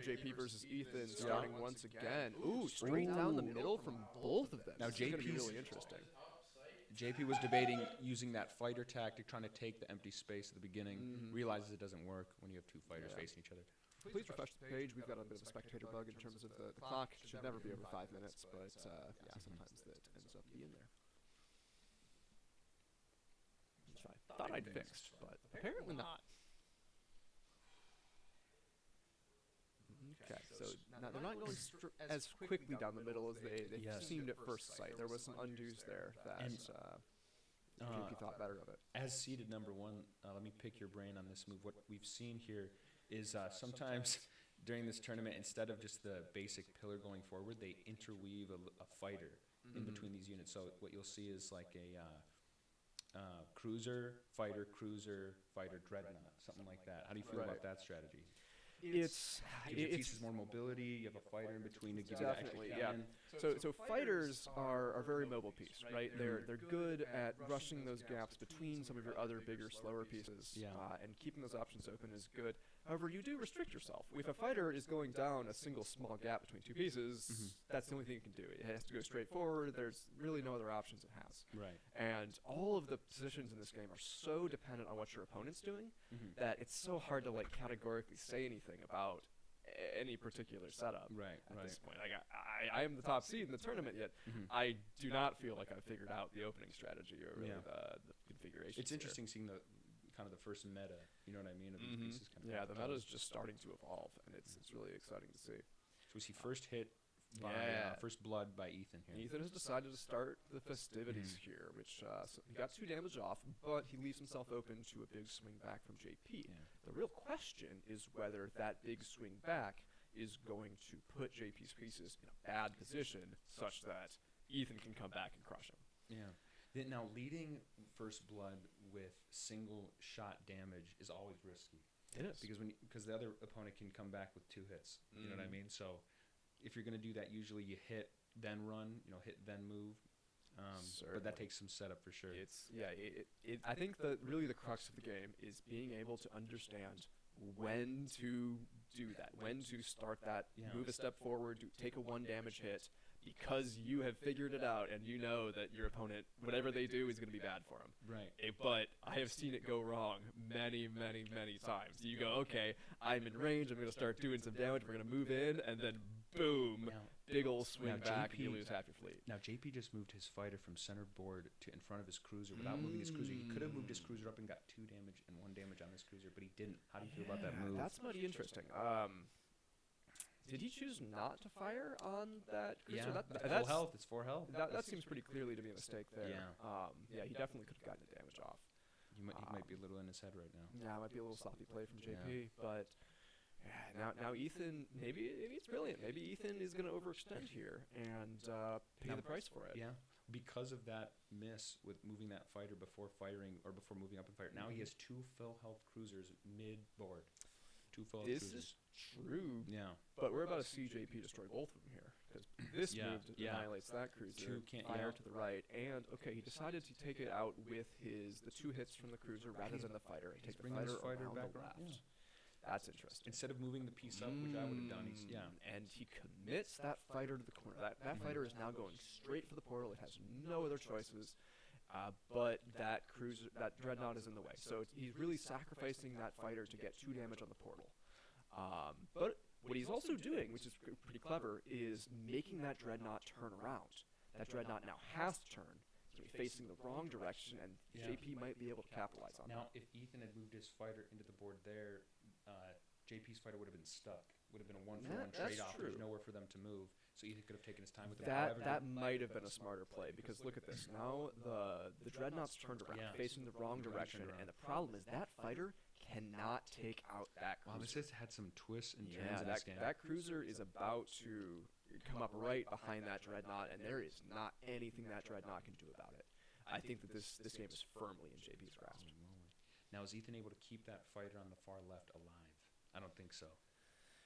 JP versus Ethan starting once again. Ooh, straight down the middle from both of them. Now This is gonna be JP's really interesting. JP was debating using that fighter tactic, trying to take the empty space at the beginning. Mhm. Realizes it doesn't work when you have 2 fighters Yeah. facing each other. Please refresh the page. We've got a bit of a spectator bug in terms of the clock. Should never be over 5 minutes, but yeah, sometimes that ends up being there. Which I thought I'd fixed, but apparently not. Okay, so now they're not going as quickly down the middle as they Yes. seemed at first sight. There was some undos there that And, JP thought better of it. As seeded number 1, let me pick your brain on this move. What we've seen here is sometimes during this tournament, instead of just the basic pillar going forward, they interweave a fighter in between these units. So what you'll see is like a cruiser, fighter, dreadnought, something like that. How do you feel about that strategy? It's Gives your pieces more mobility. You have a fighter in between to give you that extra definitely, yeah. cannon. So fighters are very mobile piece, right? They're good at rushing those gaps between some of your other bigger, slower pieces, Yeah. And keeping those options open is good. However, you do restrict yourself. If a fighter is going down a single small gap between 2 pieces, that's the only thing it can do. It has to go straight forward. There's really no other options it has. Right. And all of the positions in this game are so dependent on what your opponent's doing that it's so hard to like categorically say anything about any particular setup. Right. At this point, like I am the top seed in the tournament, yet I do not feel like I've figured out the opening strategy or really the configuration. It's interesting seeing the kind of the first meta. You know what I mean? Of these pieces kind of Yeah, the meta is just starting to evolve, and it's really exciting to see. So we see first hit by first blood by Ethan here. And Ethan has decided to start the festivities here, which so he got 2 damage off, but he leaves himself open to a big swing back from JP. Yeah. The real question is whether that big swing back is going to put JP's pieces in a bad position such that Ethan can come back and crush him. Yeah. Now leading first blood with single shot damage is always risky. It is. Because the other opponent can come back with 2 hits. You know what I mean? So if you're going to do that, usually you hit, then run, hit, then move. But that takes some setup for sure. I think that really the crux of the game is being able to understand when to do that, when to start that, move a step forward, take a 1 damage hit, because you have figured it out and you know that your opponent, whatever they do, is going to be bad for them. Right. But I have seen it go wrong many, many, many times. You go, okay, I'm in range, I'm going to start doing some damage, we're going to move in, and then boom, big ol' swing back, and you lose half your fleet. Now, JP just moved his fighter from center board to in front of his cruiser without moving his cruiser. He could have moved his cruiser up and got 2 damage and 1 damage on this cruiser, but he didn't. How do you feel about that move? That's mighty interesting. Did he choose not to fire on that cruiser? Yeah, full health. It's 4 health. That seems pretty clearly to be a mistake there. Yeah. He definitely could have gotten the damage off. He might be a little in his head right now. Yeah, it might be a little sloppy play from JP, but now Ethan, maybe it's brilliant. Maybe Ethan is going to overextend here and pay the price for it. Yeah. because of that miss with moving that fighter before firing or before moving up and fire. Now he has 2 full health cruisers mid board. 2 full health This cruisers. is true, Yeah. but we're about to see JP destroy both of them here because this Yeah, move yeah. annihilates that cruiser. 2 can't Fire yeah. to the right, and okay, he decided to take it out with the 2 hits from the cruiser rather than the fighter. He's Take the bringing his fighter fighter around back the around. left. Yeah. That's interesting. Instead of moving the piece up, which I would have done, he's And he commits that fighter to the corner. That fighter is now going straight for the portal. It has no other choices. But that cruiser, that dreadnought is in the way. So he's really sacrificing that fighter to get 2 damage on the portal. But what he's also doing, which is pretty clever, is making that dreadnought turn around. That dreadnought now has to turn. It's going to be facing the wrong direction, and Yeah. JP might be able to capitalize on Now, that. if Ethan had moved his fighter into the board there, JP's fighter would have been stuck. Would have been a 1-for-1 That's trade-off. true. There's nowhere for them to move, so Ethan could have taken his time with the That might have been a smarter play because look at this. Now the dreadnought's turned around, Yeah. facing the wrong direction, and the problem is that fighter cannot take out that Wow, this cruiser. has had some twists and turns Yeah, in this game. that cruiser is about to come up right behind that dreadnought, and there is not anything that dreadnought can do about it. I think that this game is firmly in JP's grasp. Holy moly. Now, is Ethan able to keep that fighter on the far left alive? I don't think so.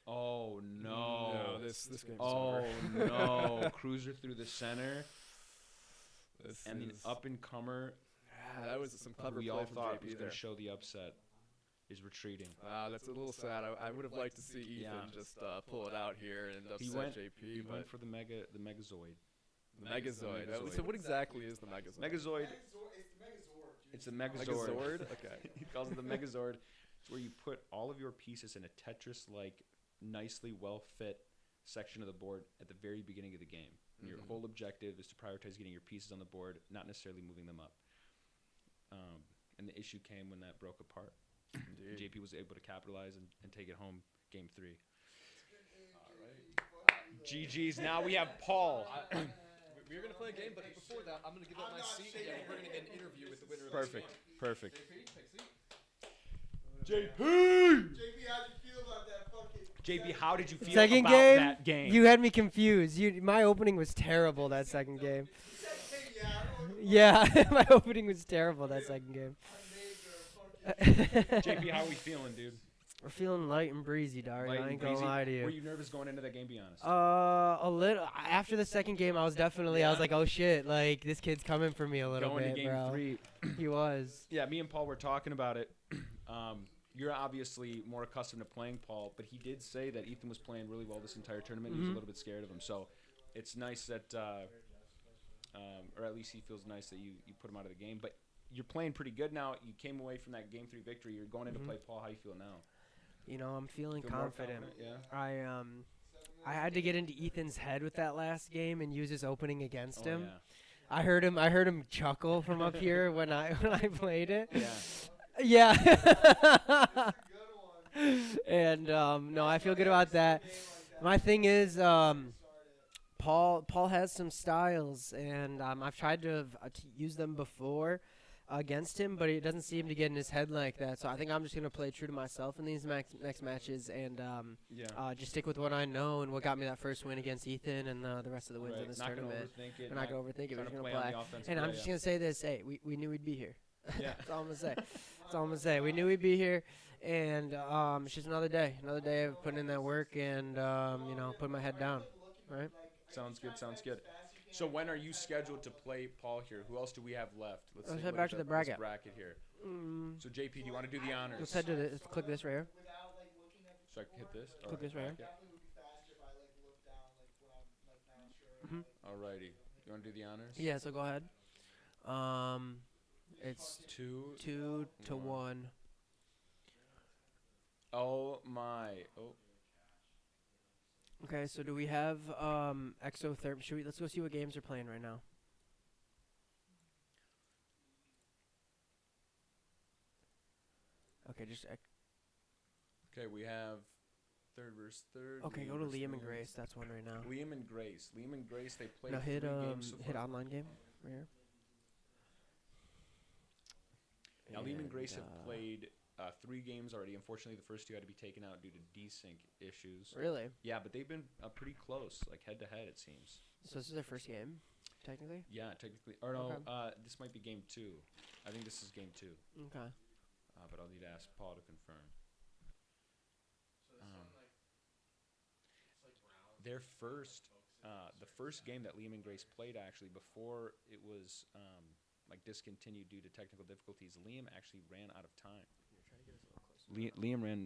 Oh, no. No, this game's Oh, over. no. Cruiser through the center. This And the is- up-and-comer, that was some clever we play all from thought JP was there. going to show the upset, is retreating. That's a little sad. I would have liked to see Ethan Yeah. just pull it out here and upset He went, JP. he but went for the Megazoid. the Megazord. Megazord. So what exactly is the Megazord? Megazoid, It's the Megazord. dude. it's a Megazord. Megazord? Okay. He calls it the Megazord. It's where you put all of your pieces in a Tetris-like, nicely well-fit section of the board at the very beginning of the game. And your whole objective is to prioritize getting your pieces on the board, not necessarily moving them up. And the issue came when that broke apart. Indeed. JP was able to capitalize and take it home game 3. GG's. Now we have Paul. We're going to play a game, but before that, I'm going to give up my seat, and we're going to get an interview with the winner of Perfect. this game. Perfect. JP, take a seat. JP! JP, how'd you feel about that fucking JP, how did you feel Second about game, that game? you had me confused. My opening was terrible that second game. Yeah, I don't know. Yeah, my opening was terrible that second game. JP, how are we feeling, dude? We're feeling light and breezy, Dario. Light I and ain't gonna breezy? lie to you. Were you nervous going into that game? Be honest. A little. After the second game, I was definitely. I was like, oh shit, like this kid's coming for me a little going bit, to game bro. 3. He was. Yeah, me and Paul were talking about it. You're obviously more accustomed to playing Paul, but he did say that Ethan was playing really well this entire tournament. He was a little bit scared of him, so it's nice that, or at least he feels nice that you put him out of the game. But you're playing pretty good now. You came away from that game 3 victory. You're going in to play Paul. How you feel now? You know, I'm feeling Feel more confident. Yeah. I had to get into Ethan's head with that last game and use his opening against Oh, him. yeah. I heard him chuckle from up here when I played it. Yeah. Yeah. And no, I feel good about that. My thing is, Paul has some styles, and I've tried to use them before against him, but it doesn't seem to get in his head like that. So I think I'm just gonna play true to myself in these next matches, and just stick with what I know and what got me that first win against Ethan and the rest of the wins in this Not gonna tournament. overthink it. We're not gonna overthink it. We're trying just to gonna play on play. the offensive And I'm play, just yeah. gonna say this: hey, we knew we'd be here. Yeah. That's all I'm gonna say. That's all I'm gonna say. We knew we'd be here, and it's just another day of putting in that work and putting my head down. Right? Sounds good. Sounds good. So when are you scheduled to play Paul here? Who else do we have left? Let's take a head look back at to the this bracket. bracket here. Mm, So JP, do you want to do the honors? let's head to this. Click this right here. So I can hit this. Click this right here. Definitely would be faster if I look down when I'm not sure. Alrighty. You want to do the honors? Yeah. So go ahead. It's 2 to 1. Oh my. Oh. Okay. So do we have EXOTHERMIC? Let's go see what games are playing right now. Okay. Okay, we have third versus third. Okay. Liam Go to versus Liam and Grace. That's one right now. Liam and Grace. Liam and Grace. They played Now hit 3 games so hit far. online game right here. Now Liam and Grace And, have played 3 games already. Unfortunately, the first 2 had to be taken out due to desync issues. Really? Yeah, but they've been pretty close, like head to head, it seems. So this is their first game. technically? Yeah, technically. Or no, Okay. this might be game 2. I think this is game 2. Okay. But I'll need to ask Paul to confirm. Their first, the first game that Liam and Grace played actually before it was like discontinued due to technical difficulties, Liam actually ran out of time. Liam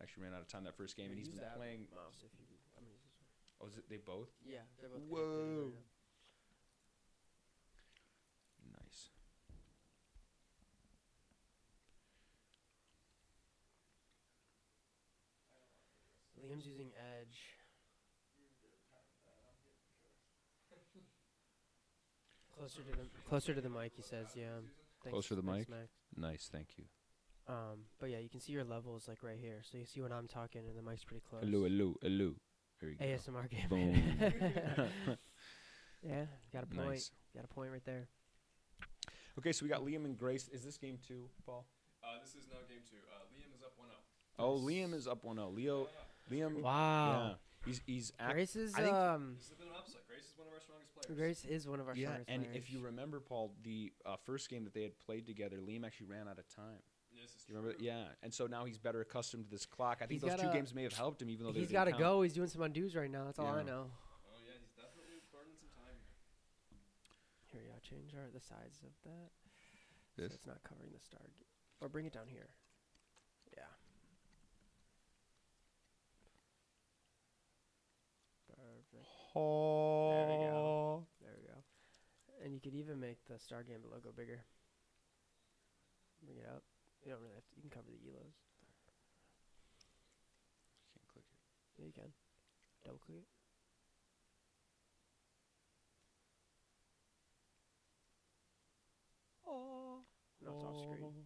actually ran out of time that first game, and he's been playing. Mouse if you, I'm gonna use this one. Oh, is it they both? Yeah, they're both. Whoa. Nice. Liam's using Edge. Closer to the mic, he says. Yeah. Thanks, Closer to the mic? Max. Nice, thank you. But yeah, you can see your levels like right here. So you see when I'm talking and the mic's pretty close. Hello. There you go. ASMR game. Boom. Yeah, got a point. Nice. Got a point right there. Okay, so we got Liam and Grace. Is this game 2, Paul? This is now game 2. Liam is up 1-0. Oh, Liam is up 1-0. Liam. Wow. Yeah. He's Grace is This is a bit of an upset. Grace is one of our strongest players. Grace is one of our strongest and players. if you remember, Paul, the first game that they had played together, Liam actually ran out of time. This is Do you remember? Yeah, and so now he's better accustomed to this clock. I think He's those two gotta- games may have helped him, even though they he's didn't got to count. go. He's doing some undos right now. That's all I Yeah. know. Oh yeah, he's definitely burning some time here. Here, yeah, change the size of that. This? So it's not covering the star. Or bring it down here. Yeah. Perfect. Oh. There we go. There we go. And you could even make the Star Gambit logo bigger. Bring it up. You don't really have to. You can cover the ELOs. Can't click it. Yeah, you can. Double click it. Oh. No, it's off screen.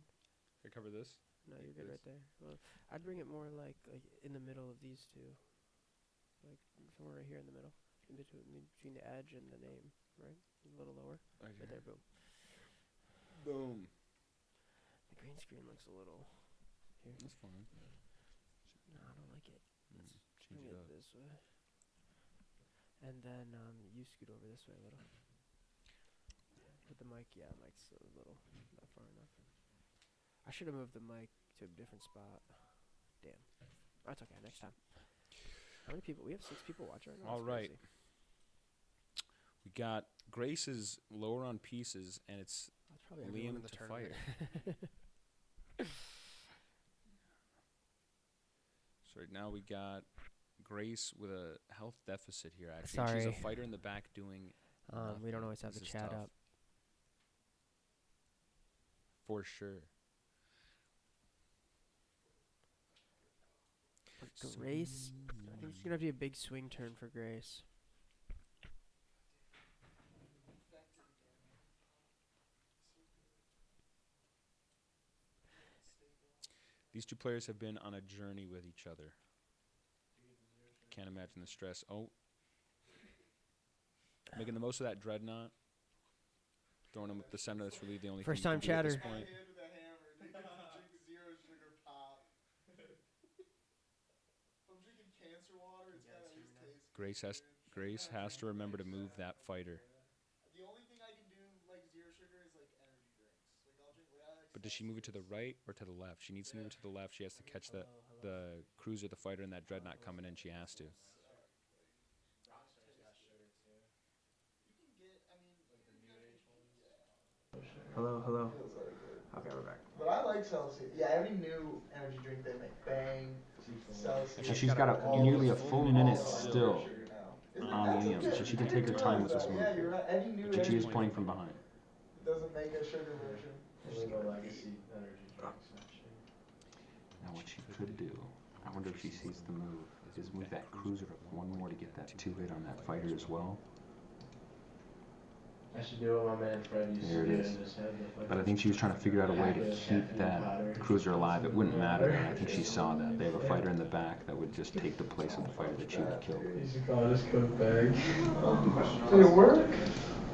Can I cover this? No, Like you're good this? right there. Well, I'd bring it more like in the middle of these two. Like somewhere right here in the middle. In between the edge and the name, right? A little lower. Right there, boom. Boom. The green screen looks a little. Here. That's fine. No, I don't like it. Let's Change bring it it up. this way. And then you scoot over this way a little. With the mic, yeah, mic's a little not far enough. I should have moved the mic to a different spot. Damn. That's okay, next time. How many people? We have 6 people watching right now. All That's right. crazy. We got Grace's lower on pieces, and it's That's probably everyone Liam in the to tournament. so right now we got Grace with a health deficit here. Actually, And she's Sorry. a fighter in the back doing. We don't nothing. always have This the is chat tough. up. For sure. For Grace, I think it's gonna have to be a big swing turn for Grace. These two players have been on a journey with each other. Can't imagine the stress. Oh. Making the most of that dreadnought. Throwing him with the center. That's really the only First thing you time can do at this chatter. point. Hand with a hammer. Dude, drink zero sugar pop. If I'm drinking cancer water, it's gotta at least taste Grace has to remember to move that fighter. The only thing I can do like zero sugar is like energy drinks. Like I'll drink But does she move it to the right or to the left? She needs to move it to the left. She has to catch the cruiser, the fighter, and that dreadnought coming in. She has to. Hello. Okay, we're back. But I like Celsius. Yeah, every new energy drink they make, Bang, Celsius. So she's got nearly a full minute still on Liam, so she can take her time with this move. Yeah, you're right. Any new But she is energy playing from behind. doesn't make a sugar version. Now what she could do, I wonder if she sees the move, is move that cruiser up one more to get that 2-hit on that fighter as well. I should do what my man Fred used There to it do is. in his head. But I think she was trying to figure out a way to keep that cruiser alive. It wouldn't matter, and I think she saw that. They have a fighter in the back that would just take the place of the fighter that she would kill. He used to call his coat bag. Did it work?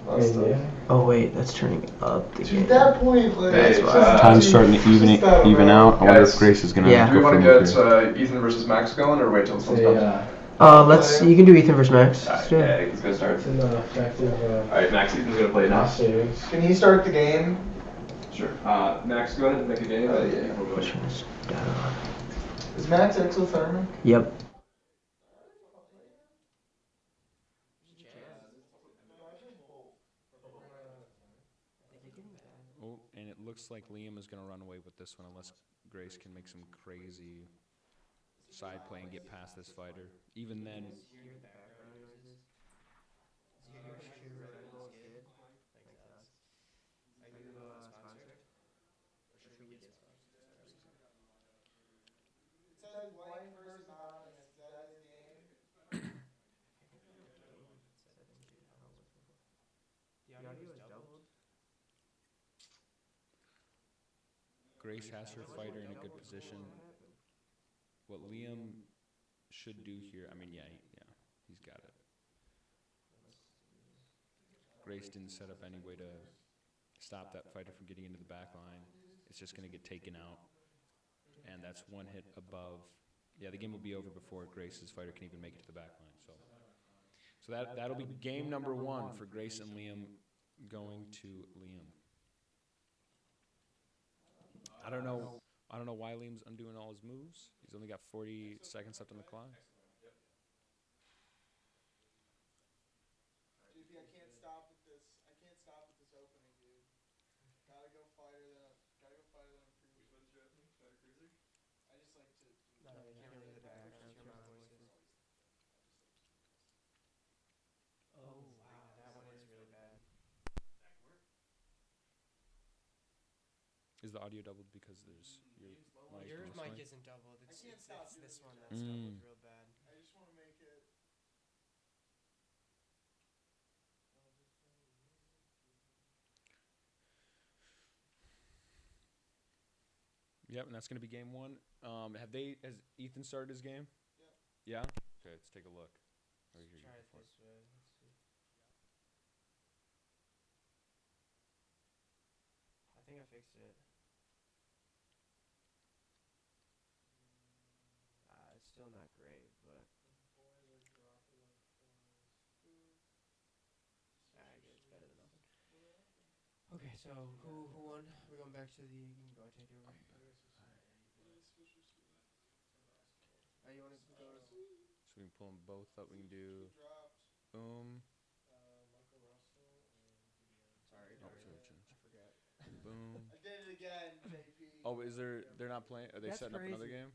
Yeah. Oh wait, that's turning up the At that point, like, Hey, it's Time's starting to even out. I wonder if Grace is going to Yeah. go for a move here. Ethan versus Max going, or wait till this one's Hey, done? Let's. You can do Ethan versus Max. Alright, yeah, Ethan's gonna start. It's an effective. Alright, Max, Ethan's gonna play now. Cost savings. Can he start the game? Sure. Max, go ahead and make a game. Oh, yeah. Ethan will go. Is Max exothermic? Yep. Oh, and it looks like Liam is going to run away with this one unless Grace can make some crazy side play and get past this fighter. Even then, It says wife versus anonymous. Is that his game? Grace has her fighter in a good position. What Liam should do here, I mean, yeah, he's got it. Grace didn't set up any way to stop that fighter from getting into the back line. It's just going to get taken out. And that's one hit above. Yeah, the game will be over before Grace's fighter can even make it to the back line. So that'll be game number 1 for Grace and Liam going to Liam. I don't know why Liam's undoing all his moves. He's only got 40 seconds left on the clock. JP, I can't stop with this. I can't stop with this opening, dude. Gotta go fighter, then cruiser. Which one's your opening? Fighter cruiser? I just like to. No, you can't really hear the background from my voices. Oh wow, that one is really bad. Is the audio doubled because there's your mic? Yours on mic this isn't doubled. It's can't stop this doing one it. that's doubled real bad. I just want to make it. Yep, and that's going to be game 1. Has Ethan started his game? Yep. Yeah? Okay, let's take a look. Let's try it this way. Let's see. I think I fixed it. It's still not great, but I guess it's better than nothing. Okay, so who won? We're going back to the. You can go and take it over. Oh, you want to go? So we can pull them both up. We can do boom. Sorry, Oh, sorry, I forgot. boom. I did it again, JP. Oh, they're not playing? Are they That's setting up another crazy. game?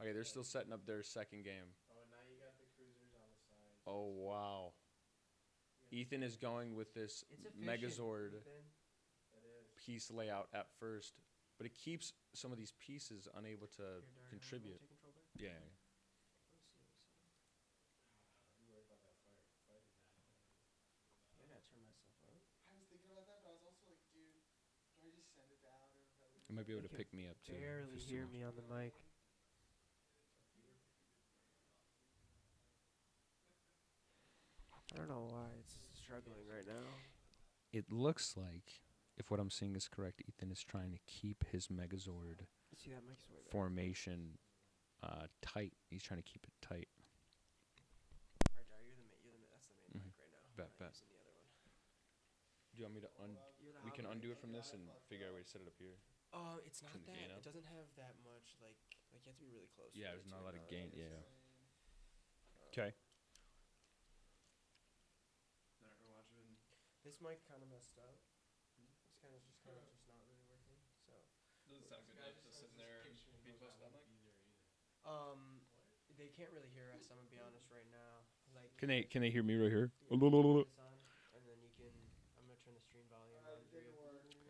Okay, they're still setting up their second game. Oh, now you got the cruisers on the sides. Oh, wow. Ethan is going with this Megazord piece layout at first, but it keeps some of these pieces unable to contribute. Yeah. I gotta turn myself up. I was thinking about that, but I was also like, dude, do I just send it down or whatever? It might be able to pick me up too. Barely hear me on the mic. I don't know why it's struggling right now. It looks like, if what I'm seeing is correct, Ethan is trying to keep his Megazord See, that mic's way better. formation tight. He's trying to keep it tight. Alright, Jar, you're the that's the main mic right now. Bet, I'm not bet. using the other one. Do you want me to we can undo it from this and figure out a way to set it up here? It's not Turn the that. gain up? It doesn't have that much like you have to be really close. Yeah, for there's it not a to lot of gain. acknowledge. Yeah. Okay. This mic kind of messed up. It's kind of just not really working. So. Doesn't sound good enough to sit in there and be close to that mic. They can't really hear us. I'm gonna be honest right now. Like. Can they hear me right here? Yeah, this on, and then you can. I'm gonna turn the stream volume on for you,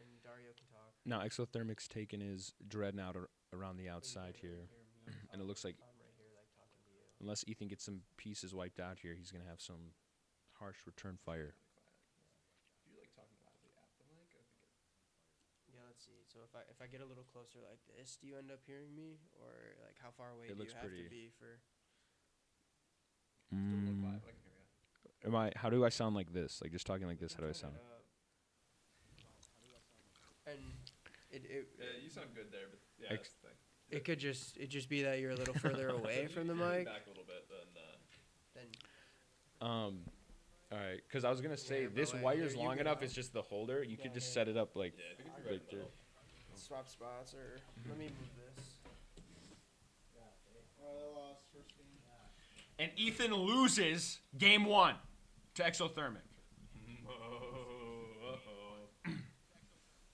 and Dario can talk. Now, EXOTHERMIC's taken his Dreadnought around the outside here, and it looks like I'm right here, like talking to you. unless Ethan gets some pieces wiped out here, he's gonna have some harsh return fire. If you're like talking loudly at the mic, I think it. Yeah, let's see. So if I get a little closer like this, do you end up hearing me, or like how far away It do you looks have to pretty- be for? Still a little quiet, but I can hear you. How do I sound like this? Like just talking like this, how do I sound? And it Yeah, you sound good there, but yeah, Ex- that's the thing. It could just be that you're a little further away from the mic. Back a little bit, then. All right, because I was gonna say Yeah, but, this like, wire's you long go enough. out. It's just the holder. You could just set it up like Yeah, I think if right you're there. Swap spots, or let me move this. I lost first game. And Ethan loses game 1 to Exothermic.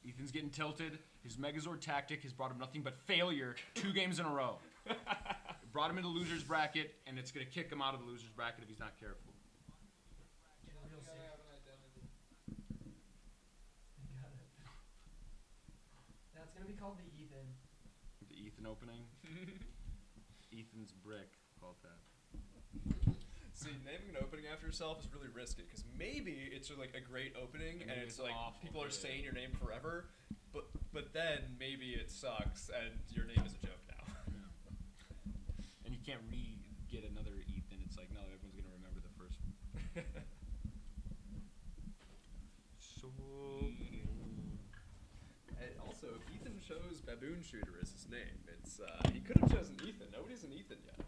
Ethan's getting tilted. His Megazord tactic has brought him nothing but failure 2 games in a row. It brought him into loser's bracket, and it's gonna kick him out of the loser's bracket if he's not careful. That's gonna be called the Ethan. The Ethan opening. Ethan's brick. Call it that. See, naming an opening after yourself is really risky because maybe it's like a great opening and it's like awful, people are yeah. saying your name forever, but then maybe it sucks and your name is a joke now. And you can't get another Ethan. It's like, no, everyone's gonna remember the first one. So. And also, if Ethan chose Baboon Shooter as his name, it's he could have chosen Ethan. Nobody's an Ethan yet.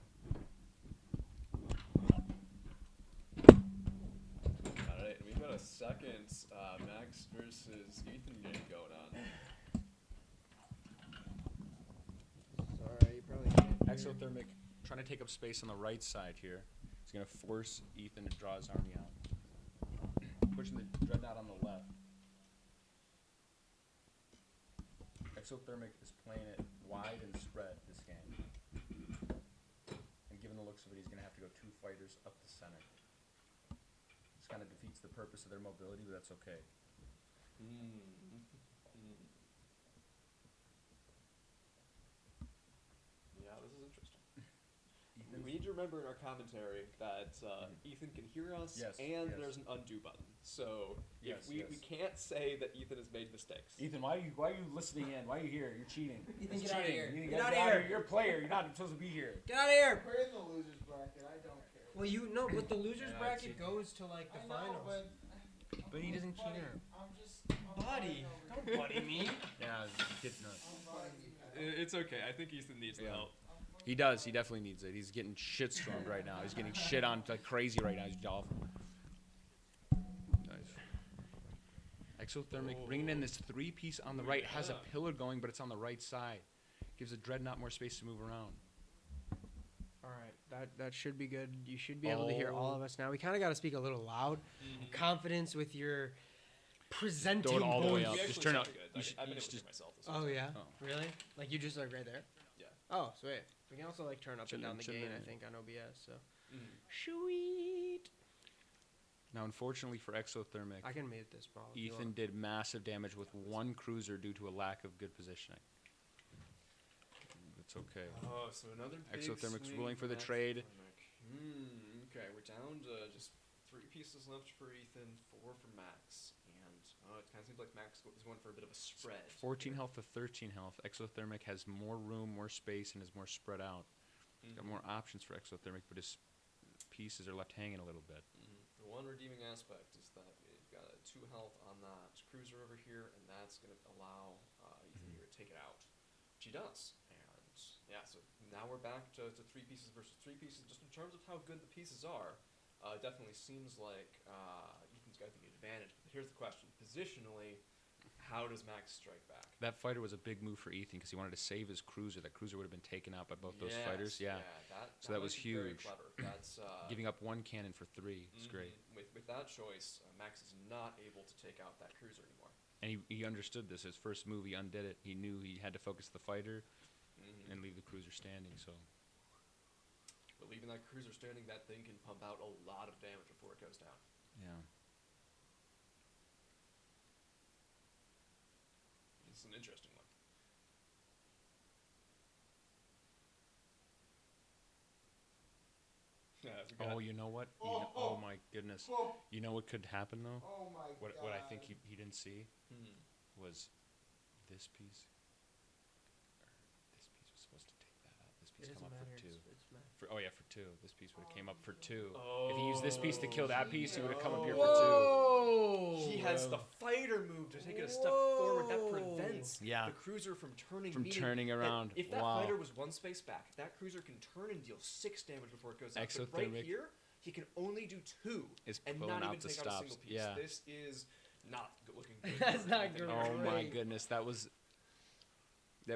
Alright, we've got a second Max versus Ethan game going on. Sorry, you probably can't. Exothermic trying to take up space on the right side here. He's going to force Ethan to draw his army out. Pushing the Dreadnought on the left. Exothermic is playing it wide and spread this game. And given the looks of it, he's going to have to go 2 fighters up the center. This kind of defeats the purpose of their mobility, but that's okay. Yeah, this is interesting. We need to remember in our commentary that Ethan can hear us, Yes, and yes. there's an undo button. So Yes, if we can't say that Ethan has made mistakes. Ethan, why are you listening in? Why are you here? You're cheating. Ethan, It's get out of cheating. here. You Get out of here. You're a player. You're not supposed to be here. Get out of here. We're in the losers bracket. I don't care. Well, you know, but the losers Yeah, bracket it's- goes to like the I know, finals. But he doesn't buddy, care. I'm just. Buddy, don't buddy me. Yeah, get nuts. It's okay. I think Ethan needs the Yeah. help. He does. He definitely needs it. He's getting shit stormed right now. He's getting shit on like crazy right now. He's awful. Nice. Exothermic bringing in this 3-piece on the right. Has a pillar going, but it's on the right side. Gives the Dreadnought more space to move around. All right, that should be good. You should be able to hear all of us now. We kind of got to speak a little loud. Confidence with your presenting Throw it all the way voice. up. We Just actually turn sound up. good. You should- I've been you able to should hear myself this Oh whole time. yeah, Oh. really? Like you just like right there? Yeah. Oh sweet. We can also like turn up and Chillin', down the gain. I chillin'. think on OBS. So Mhm. sweet. Now, unfortunately for Exothermic, I can mute this ball. if you Ethan want. did massive damage with 1 cruiser due to a lack of good positioning. It's okay. Oh, so another big Exothermic's swing ruling for the Max trade. Exothermic. Okay, we're down to just 3 pieces left for Ethan, 4 for Max, and it kind of seems like Max is going for a bit of a spread. 14 health to 13 health. Exothermic has more room, more space, and is more spread out. Got more options for Exothermic, but his pieces are left hanging a little bit. The one redeeming aspect is that we've got a 2 health on that cruiser over here, and that's going to allow Ethan here to take it out, which he does. And yeah, so now we're back to 3 pieces versus 3 pieces. Just in terms of how good the pieces are, it definitely seems like Ethan's got the advantage. But here's the question: positionally, how does Max strike back? That fighter was a big move for Ethan because he wanted to save his cruiser. That cruiser would have been taken out by both those fighters. Yeah. So that was might be very huge. clever. That's Giving up 1 cannon for 3. It's great. With that choice, Max is not able to take out that cruiser anymore. And he understood this. His first move, he undid it. He knew he had to focus the fighter and leave the cruiser standing. So But leaving that cruiser standing, that thing can pump out a lot of damage before it goes down. yeah. It's an interesting one. Yeah, we got Oh, you know what? Oh my goodness. You know what could happen though? Oh my god. What I think he didn't see was this piece. This piece was supposed to take that out. This He's It come doesn't up matter. for 2. It's math. Oh yeah, for 2. This piece would have came up for 2. If he used this piece to kill that piece, he would have come up here for 2. Whoa! He has the fighter move to take it a step forward. That prevents the cruiser from turning. Turning around. If that Wow. fighter was one space back, that cruiser can turn and deal 6 damage before it goes out. But right Exothermic here, he can only do 2 is and pulling not out even the take out a stops. single piece. Yeah. This is not good looking. Good That's for not Ethan. good. Oh my Great. goodness, that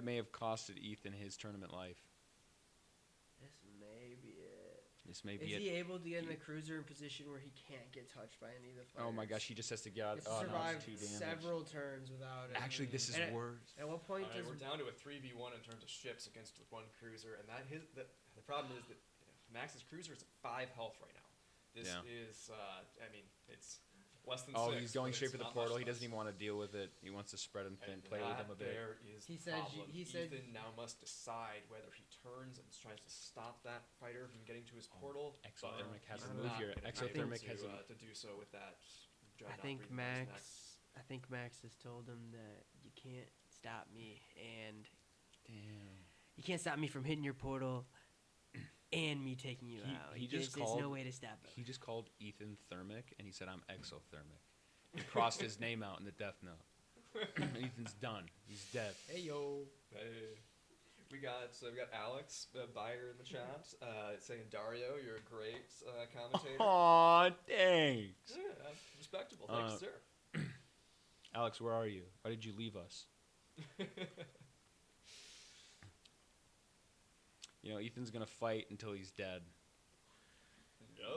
may have costed Ethan his tournament life. This may be it. This may Is be he it. able to get in the cruiser in position where he can't get touched by any of the fighters? Oh my gosh, he just has to get out. It's Oh no, survived it's 2 damage. several turns without it. Actually, this is And worse. At what point does We're down to a 3v1 in terms of ships against one cruiser, and the problem is that Max's cruiser is at 5 health right now. This is, it's less than 6. Oh, he's going but straight it's for the not portal. much He doesn't less. even want to deal with it. He wants to spread and And play with him a bit. There is He the said problem. he said Ethan now must decide whether he turns and tries to stop that fighter from getting to his portal. Exothermic has He's a move not here. gonna be Exothermic able has a to do so with that. I think Max has told him that you can't stop me, and you can't stop me from hitting your portal and me taking you out. There's no way to stop it. He just called Ethan Thermic, and he said, "I'm exothermic." He crossed his name out in the death note. Ethan's done. He's dead. Hey yo. Hey. We got Alex Byer in the chat saying, Dario, you're a great commentator. Aw, thanks. Yeah, respectable. Thanks, sir. Alex, where are you? Why did you leave us? You know, Ethan's gonna fight until he's dead.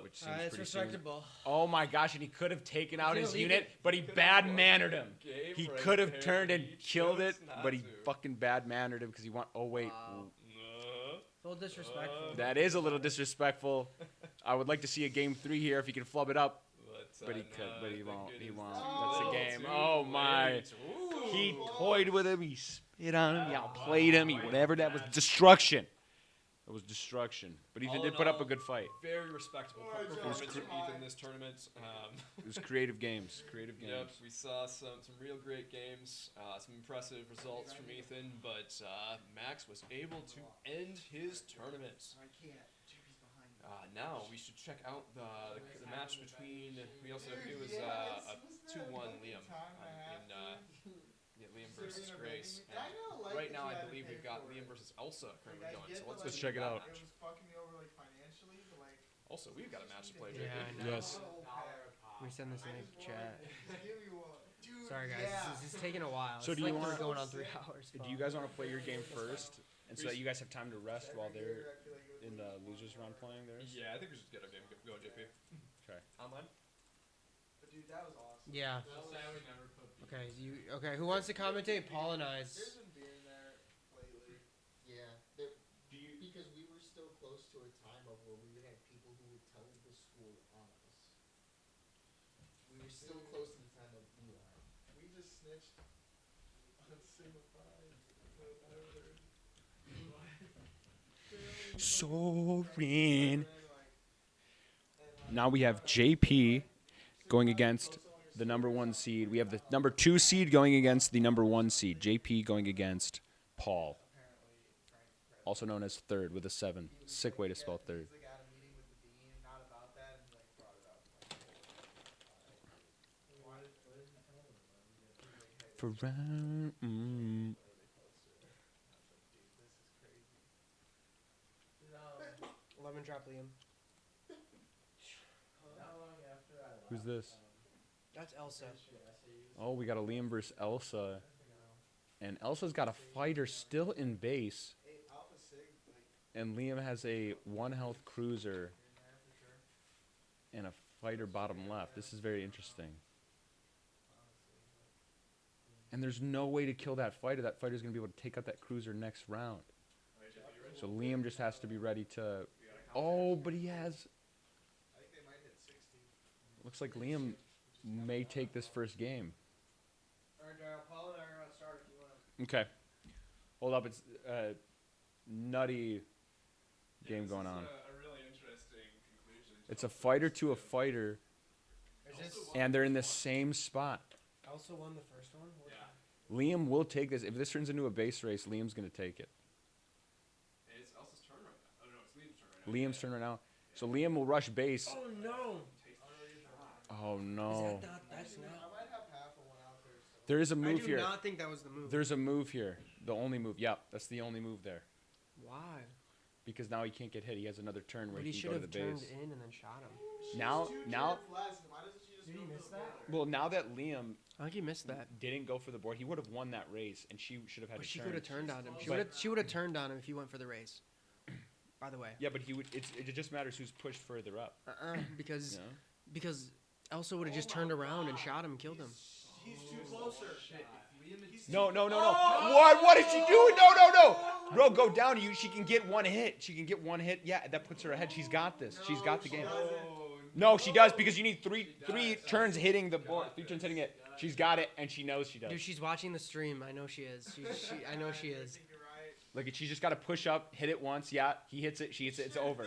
Which seems It's pretty soon. respectable. Oh my gosh, and he could have taken out gonna his leave unit, it. but he bad mannered him. Game He right could have there. turned and He killed it, chose not but he to. fucking bad mannered him because he want. Oh wait, Wow. A little disrespectful. that is a little disrespectful. I would like to see a game 3 here if he can flub it up, but he could, but he won't. He won't. That's the game. Oh my! He toyed with him. He spit on him. He outplayed him. He whatever. That was destruction. It was destruction. But Ethan did put up a good fight. Very respectable performance from Ethan this tournament. It was creative games. Creative games. Yep, we saw some real great games, some impressive results from Ethan, but Max was able to end his tournament. I can't. JP's behind me. Now we should check out the match between. It was a 2-1 Liam Liam versus Grace. And right now, I believe we've got Liam versus Elsa currently going. So let's check it out. It was fucking me over like financially, but like. Also, we've got a match to play. Yeah, JP. I know. Yes. We send this in the chat. Give me one. Dude, Sorry guys, this is taking a while. So It's do you like we're wanna- going on 3 hours. Do you guys want to play your game first, and so that you guys have time to rest while they're in the losers round playing theirs? Yeah, I think we should get our game going, JP. Okay. Online? But dude, that was awesome. Yeah. We'll say we never put Okay, who wants to commentate? Paul and There's I's. been beer in there lately. Yeah, because we were still close to a time of where we had people who would tell the school on us. We were still close to the time of Eli. We just snitched on Sigma 5. Sorin. Now we have JP going against the number 1 seed. We have the number 2 seed going against the number 1 seed. JP going against Paul, also known as third with a 7. Sick way to spell third. He's like at a meeting with the dean, not about that, and he like brought it up. For round. Lemon drop Liam. Who's this? That's Elsa. Oh, we got a Liam versus Elsa. And Elsa's got a fighter still in base. Hey, Alpha Sig, like, And Liam has a 1 health cruiser and a fighter bottom left. This is very interesting. And there's no way to kill that fighter. That fighter's going to be able to take out that cruiser next round. So Liam just has to be ready to... Oh, but he has... I think they might hit 60. Looks like Liam may take this first game. Alright, Paul and I are going to start if you want to. Okay. Hold up. It's a nutty game going on. A really interesting conclusion. It's a fighter to a fighter, and they're in the same spot. Elsa won the first one? Liam will take this. If this turns into a base race, Liam's going to take it. It's Elsa's turn Liam's turn right now. So Liam will rush base. Oh no! Oh no. Is that not? That's not. I might have half of one out there. So. There is a I move do here. not think that was the move. There's a move here. The only move. Yep, that's the only move there. Why? Because now he can't get hit. He has another turn where But he he can should go to the have turned base. in and then shot him. Now, Did he miss that? well, now that Liam I think he missed that. didn't go for the board, he would have won that race, and she should have had But to she turn. could have turned on him. But- She would have turned on him if he went for the race. By the way. Yeah, but he would. It just matters who's pushed further up. Because You know? because Elsa would have just turned around and shot him, killed him. He's too closer. No. What is she doing? No. Bro, go down. She can get one hit. Yeah, that puts her ahead. She's got this. She's got the game. No, she does because you need three turns hitting the board. 3 turns hitting it. She's got it, and she knows she does. Dude, she's watching the stream. I know she is. I know she is. Look, she's just got to push up, hit it once. Yeah, he hits it. She hits it. It's over.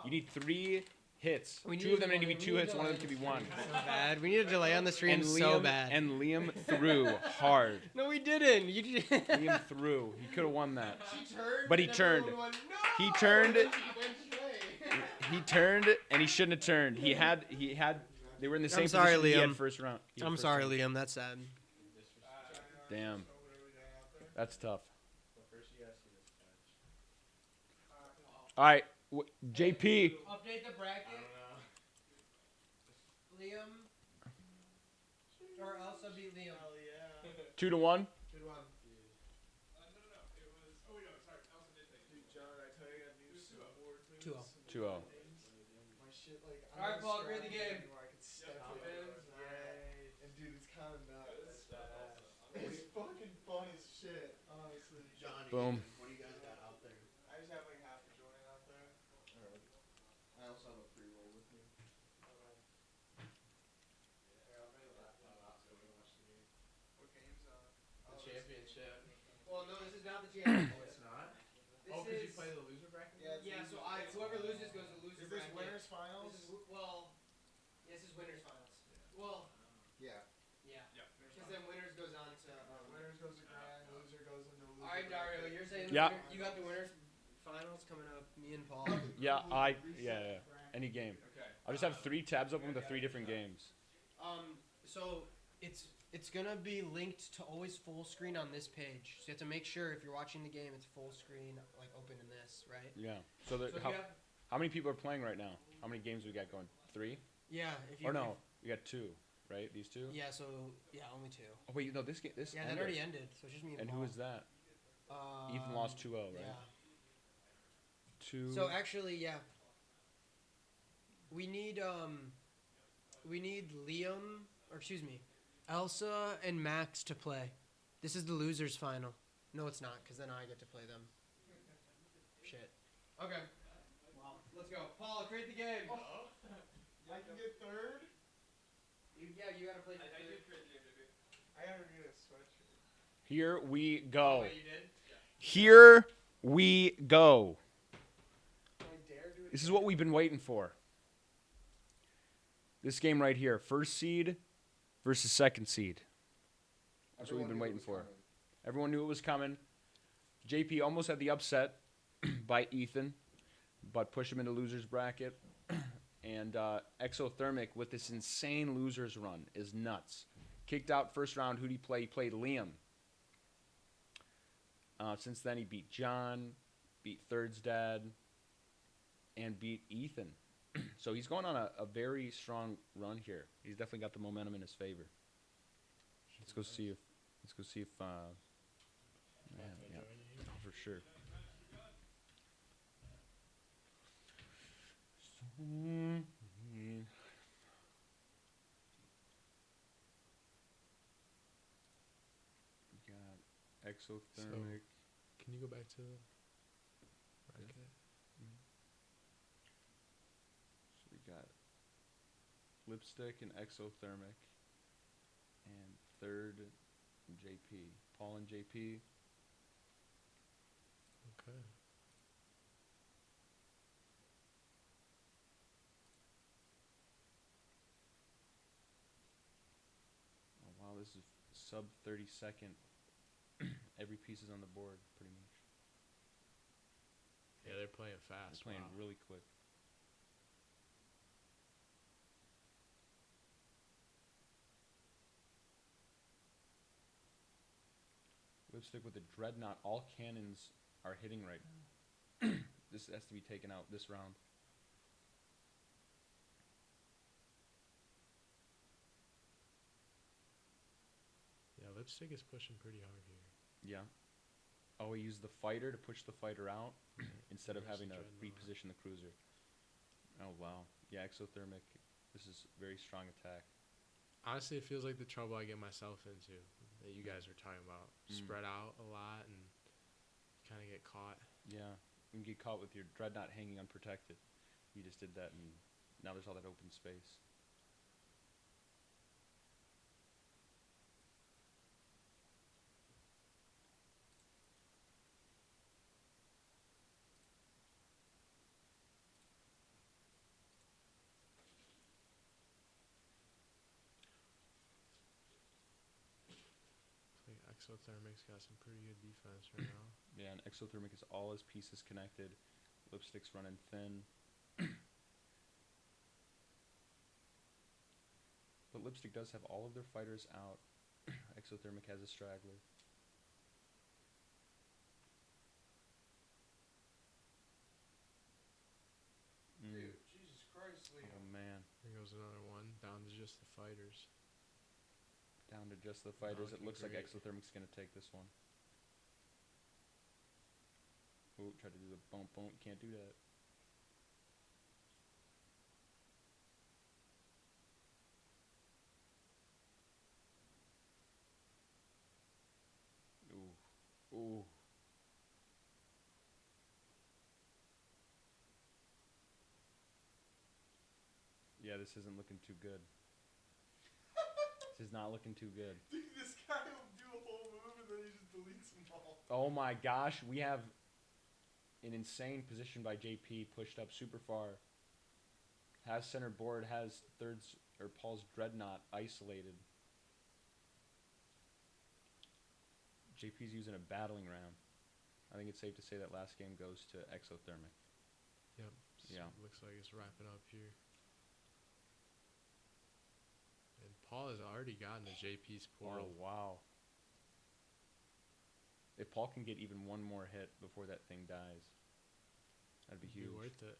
You need 3 hits. Two of them need to be 2 hits. One of them can be 1. So bad. We need a delay on the stream so bad. And Liam threw hard. No, we didn't. You did. Liam threw. He could have won that. She turned. But he turned. He turned. He turned, and he shouldn't have turned. He had. They were in the same sorry, position he had Liam. first round. I'm sorry, Liam. That's sad. Damn. That's tough. All right, JP. Update the bracket. Liam. Or Elsa beat Liam. 2-1. 2-1. No. It was. Oh wait, no. Sorry. Elsa did take. Dude, John, I tell you, I got new snowboard moves. 2-0. 2-0. My shit, like. All right, Paul, grade the game. Where I could step in. Right. And dude, it's kind of nuts. It's fucking fun as shit, honestly. Johnny, Boom. what do you guys got out there? I just have like half a joint out there. Alright. I also have a pre-roll with me. What game's on? The championship. Well, no, this is not the championship. It's not. This Because you is- play the loser bracket. Yeah, so whoever loses goes to loser Is this bracket. winners finals? This is, this is winners finals. Well, Yeah. yeah. Because then winners goes on to. Winners goes to grand, loser goes into loser. All right, Dario, you're saying Yeah. you got the winners finals coming up. Me and Paul. Yeah, yeah. Any game. Okay. I'll just have 3 tabs open with the 3 different games. So it's gonna be linked to always full screen on this page. So you have to make sure if you're watching the game, it's full screen, like open in this, right? Yeah. So, So if you have, how many people are playing right now? How many games we got going? 3? yeah, if you. Or no, we got 2, right? These 2. Yeah. So yeah, only 2. Oh wait, no. This game. This. Yeah, that ended. already ended. So it's just me and And Paul. who is that? Ethan lost 2-0, right? Yeah. 2. So actually, yeah. We need Liam, or excuse me, Elsa and Max to play. This is the losers final. No, it's not, because then I get to play them. Shit. Okay. Well, let's go. Paul, create the game. I can get third. You gotta play. I did create the game, baby. I gotta get a sweatshirt. Here we go. Wait, you did? Here we go. Can I dare do it? This is what we've been waiting for. This game right here, first seed versus second seed. That's what we've been waiting for. Everyone knew it was coming. JP almost had the upset by Ethan, but pushed him into losers bracket. And EXOTHERMIC with this insane losers run is nuts. Kicked out first round. Who'd he play? He played Liam. Since then, he beat John, beat Third's dad, and beat Ethan. So he's going on a very strong run here. He's definitely got the momentum in his favor. Let's go see if. Man, yeah, for sure. We got EXOTHERMIC. Can you go back to the bracket? So we got Lipstick and EXOTHERMIC, and third JP. Paul and JP. Okay. Oh wow, this is sub 30-second. Every piece is on the board, pretty much. Yeah, they're playing They're fast. playing Wow. really quick. Lipstick with the Dreadnought. All cannons are hitting right now. This has to be taken out this round. Yeah, Lipstick is pushing pretty hard here. Yeah. Oh, he used the fighter to push the fighter out instead of Versus having to Dreadnought. reposition the cruiser. Oh, wow. Yeah, Exothermic. This is very strong attack. Honestly, it feels like the trouble I get myself into that you guys were talking about. Spread out a lot and kind of get caught. Yeah. You can get caught with your Dreadnought hanging unprotected. You just did that, and now there's all that open space. I think Exothermic's got some pretty good defense right now. Yeah, and Exothermic is all his pieces connected. Lipstick's running thin. But Lipstick does have all of their fighters out. Exothermic has a straggler. Dude, Jesus Christ, Liam. Oh, man. There goes another one. Down to just the fighters. Down to just the fighters. It looking looks like great. Exothermic's going to take this one. Ooh, tried to do the bump bump. Can't do that. Ooh. Ooh. Yeah, this isn't looking too good. This is not looking too good. Dude, this guy will do a whole move and then he just deletes them all. Oh my gosh, we have an insane position by JP, pushed up super far. Has center board, has Paul's Dreadnought isolated. JP's using a battling ram. I think it's safe to say that last game goes to Exothermic. Yep. Yeah. Looks like it's wrapping up here. And Paul has already gotten to JP's portal. Oh, wow. If Paul can get even one more hit before that thing dies, that'd be huge. Be worth it.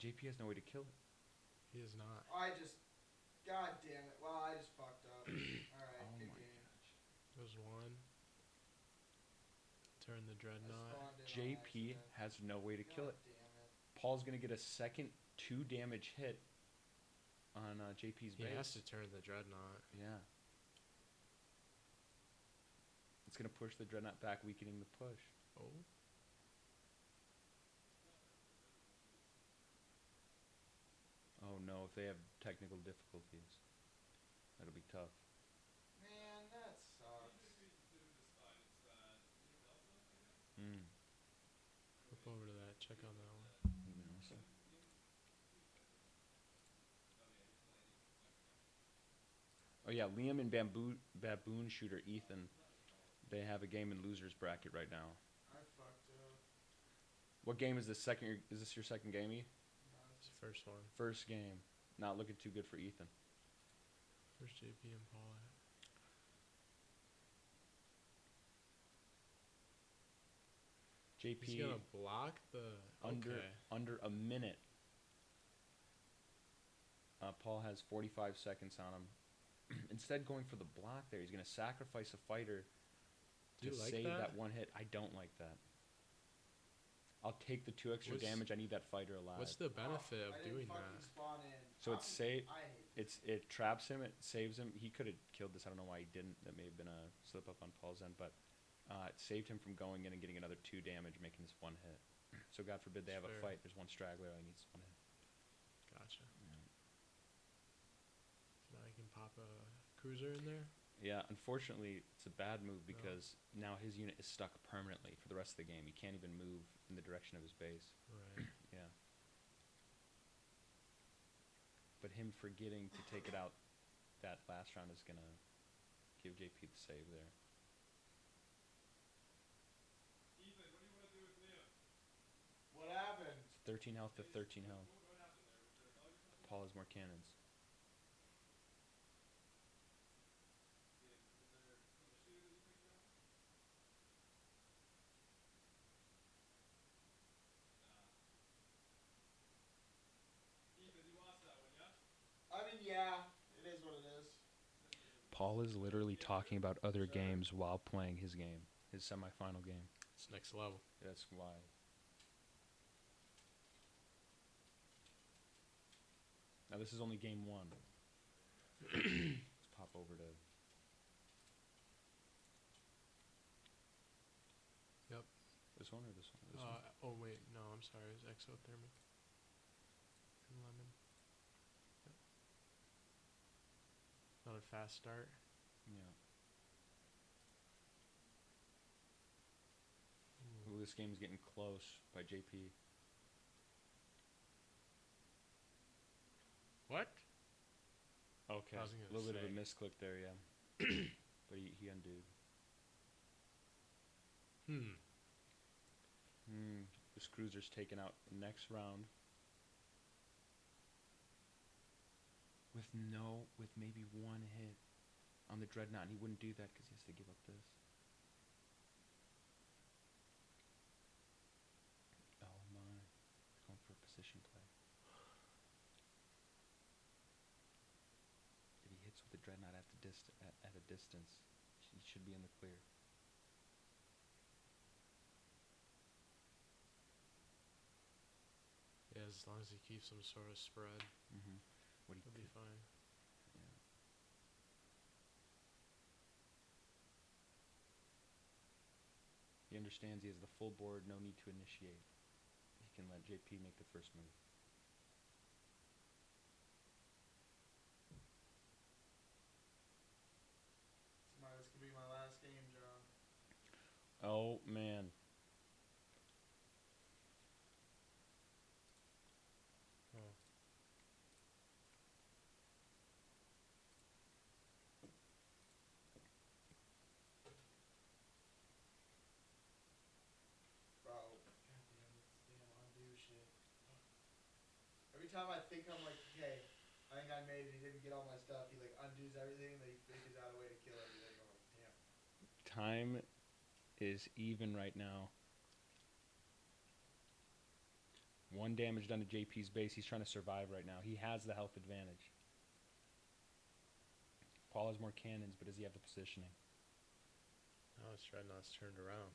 JP has no way to kill it. He is not. God damn it. Well, I just fucked up. Alright, Oh good my game. There's one. Turn the I Dreadnought. spawned in on JP accident. has no way to kill God it. damn it. Paul's going to get a second 2 damage hit on JP's He base. has to turn the Dreadnought. Yeah. It's going to push the Dreadnought back, weakening the push. Oh. Oh no, if they have technical difficulties, that'll be tough. Man, that sucks. Hmm. Flip over to that. Check on that one. Oh yeah, Liam and Baboon Shooter Ethan, they have a game in losers bracket right now. I fucked up. What game is this? Is this your second game, E? It's the first one. First game. Not looking too good for Ethan. Where's JP and Paul at? JP He's gonna block the under a minute. Paul has 45 seconds on him. Instead, going for the block there, he's gonna sacrifice a fighter Do to you like save that? that one hit. I don't like that. I'll take the 2 extra What's- damage. I need that fighter alive. What's the benefit I of didn't doing fucking that? spawn in. So it's safe. I hate It traps him. It saves him. He could have killed this. I don't know why he didn't. That may have been a slip up on Paul's end, but it saved him from going in and getting another 2 damage, making this 1 hit. So God forbid they have Fair. a fight. There's one straggler. I need 1 hit. Gotcha. So now he can pop a cruiser in there. Yeah, unfortunately, it's a bad move because now his unit is stuck permanently for the rest of the game. He can't even move in the direction of his base. Right. Yeah. But him forgetting to take it out that last round is going to give JP the save there. 13 health to 13 health. Paul has more cannons. I mean, yeah, it is what it is. Paul is literally talking about other games while playing his game, his semifinal game. It's next level. That's why. Now this is only game 1. Let's pop over to. Yep. This one or this one? This one? Oh wait, no, I'm sorry. It was exothermic and lemon. Yep. Another fast start. Yeah. Ooh, this game's getting close by JP. What? Okay. I was A gonna little bit of a say. misclick there, yeah. But he undid. This cruiser's taken out next round. With maybe one hit on the dreadnought. And he wouldn't do that because he has to give up this. Oh my. He's going for a position play. If he hits with the dreadnought at a distance, he should be in the clear. Yeah, as long as he keeps some sort of spread, What he he'll be fine. Yeah. He understands he has the full board, no need to initiate. He can let JP make the first move. This could be my last game, John. Oh man. Oh. Bro. Goddamn, it's damn undo shit. Every time I think I'm like, okay, I think I made it, he didn't get all my stuff, he like undoes everything, and then he figures out a way to kill everything. I'm like, damn. Time is even right now. 1 damage done to JP's base. He's trying to survive right now. He has the health advantage. Paul has more cannons, but does he have the positioning? Now his dreadnought's turned around.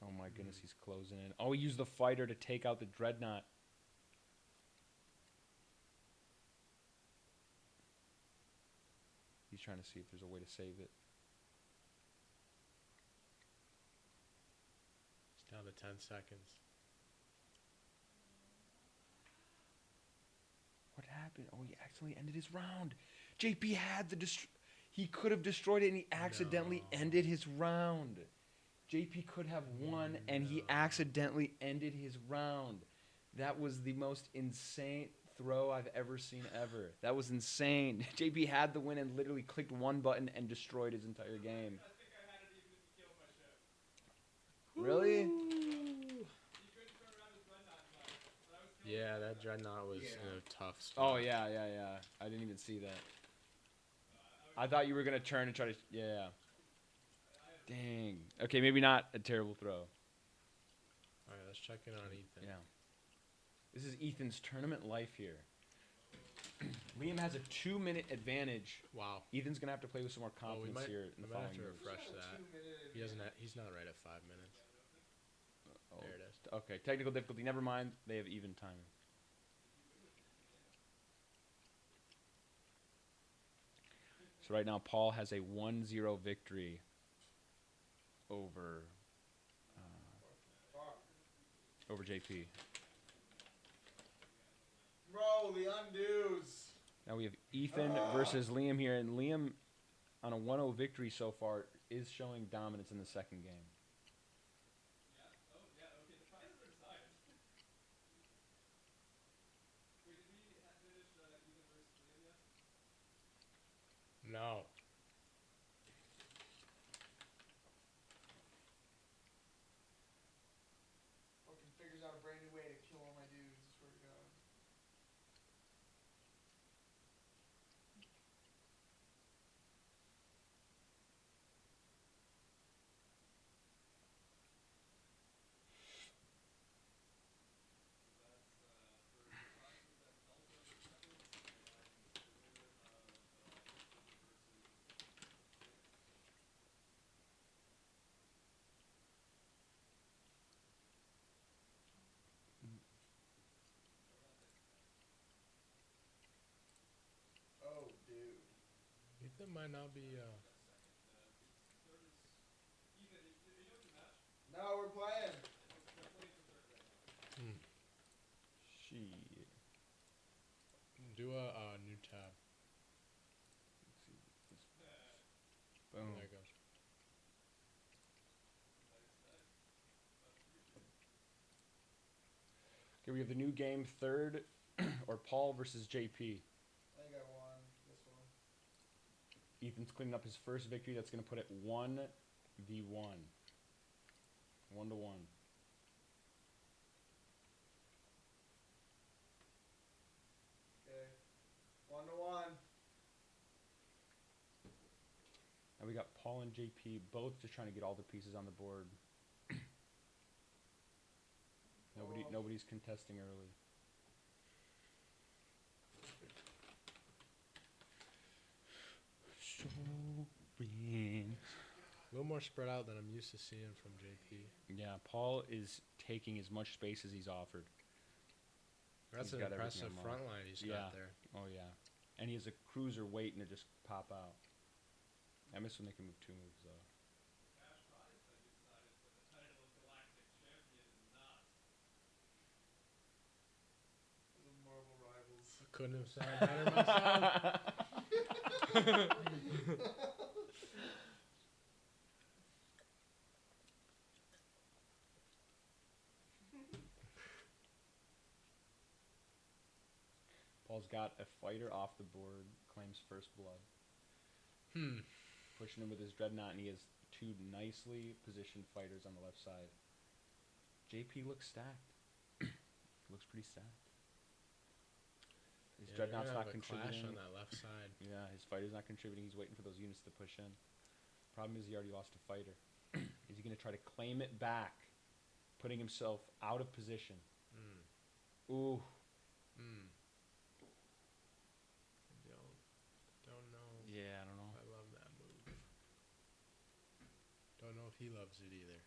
Oh my goodness, he's closing in. Oh, he used the fighter to take out the dreadnought. He's trying to see if there's a way to save it. It's down to 10 seconds. What happened? Oh, he accidentally ended his round. JP had the he could have destroyed it, and he accidentally ended his round. JP could have won, and he accidentally ended his round. That was the most insane throw I've ever seen ever. That was insane. JP had the win and literally clicked one button and destroyed his entire game. I think I had it even if he killed my ship. Really? He couldn't turn around his dreadnought in time. And I was killing Yeah, his that dreadnought. dreadnought was in a tough spot. Oh, yeah. I didn't even see that. I thought you were going to turn and try to... Yeah. Dang. Okay, maybe not a terrible throw. All right, let's check in on Ethan. Yeah. This is Ethan's tournament life here. Liam has a 2-minute advantage. Wow. Ethan's going to have to play with some more Oh, we confidence might, here in we the might have following to moves. refresh that. He doesn't. He's not right at 5 minutes. Oh, There it is. okay, technical difficulty. Never mind. They have even timing. So right now, Paul has a 1-0 victory over JP. Bro, the undos. Now we have Ethan versus Liam here, and Liam, on a 1-0 victory so far, is showing dominance in the second game. Yeah? Oh, yeah, okay. The prizes are decided. Wait, did we finish Ethan versus Liam yet? No. Ethan might not be. No, we're playing. Shit. Do a new tab. Boom. There it goes. Okay, we have the new game, third, or Paul versus JP. I think I won this one. Ethan's cleaning up his first victory. That's going to put it 1v1. 1-1. Okay. 1-1. And we got Paul and JP both just trying to get all the pieces on the board. Nobody's contesting early. A little more spread out than I'm used to seeing from JP. Yeah, Paul is taking as much space as he's offered. That's He's an got everything impressive unlocked. front line he's Yeah. got there. Oh, yeah. And he has a cruiser waiting to just pop out. I miss when they can move 2 moves, though. Marvel Rivals. I couldn't have said it better myself. Paul's got a fighter off the board, claims first blood. Pushing him with his dreadnought, and he has 2 nicely positioned fighters on the left side. JP looks stacked. Looks pretty stacked. His dreadnought's not contributing. On that left side. Yeah, his fighter's not contributing. He's waiting for those units to push in. Problem is he already lost a fighter. Is he going to try to claim it back, putting himself out of position? Ooh. Don't know. Yeah, I don't know. I love that move. Don't know if he loves it either.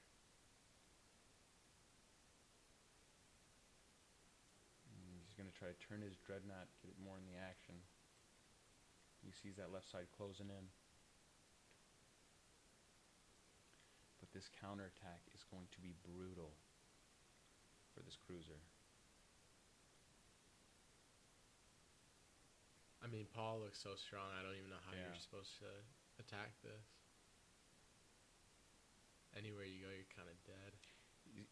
He's going to try to turn his dreadnought, get it more in the action. He sees that left side closing in. But this counterattack is going to be brutal for this cruiser. I mean, Paul looks so strong. I don't even know how Yeah. you're supposed to attack this. Anywhere you go, you're kind of dead.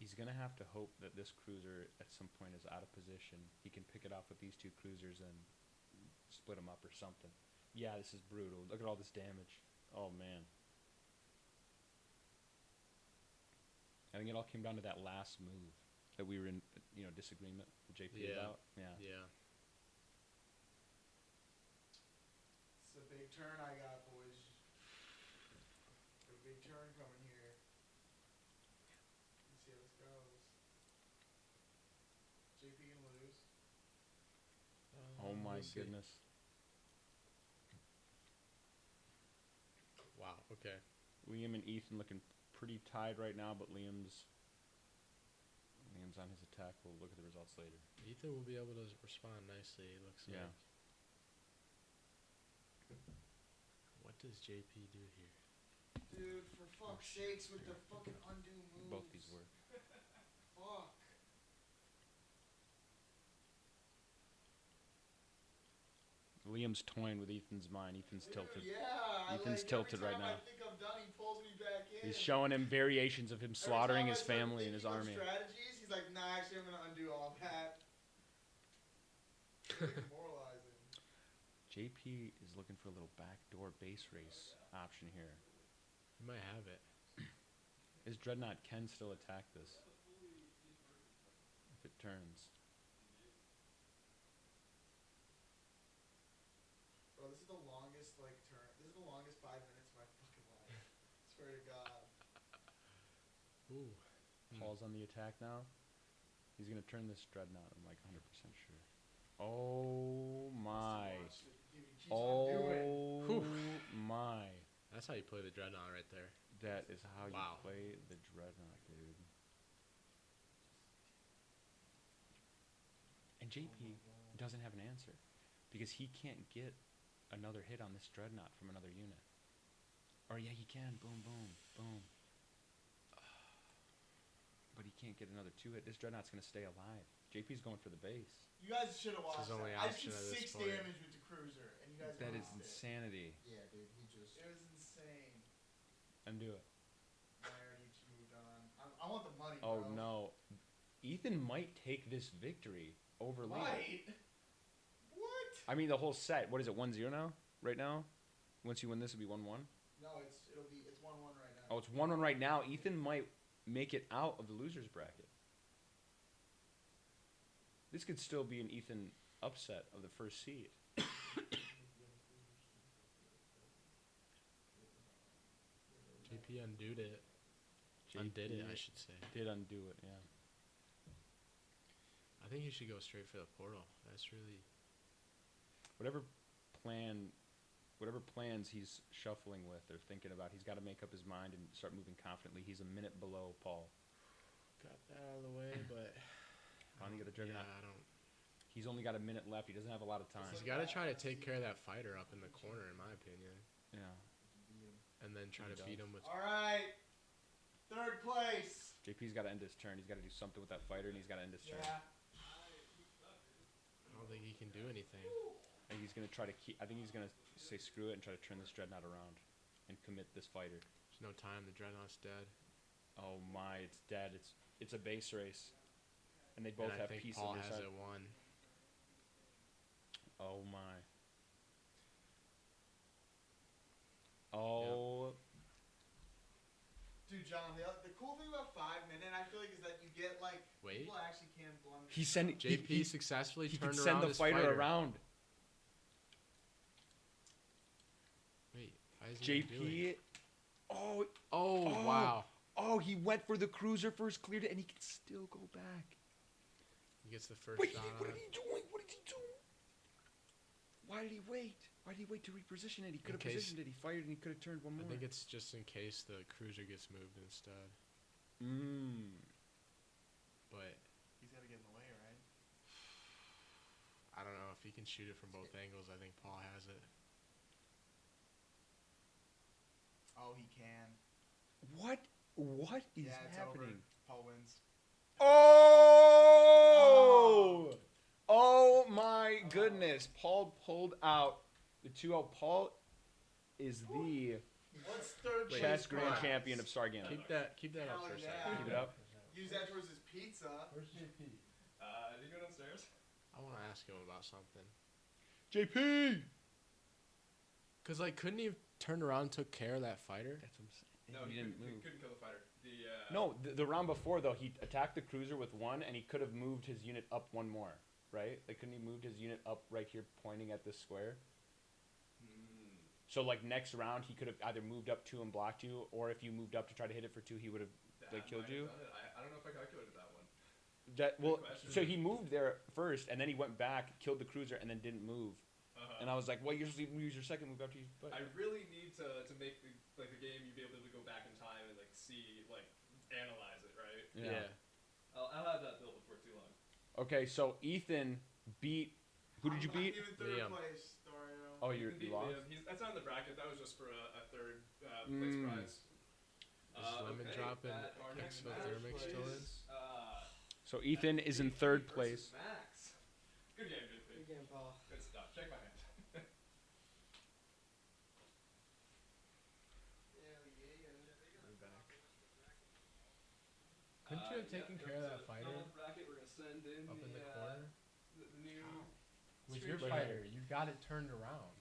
He's going to have to hope that this cruiser at some point is out of position. He can pick it off with these 2 cruisers and split them up or something. Yeah, this is brutal. Look at all this damage. Oh, man. I think it all came down to that last move that we were in, disagreement with JP about. Yeah. Yeah. It's a big turn I got, boys. A big turn coming here. Let's see how this goes. JP gonna lose. Oh, my We'll see. goodness. Wow. Okay. Liam and Ethan looking pretty tied right now, but Liam's on his attack. We'll look at the results later. Ethan will be able to respond nicely. It looks Yeah. like. What does JP do here? Dude, for fuck's sakes with the fucking undo moves. Both these work. Fuck. Liam's toying with Ethan's mind. Ethan's tilted. Yeah. Ethan's tilted right now. I think I'm done, he pulls me back in. He's showing him variations of him slaughtering his family and his army. Strategies, he's like, nah, actually, I'm gonna undo all that. Demoralizing. JP is looking for a little backdoor base race option here. He might have it. His dreadnought can still attack this if it turns. Bro, this is the longest turn. This is the longest 5 minutes of my fucking life. Swear to God. Ooh. Paul's on the attack now. He's gonna turn this dreadnought. I'm like 100% sure. Oh my! Oh my! That's how you play the dreadnought right there. That is how you Wow. play the dreadnought, dude. And JP doesn't have an answer because he can't get another hit on this dreadnought from another unit. Or yeah, he can. Boom, boom, boom. But he can't get another 2-hit. This dreadnought's gonna stay alive. JP's going for the base. You guys should have watched his only that. I option did at this 6 point. damage with the cruiser, and you guys That is lost it. insanity. Yeah, dude, he just. It was insane. Undo it. I already moved on. I want the money, Oh bro. no. Ethan might take this victory over Liam. Might? What? I mean the whole set. What is it? 1-0 now? Right now? Once you win this, it'll be 1-1. No, it's 1-1 right now. Oh, it's 1-1 right now. Ethan might make it out of the losers bracket. This could still be an Ethan upset of the first seed. JP undid it. Undid it, I should say. Did undo it, yeah. I think he should go straight for the portal. That's really... Whatever plans he's shuffling with or thinking about, he's got to make up his mind and start moving confidently. He's a minute below Paul. Got that out of the way, but... Finally got a dreadnought. Yeah, I don't... He's only got a minute left. He doesn't have a lot of time. He's got to try to take care of that fighter up in the corner, in my opinion. Yeah. And then try to beat him with... All right. 3rd place. JP's got to end his turn. He's got to do something with that fighter, and he's got to end his turn. Yeah. I don't think he can do anything. I think he's going to try to keep... I think he's going to say screw it and try to turn this dreadnought around and commit this fighter. There's no time. The dreadnought's dead. Oh my, it's dead. It's a base race. And they both And I have think peace Paul on their has side. it won. Oh my. Oh. Dude, John, the cool thing about 5 minute, I feel like, is that you get like Wait. people actually can blunder. He's sending... JP successfully he turned can around send the his fighter around. Wait, how is he doing? JP... Oh, Oh, wow. oh, he went for the cruiser first, cleared it, and he can still go back. He gets the first Wait, shot what on is it. he doing? What is he doing? Why did he wait? Why did he wait to reposition it? He could have case- positioned it. He fired and he could have turned one I more. think it's just in case the cruiser gets moved instead. But He's got to get in the way, right? I don't know if he can shoot it from both angles. I think Paul has it. Oh, he can. What? What is Yeah, it's happening? over. Paul wins. Oh! Oh my goodness. Paul pulled out the 2-0. Paul is the What's 3rd place? chess grand prize? champion of Star Gambit. Keep that up Hell for a yeah. second. Keep it up. Use that towards his pizza. Where's JP? Did you go downstairs? I want to ask him about something. JP! Cause like, couldn't he have turned around and took care of that fighter? That's what I'm saying. No, he didn't move. couldn't kill the fighter. No, the round before, though, he attacked the cruiser with 1, and he could have moved his unit up 1 more, right? Like, couldn't he moved his unit up right here pointing at this square? So, like, next round, he could have either moved up 2 and blocked you, or if you moved up to try to hit it for 2, he would have, like, killed you. I don't know if I calculated that one. Well, question. so he moved there first, and then he went back, killed the cruiser, and then didn't move. And I was like, well, you usually use your second move after you... But I really need to make the game you be able to go back in time and like see analyze it, right? yeah. I'll have that built before too long. Okay, so Ethan beat... Who did you beat? Even 3rd Liam. place, Dario. Oh, Ethan you beat lost? Liam. That's not in the bracket. That was just for a 3rd place prize. Is Lemon dropping our next EXOTHERMIC match still in? is, So Ethan is in 3rd place. Max. Good game, JP. Good game, Paul. Good stuff. Shake my hand. Couldn't you have taken care of that so fighter final bracket, we're gonna send in up in the corner? the new With Screen your share. fighter, you got it turned around.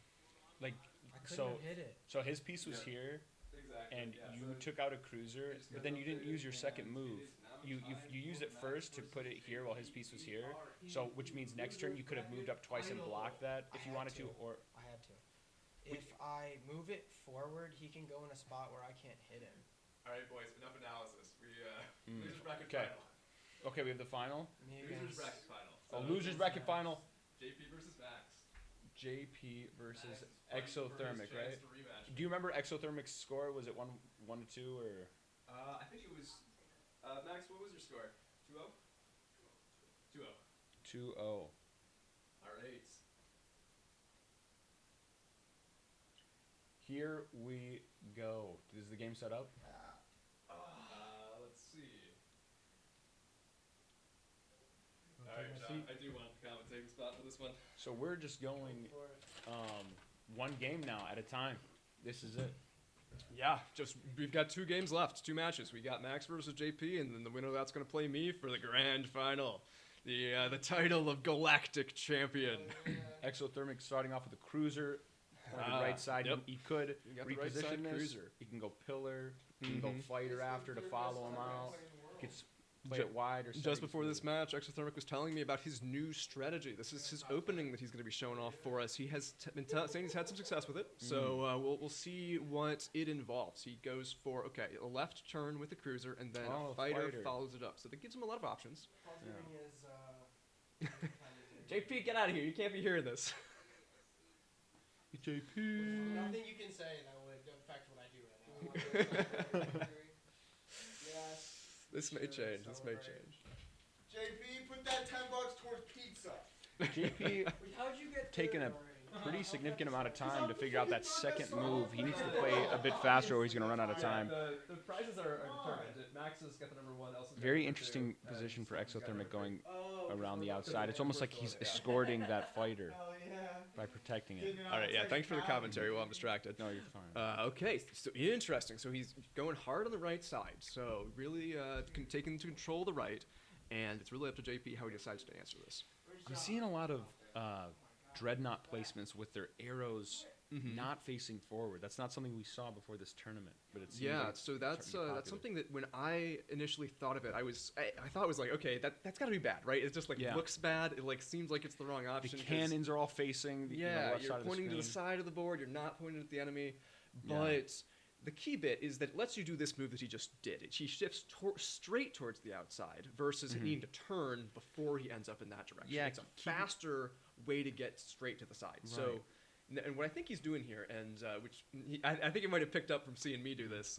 Like, I couldn't so, have hit it. so his piece was Yeah. here, Exactly. and yeah, you so took out a cruiser, just but goes then up you didn't there use your second and move. it is now You time used for it first to Max put it versus here while his piece was here. JP. So, which means next turn you could have moved up twice and blocked that if I you had wanted to, to. or I had to. If I move it forward, he can go in a spot where I can't hit him. All right, boys. Enough analysis. We Mm. losers bracket Okay. final. okay, we have the final. Me Losers against bracket final. Oh, So, losers bracket final. JP versus Max. JP versus Max is fighting for his EXOTHERMIC, chance right? to rematch Do you remember EXOTHERMIC's score? Was it 1-2 or? I think it was. Max, what was your score? 2-0? 2-0. 2-0. All right. here we go. Is the game set up? Let's see. Alright, John, I do want the commentating spot for this one. So we're just going one game now at a time. This is it. Yeah, we've got 2 games left, 2 matches. We got Max versus JP, and then the winner of that's going to play me for the grand final, the title of Galactic Champion. EXOTHERMIC starting off with a cruiser on the right side. Yep. He could You got the right reposition side this. cruiser. He can go pillar. He can go fighter after to follow him out. He can play it wide or Just before this match, EXOTHERMIC was telling me about his new strategy. This is his opening that he's going to be showing off for us. He has been saying he's had some success with it, so we'll see what it involves. He goes for a left turn with the cruiser, and then a fighter follows it up. So that gives him a lot of options. JP, get out of here. You can't be hearing this. JP. Nothing you can say that would affect what I do right now. Yes. This may change. This may change. JP, put that $10 towards pizza. JP How'd you get taking a third already? pretty significant amount of time to figure out that second move. He needs to play a bit faster or he's going to run out of time. The prizes are determined. Max has got the number 1. Elson's got Very number interesting 2, position for Steven's got EXOTHERMIC number going 3. around the outside. It's almost like he's escorting that fighter by protecting it. All right, yeah, thanks for the commentary while I'm distracted. No, you're fine. Okay, so interesting. So he's going hard on the right side. So really taking control of the right, and it's really up to JP how he decides to answer this. I'm seeing a lot of dreadnought placements with their arrows not facing forward. That's not something we saw before this tournament, but it seems like so that's something that when I initially thought of it, I thought it was like, okay, that's got to be bad, right? It just it looks bad. It seems like it's the wrong the option. cannons are all facing the left you're side of the pointing to the screen. side of the board. You're not pointing at the enemy, Yeah. but the key bit is that it lets you do this move that he just did. He shifts straight towards the outside versus needing to turn before he ends up in that direction. Yeah, It's a faster way to get straight to the side. Right. So, and what I think he's doing here, and which I think he might have picked up from seeing me do this,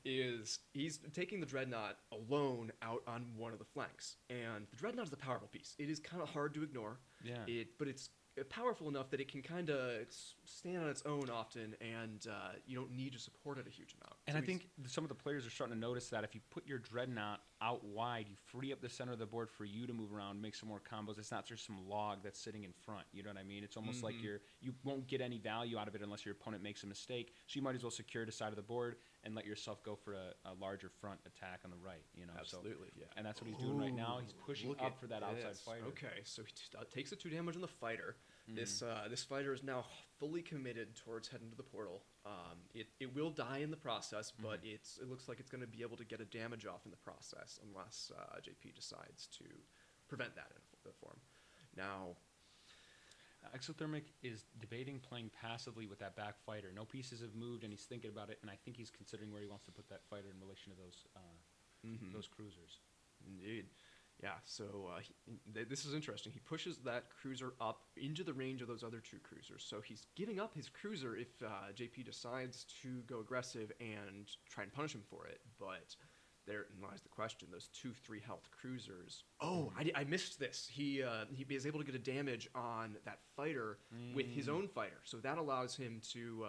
is he's taking the Dreadnought alone out on one of the flanks. And the Dreadnought is a powerful piece. It is kind of hard to ignore. Yeah. But it's powerful enough that it can kind of stand on its own often, and you don't need to support it a huge amount. And So I think some of the players are starting to notice that if you put your Dreadnought out wide, you free up the center of the board for you to move around, make some more combos. It's not just some log that's sitting in front. You know what I mean? It's almost like you won't get any value out of it unless your opponent makes a mistake. So you might as well secure the side of the board and let yourself go for a larger front attack on the right. You know, absolutely, yeah. And that's what he's doing right now. He's pushing Look up at for that outside this. fighter. Okay, so he takes the 2 damage on the fighter. This fighter is now fully committed towards heading to the portal. It will die in the process, but it looks like it's going to be able to get a damage off in the process unless JP decides to prevent that in the form. Now, EXOTHERMIC is debating playing passively with that back fighter. No pieces have moved, and he's thinking about it, and I think he's considering where he wants to put that fighter in relation to those cruisers. Indeed. Yeah, so this is interesting. He pushes that cruiser up into the range of those other 2 cruisers. So he's giving up his cruiser if JP decides to go aggressive and try and punish him for it. But therein lies the question. Those 2-3 health cruisers. Oh, I missed this. He is able to get a damage on that fighter with his own fighter. So that allows him to,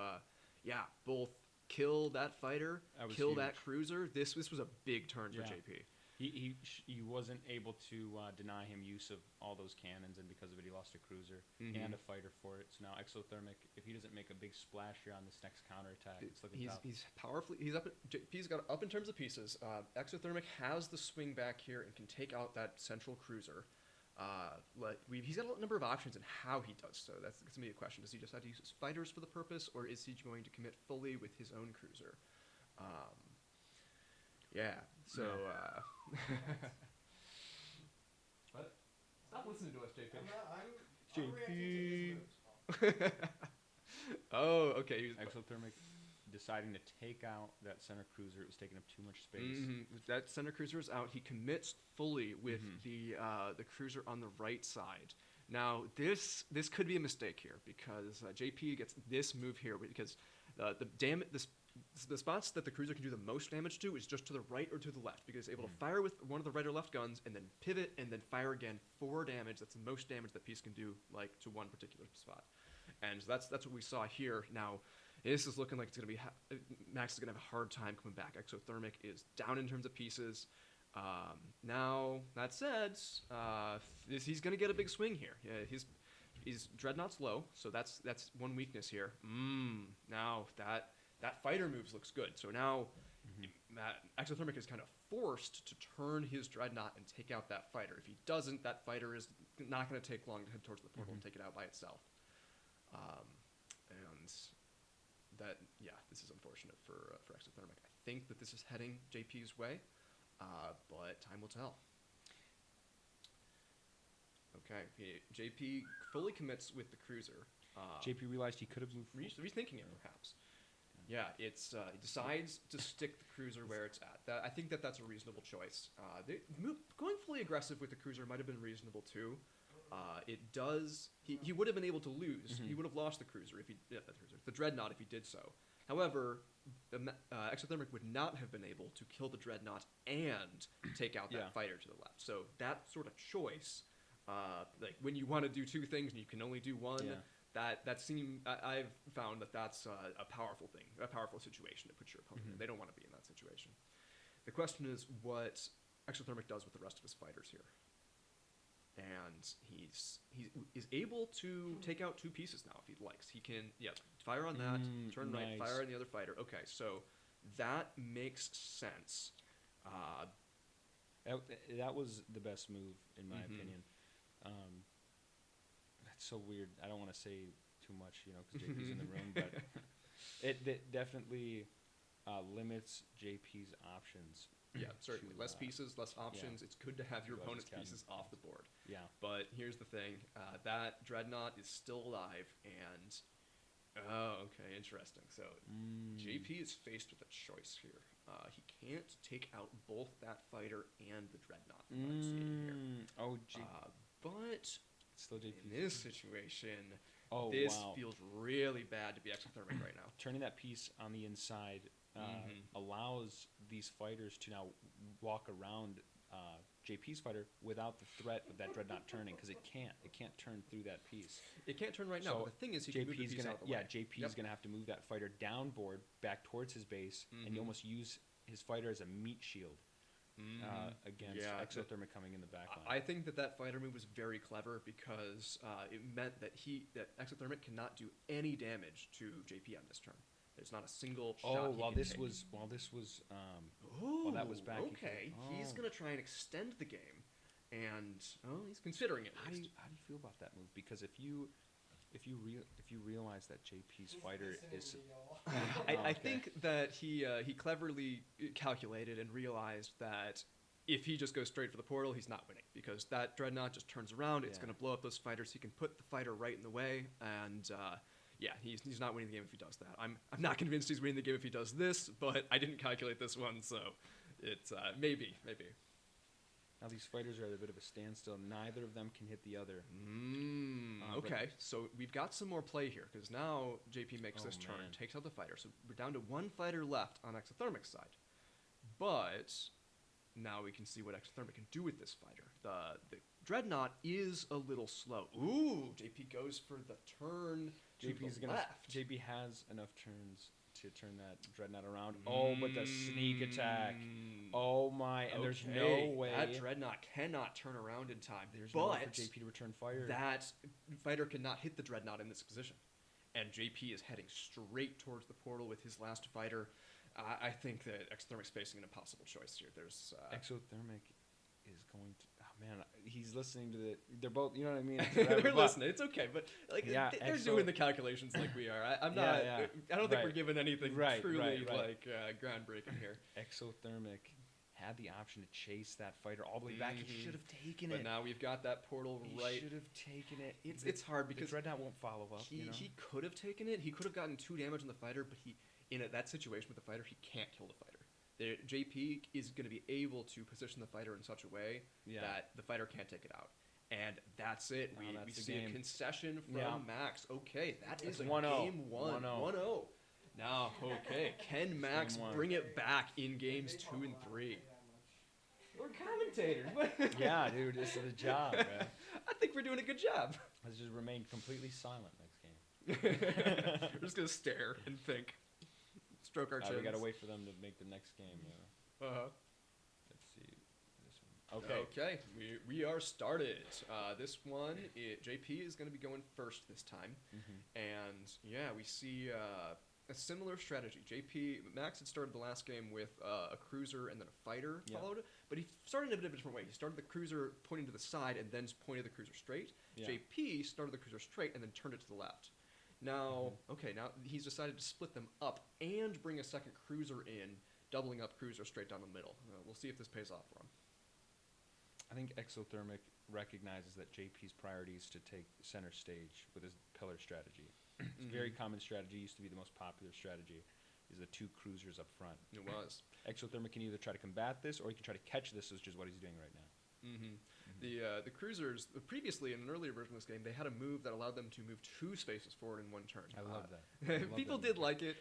both kill that fighter, kill that cruiser. This was a big turn for JP. He wasn't able to deny him use of all those cannons, and because of it, he lost a cruiser and a fighter for it. So now EXOTHERMIC, if he doesn't make a big splash here on this next counterattack, it's looking tough. He's powerfully. He's up. JP's got up in terms of pieces. EXOTHERMIC has the swing back here and can take out that central cruiser. He's got a number of options in how he does so. That's going to be a question. Does he decide to use his fighters for the purpose, or is he going to commit fully with his own cruiser? So. What? Stop listening to us, JP. I'm reacting to his moves. Oh, okay. EXOTHERMIC deciding to take out that center cruiser. It was taking up too much space. That center cruiser is out. He commits fully with the cruiser on the right side. Now, this could be a mistake here because JP gets this move here because the spots that the cruiser can do the most damage to is just to the right or to the left because it's able to fire with one of the right or left guns and then pivot and then fire again for damage. That's the most damage that piece can do, like to one particular spot. And that's what we saw here. Now, This is looking like it's going to be Max is going to have a hard time coming back. Exothermic is down in terms of pieces. Now that said, he's going to get a big swing here. Yeah, he's Dreadnought's low, so that's one weakness here. Now that fighter moves looks good. So now Exothermic is kind of forced to turn his Dreadnought and take out that fighter. If he doesn't, that fighter is not going to take long to head towards the portal and take it out by itself. And that, this is unfortunate for Exothermic. I think that this is heading JP's way, but time will tell. Okay, JP fully commits with the cruiser. JP realized he could have moved. Rethinking it, perhaps. Yeah, he decides to stick the cruiser where it's at. I think that's a reasonable choice. Going fully aggressive with the cruiser might have been reasonable too. It does. He would have been able to lose. He would have lost the cruiser the Dreadnought if he did so. However, Exothermic would not have been able to kill the Dreadnought and take out that fighter to the left. So that sort of choice, like when you want to do two things and you can only do one. I've found that's a powerful thing, a powerful situation to put your opponent in. They don't want to be in that situation. The question is what Exothermic does with the rest of his fighters here. And he is able to take out two pieces now if he likes. He can, fire on that, turn right, fire on the other fighter. Okay, so that makes sense. That was the best move, in my opinion. That's so weird. I don't want to say too much, because JP's in the room, but it definitely limits JP's options. Yeah, certainly. Less pieces, less options. It's good to have your opponent's pieces off the board. Yeah. But here's the thing. That Dreadnought is still alive, and... Oh, okay, interesting. So JP is faced with a choice here. He can't take out both that fighter and the Dreadnought. I'm seeing here. But still JP. In this situation, this feels really bad to be Exothermic right now. Turning that piece on the inside allows these fighters to now walk around JP's fighter without the threat of that Dreadnought turning, because it can't turn through that piece. It can't turn right now. But the thing is, he can move the piece out of the way. JP's gonna have to move that fighter downboard back towards his base, and you almost use his fighter as a meat shield against Exothermic coming in the back line. I think that fighter move was very clever because it meant that Exothermic cannot do any damage to JP on this turn. There's not a single shot. While that was back. Okay, he's gonna try and extend the game, and he's considering it. How do you feel about that move? Because if you realize that JP's fighter is, I think that he cleverly calculated and realized that if he just goes straight for the portal, he's not winning, because that Dreadnought just turns around. It's gonna blow up those fighters. He can put the fighter right in the way, and. He's not winning the game if he does that. I'm not convinced he's winning the game if he does this, but I didn't calculate this one, so it's maybe. Now these fighters are at a bit of a standstill. Neither of them can hit the other. Okay, so we've got some more play here, because now JP makes this turn, takes out the fighter. So we're down to one fighter left on Exothermic's side. But now we can see what Exothermic can do with this fighter. The Dreadnought is a little slow. Ooh, JP goes for the turn. JP has enough turns to turn that Dreadnought around. But the sneak attack. Oh my! And there's no way that Dreadnought cannot turn around in time. There's no way for JP to return fire. That fighter cannot hit the Dreadnought in this position, and JP is heading straight towards the portal with his last fighter. I think that Exothermic's facing an impossible choice here. There's Exothermic is going to. Oh man, he's listening to the. They're both. You know what I mean? They're listening. It's okay, but they're doing the calculations like we are. I'm not. I don't think we're giving anything truly groundbreaking here. Exothermic had the option to chase that fighter all the way back. He should have taken it. But now we've got that portal right. He should have taken it. It's hard because the Dreadnought won't follow up. He could have taken it. He could have gotten 2 damage on the fighter, but in that situation with the fighter, he can't kill the fighter. JP is going to be able to position the fighter in such a way that the fighter can't take it out. And that's it. We see a concession from Max. Okay, that is a 1-0. game 1. 1-0. Now, okay, can Max bring it back in games 2 and 3? We're commentators. Yeah, dude, this is the job, man. I think we're doing a good job. Let's just remain completely silent next game. We're just gonna stare and think, stroke our chins. We gotta wait for them to make the next game. Uh-huh. Let's see. This one. Okay. Okay, we are started. This one, JP is going to be going first this time. And yeah, we see a similar strategy. Max had started the last game with a cruiser and then a fighter followed, but he started in a bit of a different way. He started the cruiser pointing to the side and then pointed the cruiser straight. Yeah. JP started the cruiser straight and then turned it to the left. Now, now he's decided to split them up and bring a second cruiser in, doubling up cruiser straight down the middle. We'll see if this pays off for him. I think Exothermic recognizes that JP's priority is to take center stage with his pillar strategy. It's a very common strategy, used to be the most popular strategy, is the 2 cruisers up front. It was. Exothermic can either try to combat this or he can try to catch this, which is what he's doing right now. The cruisers, previously in an earlier version of this game, they had a move that allowed them to move 2 spaces forward in one turn. I love that. People did like it,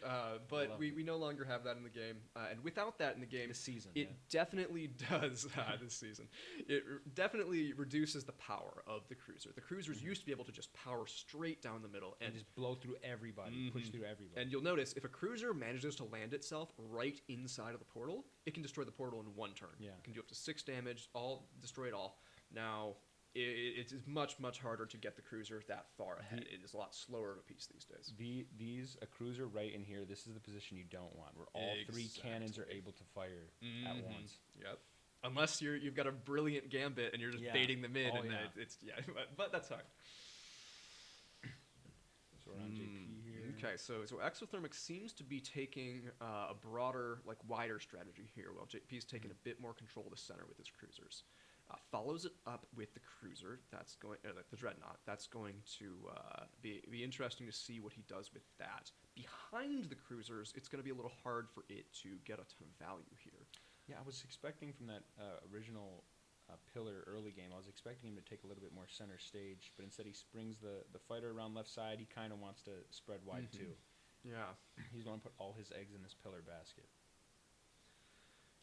but we no longer have that in the game. And without that in the game, This season, it definitely does, this season, it definitely reduces the power of the cruiser. The cruisers used to be able to just power straight down the middle and just blow through everybody, push through everybody. And you'll notice, if a cruiser manages to land itself right inside of the portal, it can destroy the portal in 1 turn. Yeah. It can do up to 6 damage, destroy it all. Now, it is much, much harder to get the cruiser that far ahead. It is a lot slower of a piece these days. A cruiser right in here, this is the position you don't want, where all 3 cannons are able to fire at once. Yep. Unless you've got a brilliant Gambit and you're just baiting them in, but that's hard. So we're on JP here. Okay, so Exothermic seems to be taking a broader, wider strategy here, while JP's taking a bit more control of the center with his cruisers. Follows it up with the cruiser. That's going the Dreadnought. That's going to be interesting to see what he does with that. Behind the cruisers, it's going to be a little hard for it to get a ton of value here. Yeah, I was expecting from that original pillar early game, I was expecting him to take a little bit more center stage, but instead he springs the fighter around left side. He kind of wants to spread wide too. Yeah. He's going to put all his eggs in this pillar basket.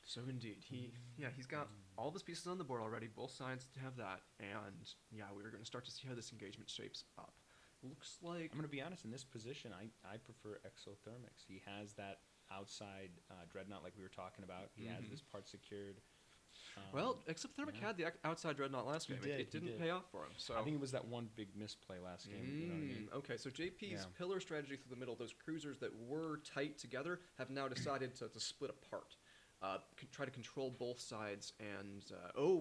So indeed, he's got all of his pieces on the board already. Both sides have that, and we're going to start to see how this engagement shapes up. Looks like I'm going to be honest. In this position, I prefer Exothermics. He has that outside Dreadnought, like we were talking about. He has this part secured. Exothermic had the outside Dreadnought last game. It didn't pay off for him. So I think it was that one big misplay last game. You know what I mean? Okay, so JP's pillar strategy through the middle, those cruisers that were tight together have now decided to split apart. Try to control both sides, and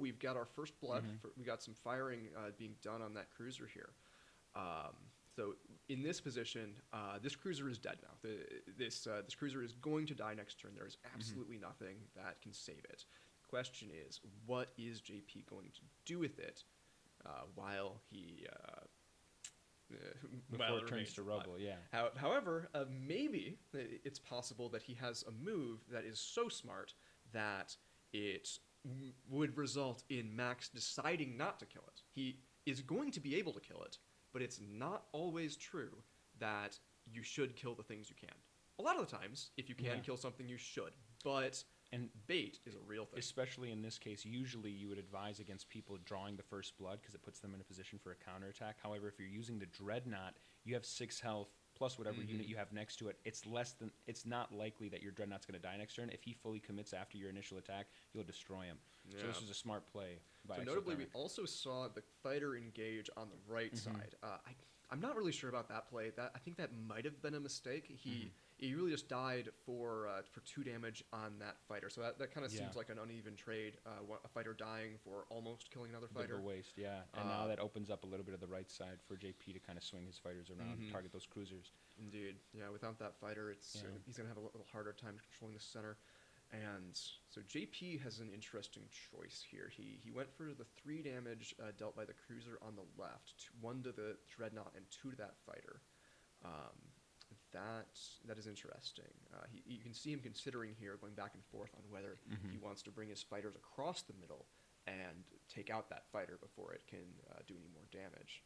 we've got our first blood. We got some firing being done on that cruiser here. So in this position, this cruiser is dead now. This cruiser is going to die next turn. There is absolutely nothing that can save it. The question is, what is JP going to do with it while he before it turns to rubble? However, maybe it's possible that he has a move that is so smart that it would result in Max deciding not to kill it. He is going to be able to kill it, but it's not always true that you should kill the things you can. A lot of the times, if you can kill something, you should. But bait is a real thing. Especially in this case, usually you would advise against people drawing the first blood because it puts them in a position for a counterattack. However, if you're using the Dreadnought, you have 6 health plus whatever unit you have next to it. It's not likely that your Dreadnought's going to die next turn. If he fully commits after your initial attack, you'll destroy him. So this was a smart play by So notably, we also saw the fighter engage on the right side. I'm not really sure about that play. I think that might have been a mistake. He really just died for 2 damage on that fighter. So that kind of seems like an uneven trade. A fighter dying for almost killing another fighter. Bit of a waste, And now that opens up a little bit of the right side for JP to kind of swing his fighters around and target those cruisers. Indeed. Without that fighter, he's going to have a little harder time controlling the center. And so JP has an interesting choice here. He went for the 3 damage dealt by the cruiser on the left, 1 to the Dreadnought and 2 to that fighter. That is interesting. You can see him considering here, going back and forth on whether he wants to bring his fighters across the middle and take out that fighter before it can do any more damage.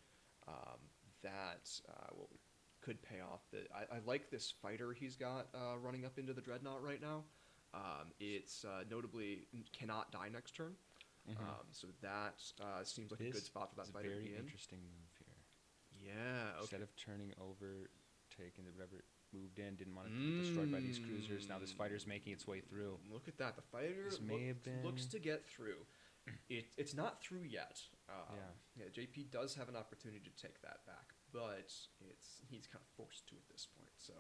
Could pay off. I like this fighter he's got running up into the Dreadnought right now. It's notably cannot die next turn. So that seems like a good spot for that fighter to be in. Very interesting move here. Yeah. Instead of turning over, taking whatever moved in, didn't want to get destroyed by these cruisers. Now this fighter's making its way through. Look at that. The fighter This may have been- looks to get through. It's not through yet. Yeah. JP does have an opportunity to take that back, but he's kind of forced to at this point. So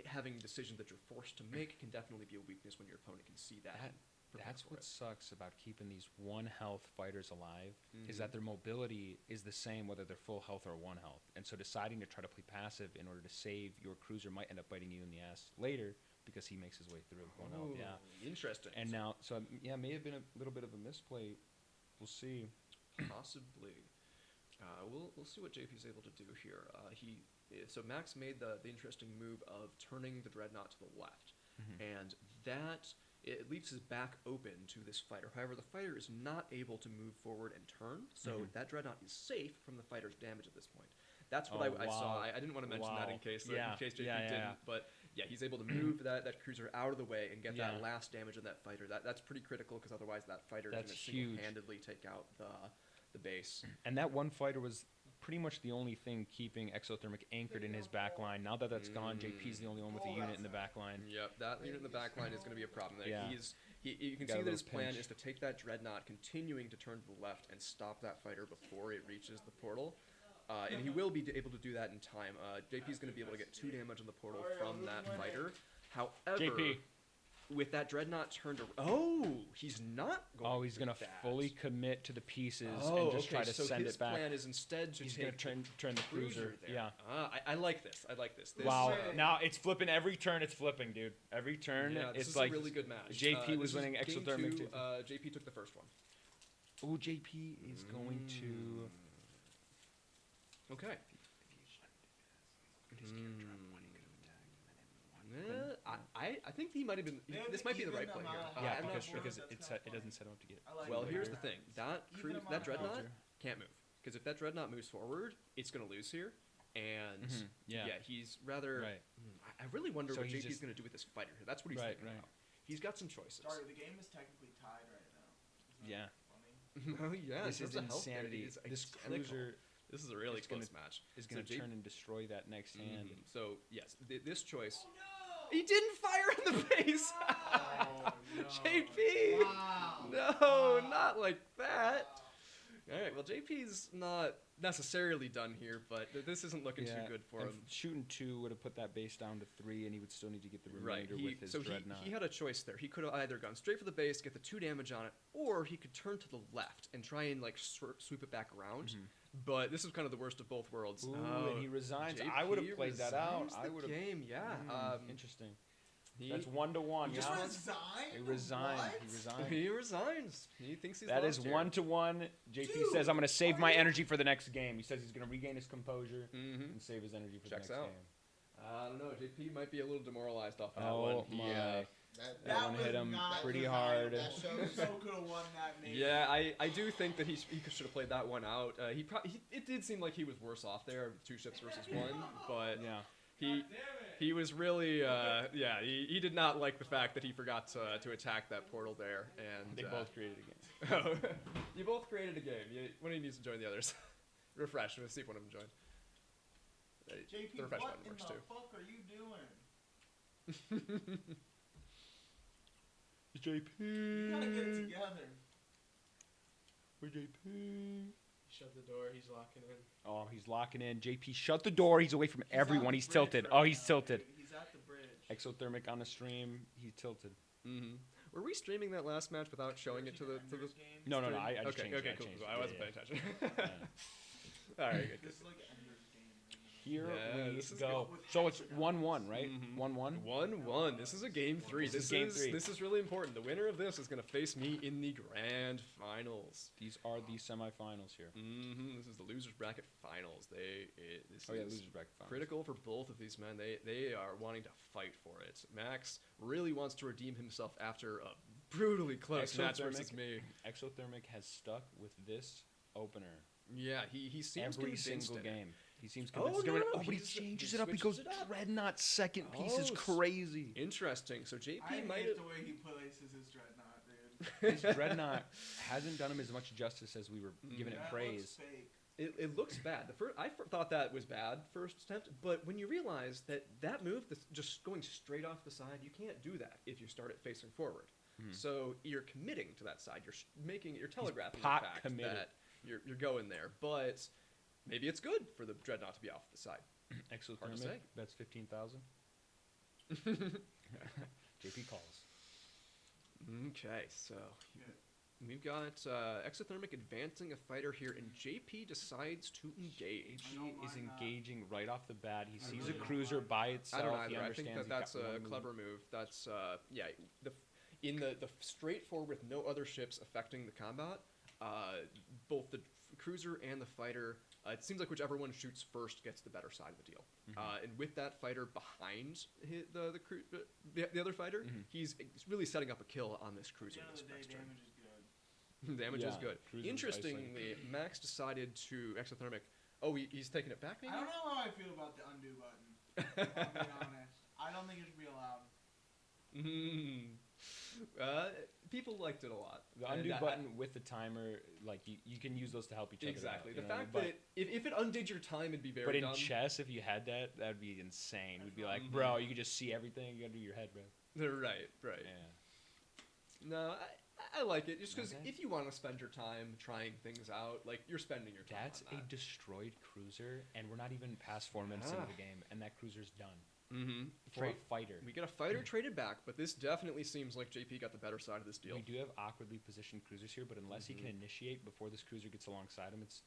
having decisions that you're forced to make can definitely be a weakness when your opponent can see that. That's what sucks about keeping these 1 health fighters alive, is that their mobility is the same whether they're full health or 1 health. And so deciding to try to play passive in order to save your cruiser might end up biting you in the ass later because he makes his way through 1 health. Yeah. Interesting. And now, so yeah, may have been a little bit of a misplay. We'll see. Possibly. We'll see what JP's able to do here. So Max made the interesting move of turning the Dreadnought to the left, and that it leaves his back open to this fighter. However, the fighter is not able to move forward and turn, so that Dreadnought is safe from the fighter's damage at this point. That's what I saw. I didn't want to mention that in case JP didn't, but yeah, he's able to move that cruiser out of the way and get that last damage on that fighter. That's pretty critical because otherwise that fighter is going to single-handedly take out the base. And that one fighter was pretty much the only thing keeping Exothermic anchored in his back line. Now that that's gone, JP's the only one with a unit in the back line. Yep, that unit in the back line is going to be a problem. Yeah. You can see that his plan is to take that Dreadnought, continuing to turn to the left and stop that fighter before it reaches the portal. And he will be able to do that in time. JP's going to be able to get 2 damage on the portal from that fighter. However, with that Dreadnought turned around, he's not going Oh, he's going to fully commit to the pieces and just try to send it back. His plan is instead to he's going to turn the cruiser. there. Yeah. I like this. I like this. Wow. Now it's flipping. Every turn it's flipping, dude. Every turn this it's is like a really good match. JP was winning game Exothermic. 2, JP took the first one. Oh, JP is going to... Okay. I think he might have been. This might be the right play here. Yeah, I'm not because sure. it doesn't set him up to get. Well, here's the thing. That Dreadnought can't move because if that Dreadnought moves forward, it's going to lose here. And he's rather. Right. I really wonder So what he's JP's going to do with this fighter here. That's what he's thinking about. He's got some choices. Sorry, the game is technically tied right now. Yeah. Oh yeah. This is insanity. This cruiser. This is a really close match. Is going to turn and destroy that next hand. So yes, this choice. Oh, no! He didn't fire in the base. Oh, no. JP. Wow. No, not like that. All right. Well, JP's not necessarily done here, but this isn't looking too good for him. Shooting 2 would have put that base down to 3, and he would still need to get the remainder with his Dreadnought. He had a choice there. He could have either gone straight for the base, get the 2 damage on it, or he could turn to the left and try and like sweep it back around. But this is kind of the worst of both worlds. Ooh, and he resigns. I would have played that out. I would have. Game, Interesting. That's 1-1. Just He resigned. He resigns. He thinks he's That lost is here. 1-1. JP says, "I'm going to save my energy for the next game." He says he's going to regain his composure and save his energy for the next game. I don't know. JP might be a little demoralized off that one. Oh my! That one hit him pretty hard. That so could have won that maybe. Yeah, I do think that he should have played that one out. It did seem like he was worse off there, 2 ships versus 1, but he was really he did not like the fact that he forgot to attack that portal there, and they both created a game. You both created a game. One of you needs to join the others. Refresh. Let's see if one of them joined. JP, the refresh what button in works the too. fuck are you doing? JP. You gotta get it together. Where's JP? Shut the door. He's locking in. Oh, he's locking in. JP, shut the door. He's away from everyone. He's tilted. Oh, he's tilted. He's at the bridge. Exothermic on the stream. He's tilted. Were we streaming that last match without showing it to the No. I just changed it. Okay, cool. I wasn't paying attention. All right, good. This is like Ender's game right now. Here we this is go. good. So it's 1-1, right? 1-1. 1-1. This is a game 3. This is game 3. This is really important. The winner of this is going to face me in the grand finals. These are the semifinals here. This is the losers bracket finals. This is losers bracket finals. Critical for both of these men. They are wanting to fight for it. Max really wants to redeem himself after a brutally close match versus me. Exothermic has stuck with this opener. Yeah, he seems every convinced single in it. game. He seems convinced. But he changes it up. He goes Dreadnought second piece is crazy. Interesting. So JP I might hate the way he places his Dreadnought, dude. His Dreadnought hasn't done him as much justice as we were giving it That praise. looks fake. it looks bad. I thought that was bad first attempt, but when you realize that move, just going straight off the side, you can't do that if you start it facing forward. So you're committing to that side. You're telegraphing the fact that you're going there. But maybe it's good for the Dreadnought to be off the side. Exothermic, that's 15,000. JP calls. Okay, so we've got Exothermic advancing a fighter here, and JP decides to engage. He is engaging right off the bat. He sees a cruiser by itself. I don't He either. I understands think he's that's got a one clever move. That's in the straightforward with no other ships affecting the combat. Both the cruiser and the fighter. It seems like whichever one shoots first gets the better side of the deal. And with that fighter behind the other fighter, he's really setting up a kill on this cruiser. At the end of the day, damage is good. Damage is good. Cruiser's Interestingly, Max decided to Exothermic. Oh, he's taking it back, maybe? I don't know how I feel about the undo button. If I'm being honest. I don't think it should be allowed. People liked it a lot. The undo button with the timer, like you can use those to help each other. Exactly. Out, The fact that if it undid your time, it'd be very. But in dumb. chess, if you had that would be insane. We'd be like, bro, you could just see everything. You gotta do your head, bro. Right. Yeah. No, I like it just because if you want to spend your time trying things out, like you're spending your time. That's a destroyed cruiser, and we're not even past 4 minutes into the game, and that cruiser's done. For a fighter. We get a fighter traded back, but this definitely seems like JP got the better side of this deal. We do have awkwardly positioned cruisers here, but unless he can initiate before this cruiser gets alongside him, it's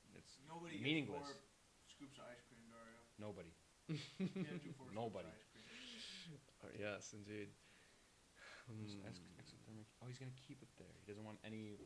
Nobody meaningless. Gets 4 scoops of ice cream, Dario. Nobody. Nobody. Oh, yes, indeed. Exothermic. Oh, he's gonna keep it there. He doesn't want any.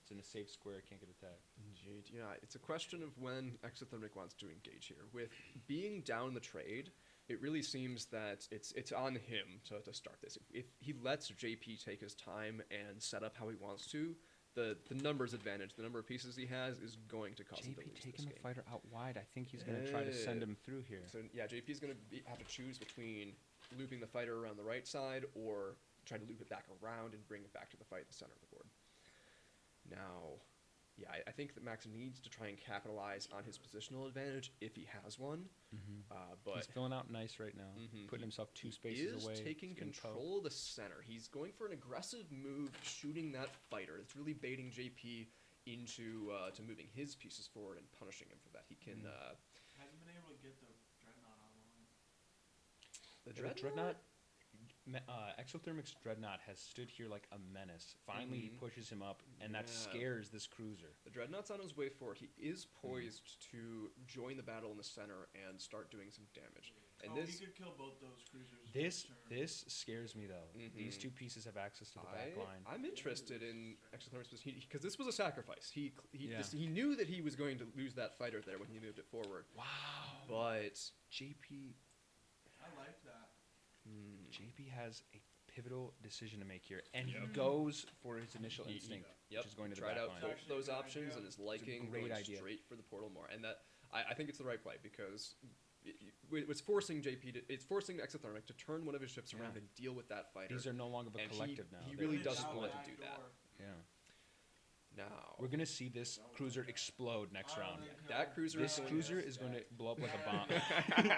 It's in a safe square. Can't get attacked. Indeed, yeah. It's a question of when Exothermic wants to engage here. With being down the trade, it really seems that it's on him to start this. If he lets JP take his time and set up how he wants to, the numbers advantage, the number of pieces he has, is going to cause him to lose JP taking this the game. fighter out wide. I think he's gonna try to send him through here. So yeah, JP's gonna have to choose between looping the fighter around the right side or try to loop it back around and bring it back to the fight in the center of the board. Now, yeah, I think that Max needs to try and capitalize on his positional advantage if he has one. But He's filling out nice right now, putting himself 2 spaces away. He is taking control of the center. He's going for an aggressive move, shooting that fighter. It's really baiting JP into to moving his pieces forward and punishing him for that. He can. Hasn't been able to get the Dreadnought online. The Dreadnought? Exothermic's Dreadnought has stood here like a menace. Finally, he pushes him up, and that scares this cruiser. The Dreadnought's on his way forward. He is poised to join the battle in the center and start doing some damage. And he could kill both those cruisers. This scares me though. These 2 pieces have access to the back line. I'm interested in Exothermic's because this was a sacrifice. He knew that he was going to lose that fighter there when he moved it forward. Wow. But JP. I like that. JP has a pivotal decision to make here, and he goes for his initial instinct, which is going to the back line. Tried out both those options and is liking great going idea. straight for the portal more. And that I think it's the right play because it's forcing it's forcing Exothermic to turn one of his ships around and deal with that fighter. These are no longer a collective now. He really doesn't want to do that. Yeah. Now we're gonna see this cruiser explode next round. That cruiser. This cruiser is going to blow up like a bomb.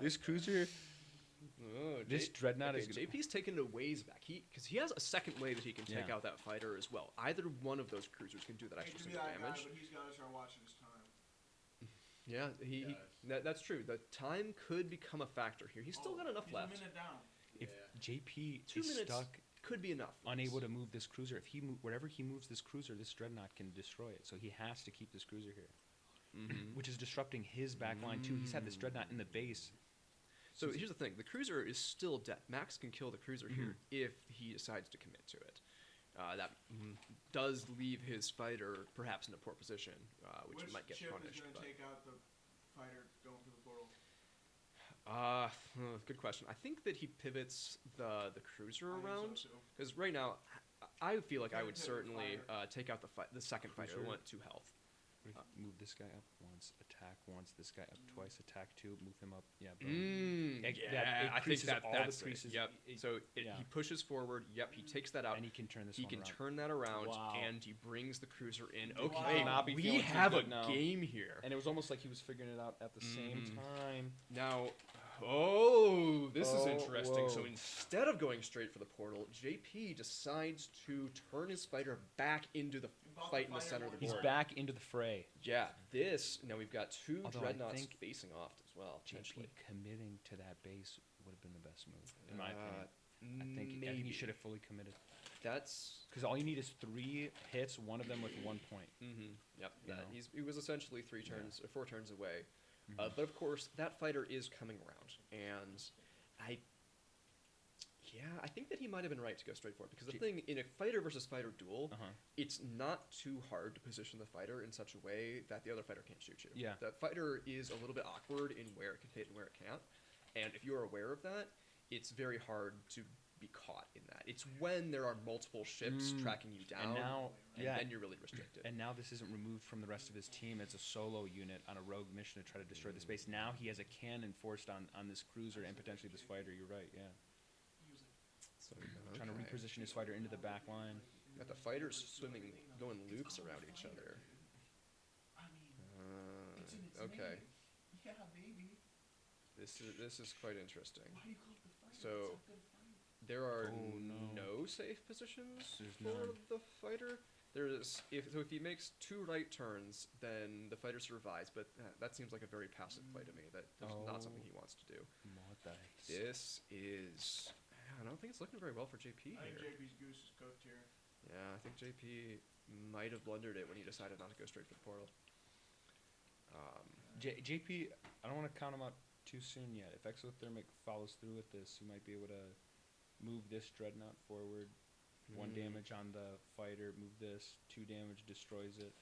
This cruiser. This Dreadnought is JP's taking it a ways back. Because he has a second way that he can take out that fighter as well. Either one of those cruisers can do that extra single damage. But he's got to start watching his time. Yeah, that's true. The time could become a factor here. He's still got enough left. A minute down. If JP 2 is minutes stuck, could be enough. Unable to move this cruiser, if wherever he moves this cruiser, this Dreadnought can destroy it. So he has to keep this cruiser here, which is disrupting his back line too. He's had this Dreadnought in the base. So here's the thing: the cruiser is still dead. Max can kill the cruiser here if he decides to commit to it. That does leave his fighter perhaps in a poor position, which might get punished. Which ship is going to take out the fighter going through the portal? Good question. I think that he pivots the cruiser around because right now, I feel like I would certainly take out the second fighter. I want 2 health. What if you move this guy up once, attack once, this guy up twice, attack 2, move him up. Yeah, boom. It I think increases all the that's creases. it. Yep. So yeah. he pushes forward. Yep. He takes that out. And he can turn this He one can around. turn that around, Wow. and he brings the cruiser in. Wow. Okay, Not be we feeling too have a good now. game here. And it was almost like he was figuring it out at the same time. Now, this is interesting. So whoa. instead of going straight for the portal, JP decides to turn his fighter back into the fight in the center of the He's board. back into the fray. Yeah, now we've got 2 Although I dreadnoughts think facing off as well. JP Potentially. committing to that base would have been the best move, in my opinion. I think he should have fully committed. That's Because all you need is 3 hits, one of them with 1 point. Yep. You know? He was essentially 3 turns or 4 turns away. But of course, that fighter is coming around, and I think that he might have been right to go straight for it, because the thing in a fighter versus fighter duel, it's not too hard to position the fighter in such a way that the other fighter can't shoot you. Yeah. The fighter is a little bit awkward in where it can hit and where it can't, and if you're aware of that, it's very hard to be caught in that. It's when there are multiple ships tracking you down, and then you're really restricted. And now this isn't removed from the rest of his team. It's a solo unit on a rogue mission to try to destroy the space. Now he has a cannon forced on this cruiser and potentially this fighter. You're right, yeah. So, Trying to reposition his fighter into the back line. Got the fighters going loops around each other. Okay. Yeah, baby. This is quite interesting. So there are no safe positions for the fighter. If he makes 2 right turns, then the fighter survives. But that seems like a very passive play to me. That's not something he wants to do. This is. I don't think it's looking very well for JP here. I think JP's goose is cooked here. Yeah, I think JP might have blundered it when he decided not to go straight for the portal. JP, I don't want to count him out too soon yet. If Exothermic follows through with this, he might be able to move this dreadnought forward. 1 damage on the fighter, move this, 2 damage, destroys it.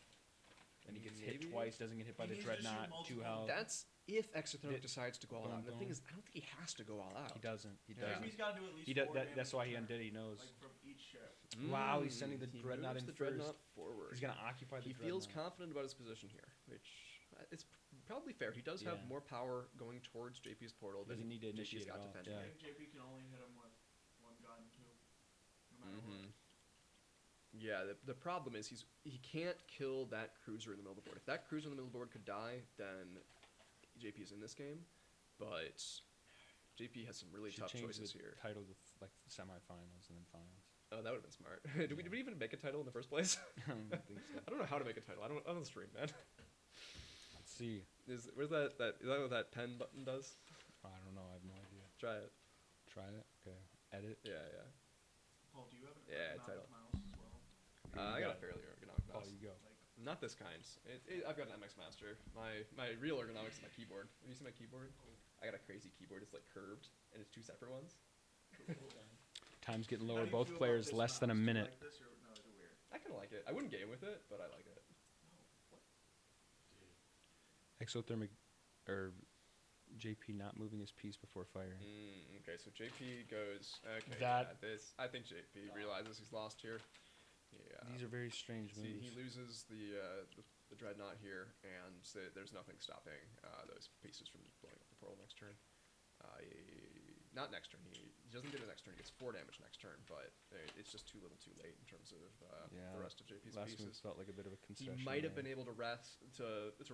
And he gets hit twice, doesn't get hit by the dreadnought, 2 health. That's if Exothermic decides to go all out. The thing is, I don't think he has to go all out. He doesn't. JP's got to do at least 4 damage. That's why he undid. He knows. Like from each ship. Wow, he's sending the He dreadnought moves in the first. dreadnought forward. He's gonna occupy the He dreadnought. feels confident about his position here, which it's probably fair. He does have more power going towards JP's portal than Doesn't need to JP's initiate got at all. defending I it. think JP can only hit him with 1 gun too. No matter what. Yeah, the problem is he can't kill that cruiser in the middle of the board. If that cruiser in the middle of the board could die, then JP is in this game. But JP has some really tough choices here. Title to like semifinals and then finals. Oh, that would have been smart. Did we even make a title in the first place? I don't think so. I don't know how to make a title. I don't stream, man. Let's see. Is that what that pen button does? I don't know. I have no idea. Try it. Try it. Okay. Edit. Yeah. Paul, do you have an Yeah, ergonomic title. mouse as well? I got a fairly ergonomic Paul, mouse. you go. Not this kind. I've got an MX Master. My real ergonomics is my keyboard. Have you seen my keyboard? I got a crazy keyboard. It's like curved, and it's 2 separate ones. Time's getting How lower. do you Both feel about players this less than a mouse? Do you minute. like this or no, is it weird? I kind of like it. I wouldn't game with it, but I like it. Exothermic, or JP not moving his piece before firing. Okay, so JP goes. Okay, That- I think JP realizes he's lost here. Yeah. These are very strange See, moves. he loses the dreadnought here, and there's nothing stopping those pieces from just blowing up the portal next turn. Not next turn. He doesn't get a next turn. He gets 4 damage next turn, but it's just too little, too late in terms of the rest of JP's Last move pieces. felt like a bit of a He concession. might have there. been able to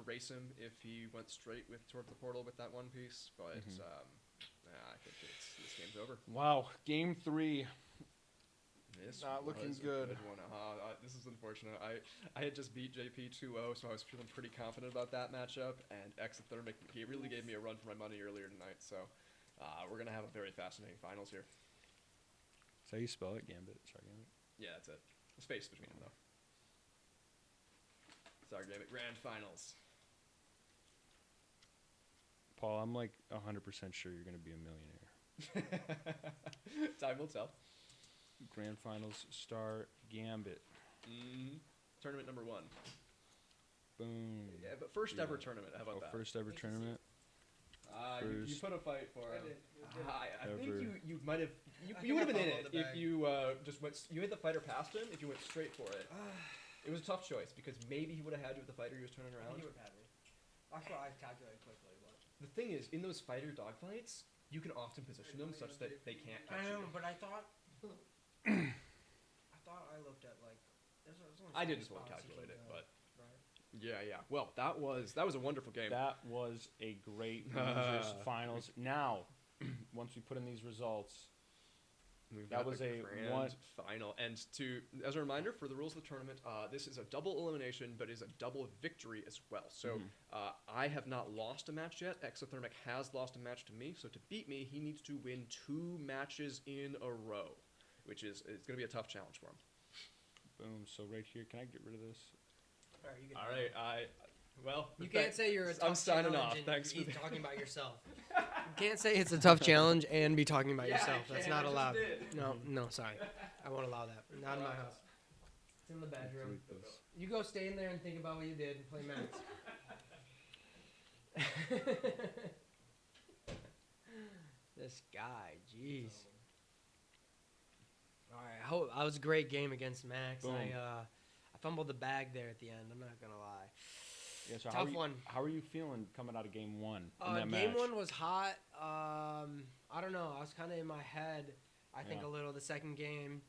race him if he went straight towards the portal with that 1 piece, but I think this game's over. Wow, game 3. This Not looking was a good. one. This is unfortunate. I had just beat JP 2-0, so I was feeling pretty confident about that matchup. And Exothermic, he really gave me a run for my money earlier tonight. So we're gonna have a very fascinating finals here. Is that how you spell it? Gambit. Sorry, Gambit. Yeah, that's it. A space between them though. Sorry, Gambit. Grand finals. Paul, I'm like 100% sure you're gonna be a millionaire. Time will tell. Grand finals start Gambit. Tournament number 1. Boom. Yeah, but first ever tournament. How about that? First ever tournament. You put a fight for him. I think ever. you might have you would have been in it if you just went. You hit the fighter past him if you went straight for it. It was a tough choice because maybe he would have had you with the fighter he was turning I around. think he would have me. That's what I calculated quickly, but The thing is, in those fighter dogfights, you can often position them such that they can't catch you. but I thought I looked at like. I did as well calculate it, but yeah. Well, that was a wonderful game. That was a great losers finals. Now, once we put in these results, That was a grand final. And as a reminder for the rules of the tournament, this is a double elimination, but is a double victory as well. So I have not lost a match yet. EXOTHERMIC has lost a match to me. So to beat me, he needs to win 2 matches in a row, which is it's going to be a tough challenge for him. Boom. So right here, can I get rid of this? All right. Well, you can't say you're a tough I'm signing challenge off. and Thanks be for talking about yourself. You can't say it's a tough challenge and be talking about yourself. That's not allowed. No, sorry. I won't allow that. Not in my house. It's in the bedroom. You go stay in there and think about what you did and play Max. This guy, jeez. All right, that was a great game against Max. Boom. I fumbled the bag there at the end. I'm not gonna lie. Yeah, so Tough one. How are you feeling coming out of game 1 in that Game match? 1 was hot. I don't know. I was kind of in my head, I think, a little. The second game,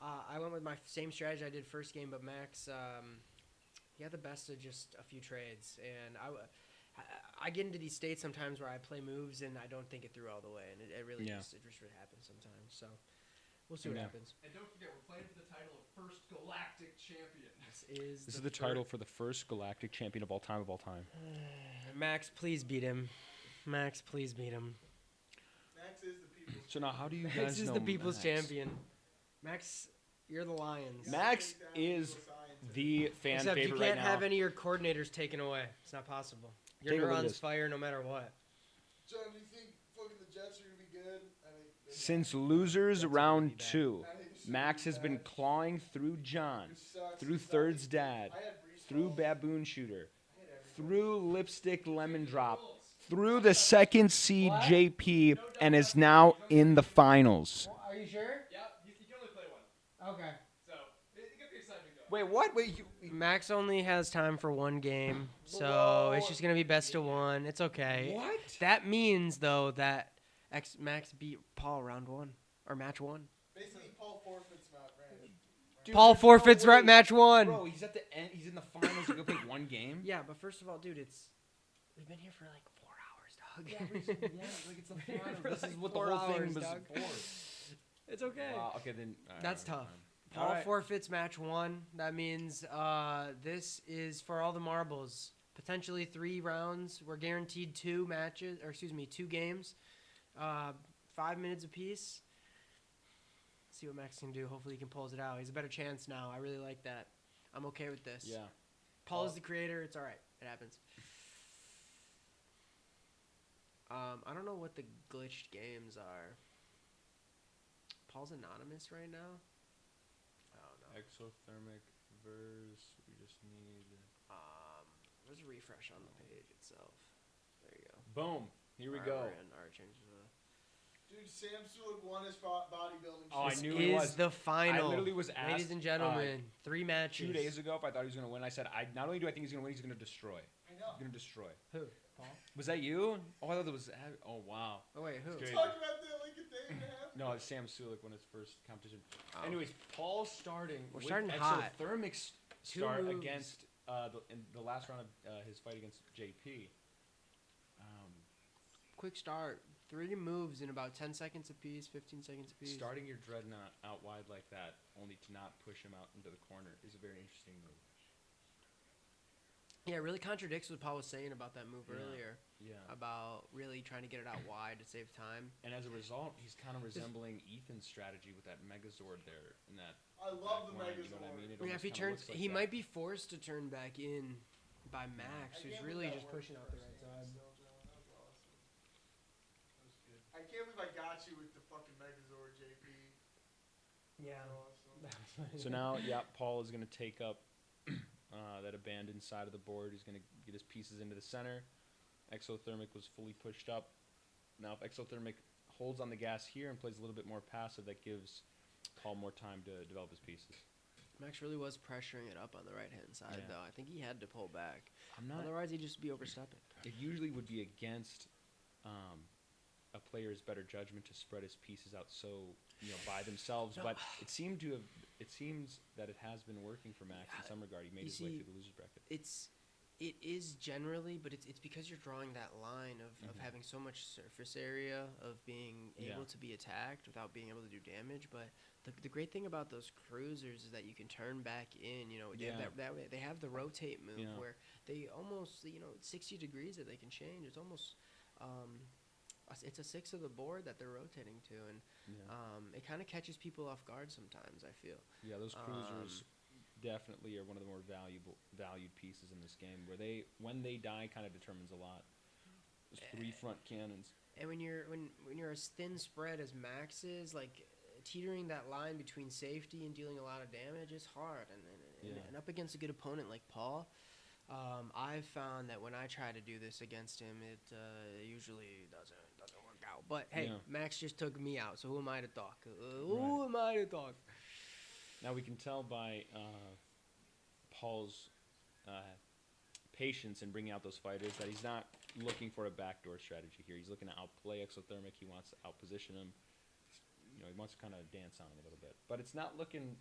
I went with my same strategy I did first game, but Max, he had the best of just a few trades. And I get into these states sometimes where I play moves and I don't think it through all the way. And it really just happens sometimes. So we'll see what happens. And don't forget, we're playing for the title of First Galactic Champion. This is the title for the first galactic champion of all time. Max, please beat him. Max, please beat him. Max is the people's So now, how do you guys know Max is the people's Max? champion. Max, you're the Lions. Max is the fan Except favorite you can't right now. have any of your coordinators taken away. It's not possible. Your Take a look at neurons this. fire no matter what. John, do you think fucking the Jets are gonna be good? I think Since losers round 2, Max has been clawing through John, through Third's dad, through Baboon Shooter, through Lipstick Lemon Drop, through the second seed JP, and is now in the finals. Are you sure? Yeah, you can only play one. Okay. So, get the excitement going. Wait, what? Max only has time for one game, so it's just going to be best of 1. It's okay. What? That means, though, that Max beat Paul round 1, or match 1. basically Paul forfeits match. Dude, Paul there's no forfeits way. match 1. Bro, he's at the end. He's in the finals. You go play one game. Yeah, but first of all, dude, we've been here for like 4 hours, dog. Like it's the finals. This is what the 4 whole thing hours, was dog. for. It's okay. Wow. Okay, then. That's tough. All Paul right. forfeits match 1. That means this is for all the marbles. Potentially 3 rounds. We're guaranteed 2 games. 5 minutes apiece. See what Max can do. Hopefully he can pulls it out. He's a better chance now. I really like that. I'm okay with this. Yeah. Paul is the creator. It's all right. It happens. I don't know what the glitched games are. Paul's anonymous right now. I don't know. Exothermic verse. We just need. There's a refresh on the page itself. There you go. Boom. Here we go. Alright, changes the. Dude, Sam Sulek won his bodybuilding. Oh, I This knew he is was. the final. I literally was asked, ladies and gentlemen, 3 matches. 2 days ago if I thought he was going to win. I said, not only do I think he's going to win, he's going to destroy. I know. He's going to destroy. Who? Paul? Was that you? Oh, I thought it was. Oh, wow. Oh wait, who? It's crazy. Talk about that like a day and a half. No, it's Sam Sulek won his first competition. Oh. Anyways, Paul's starting. We're with starting hot. Exothermic's 2 start moves. against in the last round of his fight against JP. Quick start. 3 moves in about 10 seconds apiece, 15 seconds apiece. Starting your Dreadnought out wide like that, only to not push him out into the corner, is a very interesting move. Yeah, it really contradicts what Paul was saying about that move earlier. Yeah. About really trying to get it out wide to save time. And as a result, he's kind of resembling Ethan's strategy with that Megazord there in that. I love the back line, Megazord. You know what I mean? It Yeah, if he almost kinda turns, looks like he that. might be forced to turn back in by Max, who's can't really believe just that pushing out worked the right for side. us. That was awesome. That was good. I can't believe I got you with the fucking Megazord, JP. Yeah. That was awesome. So now, yeah, Paul is going to take up that abandoned side of the board. He's going to get his pieces into the center. Exothermic was fully pushed up. Now, if Exothermic holds on the gas here and plays a little bit more passive, that gives Paul more time to develop his pieces. Max really was pressuring it up on the right hand side, Yeah. though. I think he had to pull back. I'm not. Otherwise, he'd just be overstepping. It usually would be against a player's better judgment to spread his pieces out so by themselves. No. But it seemed to have. It seems that it has been working for Max in some regard. He made his way see, through the losers bracket. It is generally, but it's because you're drawing that line of having so much surface area of being able to be attacked without being able to do damage. But the great thing about those cruisers is that you can turn back in. They have that way. They have the rotate move where they almost it's 60 degrees that they can change. It's almost it's a sixth of the board that they're rotating to, and it kind of catches people off guard sometimes. I feel. Yeah, those cruisers definitely are one of the more valued pieces in this game. Where when they die, kind of determines a lot. Those 3 front cannons. And when you're as thin spread as Max is, like teetering that line between safety and dealing a lot of damage is hard. And up against a good opponent like Paul, I've found that when I try to do this against him, it usually doesn't work out. But hey, Max just took me out, so who am I to talk? Who am I to talk? Now we can tell by Paul's patience in bringing out those fighters that he's not looking for a backdoor strategy here. He's looking to outplay EXOTHERMIC. He wants to outposition him. He wants to kind of dance on him a little bit. But it's not looking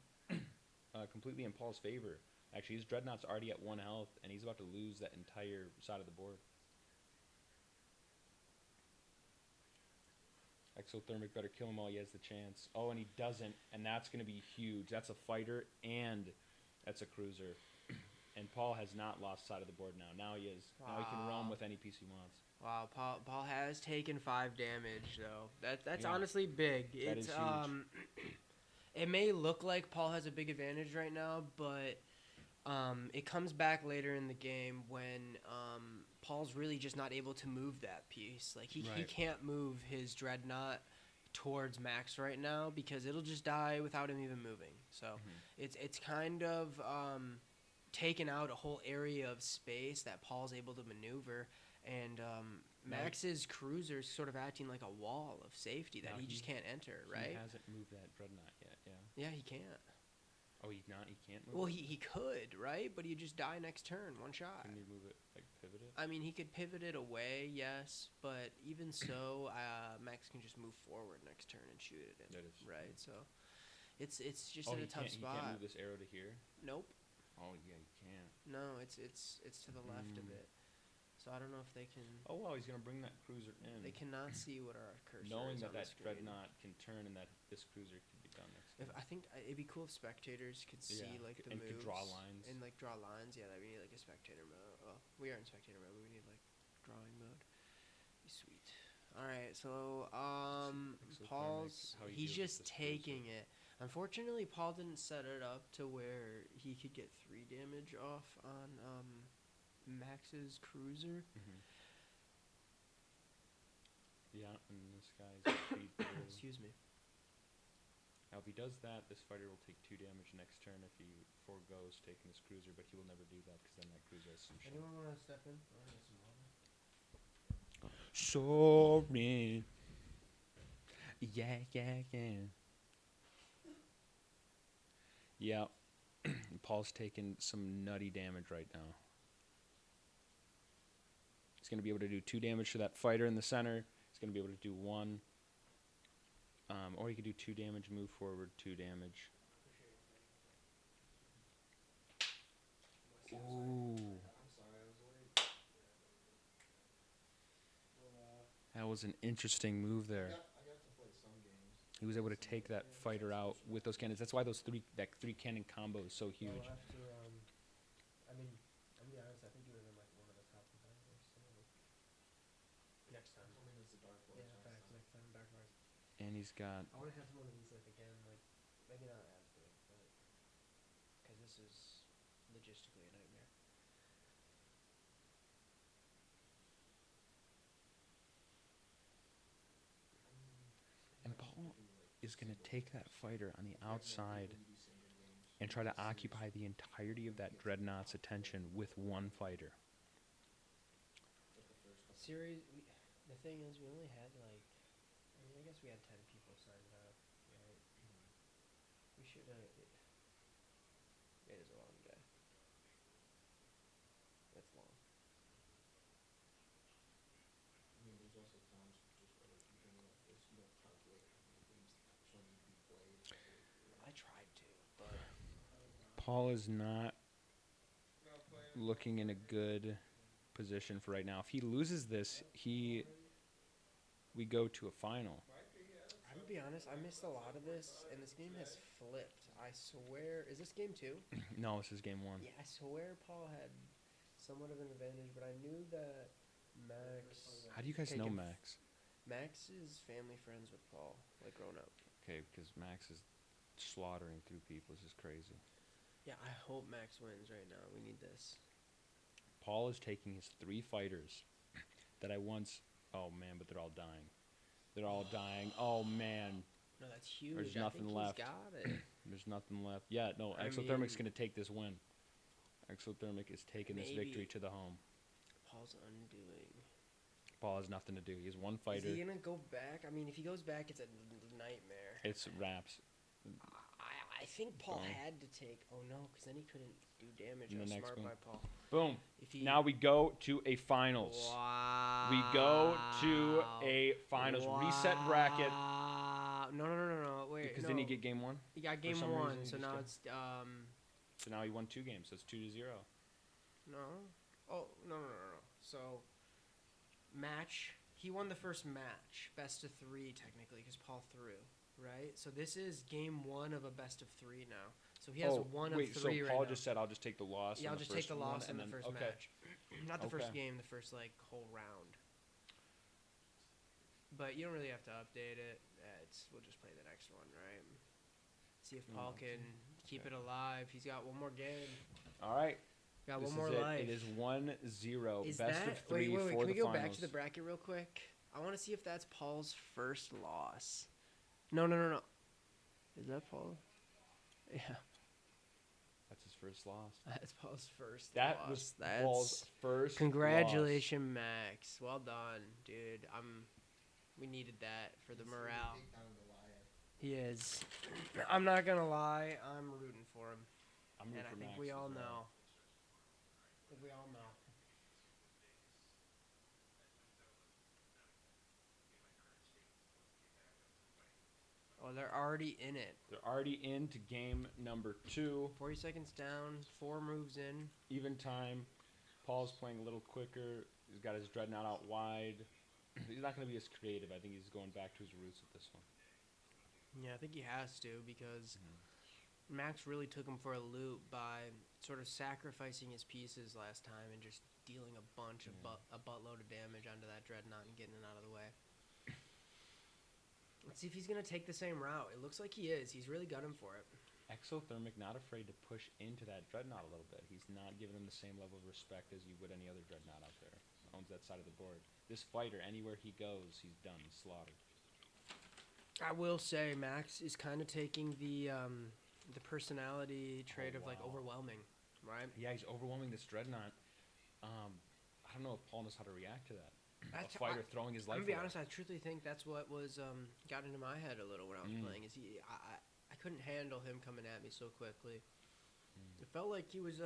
completely in Paul's favor. Actually, his Dreadnought's already at 1 health, and he's about to lose that entire side of the board. EXOTHERMIC better kill him while he has the chance. Oh, and he doesn't, and that's going to be huge. That's a fighter, and that's a cruiser. And Paul has not lost sight of the board now. Now he is. Wow. Now he can roam with any piece he wants. Wow, Paul has taken 5 damage, though. That's honestly big. That is huge. It may look like Paul has a big advantage right now, but it comes back later in the game when Paul's really just not able to move that piece. Like he can't move his Dreadnought towards Max right now because it'll just die without him even moving. So it's kind of taken out a whole area of space that Paul's able to maneuver, and Max's cruiser's sort of acting like a wall of safety that he just can't enter. Right? He hasn't moved that Dreadnought yet. Yeah, he can't. Oh, he can't move Well, it? he could, right? But he'd just die next turn, one shot. Can he move it, like pivot it? I mean, he could pivot it away, yes, but even so, Max can just move forward next turn and shoot it in. That is right. So, it's just oh, in a tough he spot. can't move this arrow to here? Nope. Oh, yeah, he can't. No, it's to the left of it. So I don't know if they can. Oh, wow, he's going to bring that cruiser in. They cannot see what our cursor Knowing is that on that the screen. Dreadnought can turn and that this cruiser could be done next I think it'd be cool if spectators could see like the and moves could draw lines. and like draw lines. Yeah, that we need like a spectator mode. Well, we are in spectator mode, but we need like drawing mode. Be sweet. All right, so Paul's he's just taking it. Unfortunately, Paul didn't set it up to where he could get 3 damage off on Max's cruiser. Yeah, and this guy's Excuse me. Now, if he does that, this fighter will take 2 damage next turn if he foregoes taking this cruiser, but he will never do that because then that cruiser has some shot. Anyone want to step in? I want to get some water. Sorry. Yeah. Yeah. Paul's taking some nutty damage right now. He's going to be able to do 2 damage to that fighter in the center. He's going to be able to do 1. Or he could do 2 damage, move forward, 2 damage. Ooh. That was an interesting move there. I got to play some games. He was able to take that fighter out with those cannons. That's why that 3 cannon combo is so huge. We'll have to, I mean, I'm gonna be honest, I think you were in like one of the top competitors. So next time. I mean, it's the Dark Horse. Yeah, facts. Next time, Dark Horse. And he's got... I want to have one of these like again, like maybe not as big, but because this is logistically a nightmare. And Paul is going to take that fighter on the outside and try to occupy the entirety of that Dreadnought's attention with 1 fighter. Series, the thing is, we only had like, I guess we had 10 people signed up, right? We should have. Paul is not looking in a good position for right now. If he loses this, we go to a final. I'm gonna be honest, I missed a lot of this, and this game has flipped. I swear. Is this game 2? No, this is game 1. Yeah, I swear Paul had somewhat of an advantage, but I knew that Max. How do you guys know Max? Max is family friends with Paul, like grown up. Okay, because Max is slaughtering through people. This is crazy. Yeah, I hope Max wins right now. We need this. Paul is taking his 3 fighters that I once. Oh man, but they're all dying. They're all dying. Oh man. No, that's huge. There's nothing left. He's got it. There's nothing left. Yeah, no. EXOTHERMIC's gonna take this win. EXOTHERMIC is taking this victory to the home. Paul's undoing. Paul has nothing to do. He has 1 fighter. Is he gonna go back? I mean, if he goes back, it's a nightmare. It's wraps. I think Paul had to take. Oh no, because then he couldn't do damage. In the How next smart one. by Paul. Boom. If he, Now we go to a finals. Wow. We go to a finals. Reset bracket. No. Wait. Because no. didn't he get game 1? He got game some 1, reason, so he now just it's So now he won 2 games. So it's 2-0. No. Oh no. So match. He won the first match, best of 3 technically, because Paul threw. Right. So this is game 1 of a best of 3 now. So he has 1 of 3 so right Paul now. just said, "I'll just take the loss." Yeah, in I'll the just first take the one, loss in and the then- first okay. match. Not the first Okay. game, the first like whole round. But you don't really have to update it. We'll just play the next one, right? See if Paul can keep it alive. He's got 1 more game. All right. Got This 1 more is it. life. It is 1-0. Is Best that of 3 wait? for Can we the go finals. back to the bracket real quick? I want to see if that's Paul's first loss. No. Is that Paul? Yeah, That's his first loss. that's Paul's first That loss. was That's Paul's first. Congratulations, Max. Well done, dude. We needed that for the morale. He is. I'm not gonna lie. I'm rooting for him, I'm rooting and I for think Max we as all well. know. I think we all know. Oh, they're already in it. They're already into game number 2. 40 seconds down, 4 moves in. Even time. Paul's playing a little quicker. He's got his dreadnought out wide. He's not going to be as creative. I think he's going back to his roots with this one. Yeah, I think he has to because Max really took him for a loop by sort of sacrificing his pieces last time and just dealing a bunch of a buttload of damage onto that dreadnought and getting it out of the way. Let's see if he's going to take the same route. It looks like he is. He's really gunning for it. EXOTHERMIC not afraid to push into that dreadnought a little bit. He's not giving him the same level of respect as you would any other dreadnought out there. Owns that side of the board. This fighter, anywhere he goes, he's done. He's slaughtered. I will say Max is kind of taking the personality trait of like overwhelming, right? Yeah, he's overwhelming this dreadnought. I don't know if Paul knows how to react to that. A fighter throwing his life I'm gonna be away. honest. I truthfully think that's what was got into my head a little when I was playing. Is I couldn't handle him coming at me so quickly. It felt like he was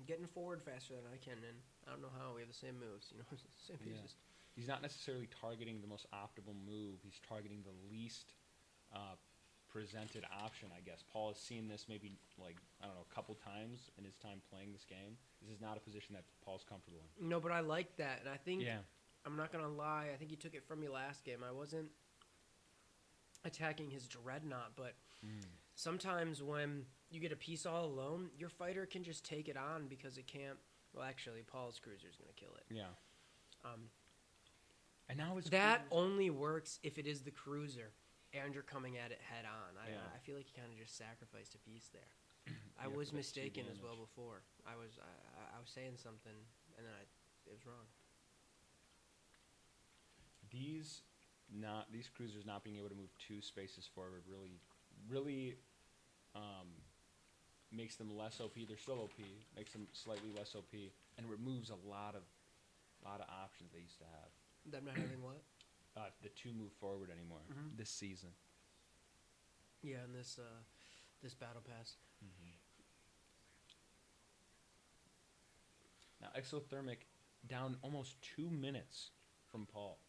getting forward faster than I can, and I don't know how. We have the same moves, you know, same pieces. He's not necessarily targeting the most optimal move. He's targeting the least presented option, I guess. Paul has seen this maybe, like, I don't know, a couple times in his time playing this game. This is not a position that Paul's comfortable in. No, but I like that, and I think, Yeah. I'm not going to lie, I think he took it from me last game. I wasn't attacking his dreadnought, but sometimes when you get a piece all alone, your fighter can just take it on because it can't. Well, actually, Paul's cruiser's going to kill it. Yeah. And now it's that only works if it is the cruiser and you're coming at it head on. I feel like he kind of just sacrificed a piece there. I was mistaken as well before. I was saying something and then it was wrong. These cruisers not being able to move 2 spaces forward really makes them less OP. They're still OP. Makes them slightly less OP and removes a lot of options they used to have. Them not having what? The 2 move forward anymore this season. Yeah, in this battle pass. Now EXOTHERMIC down almost 2 minutes from Paul.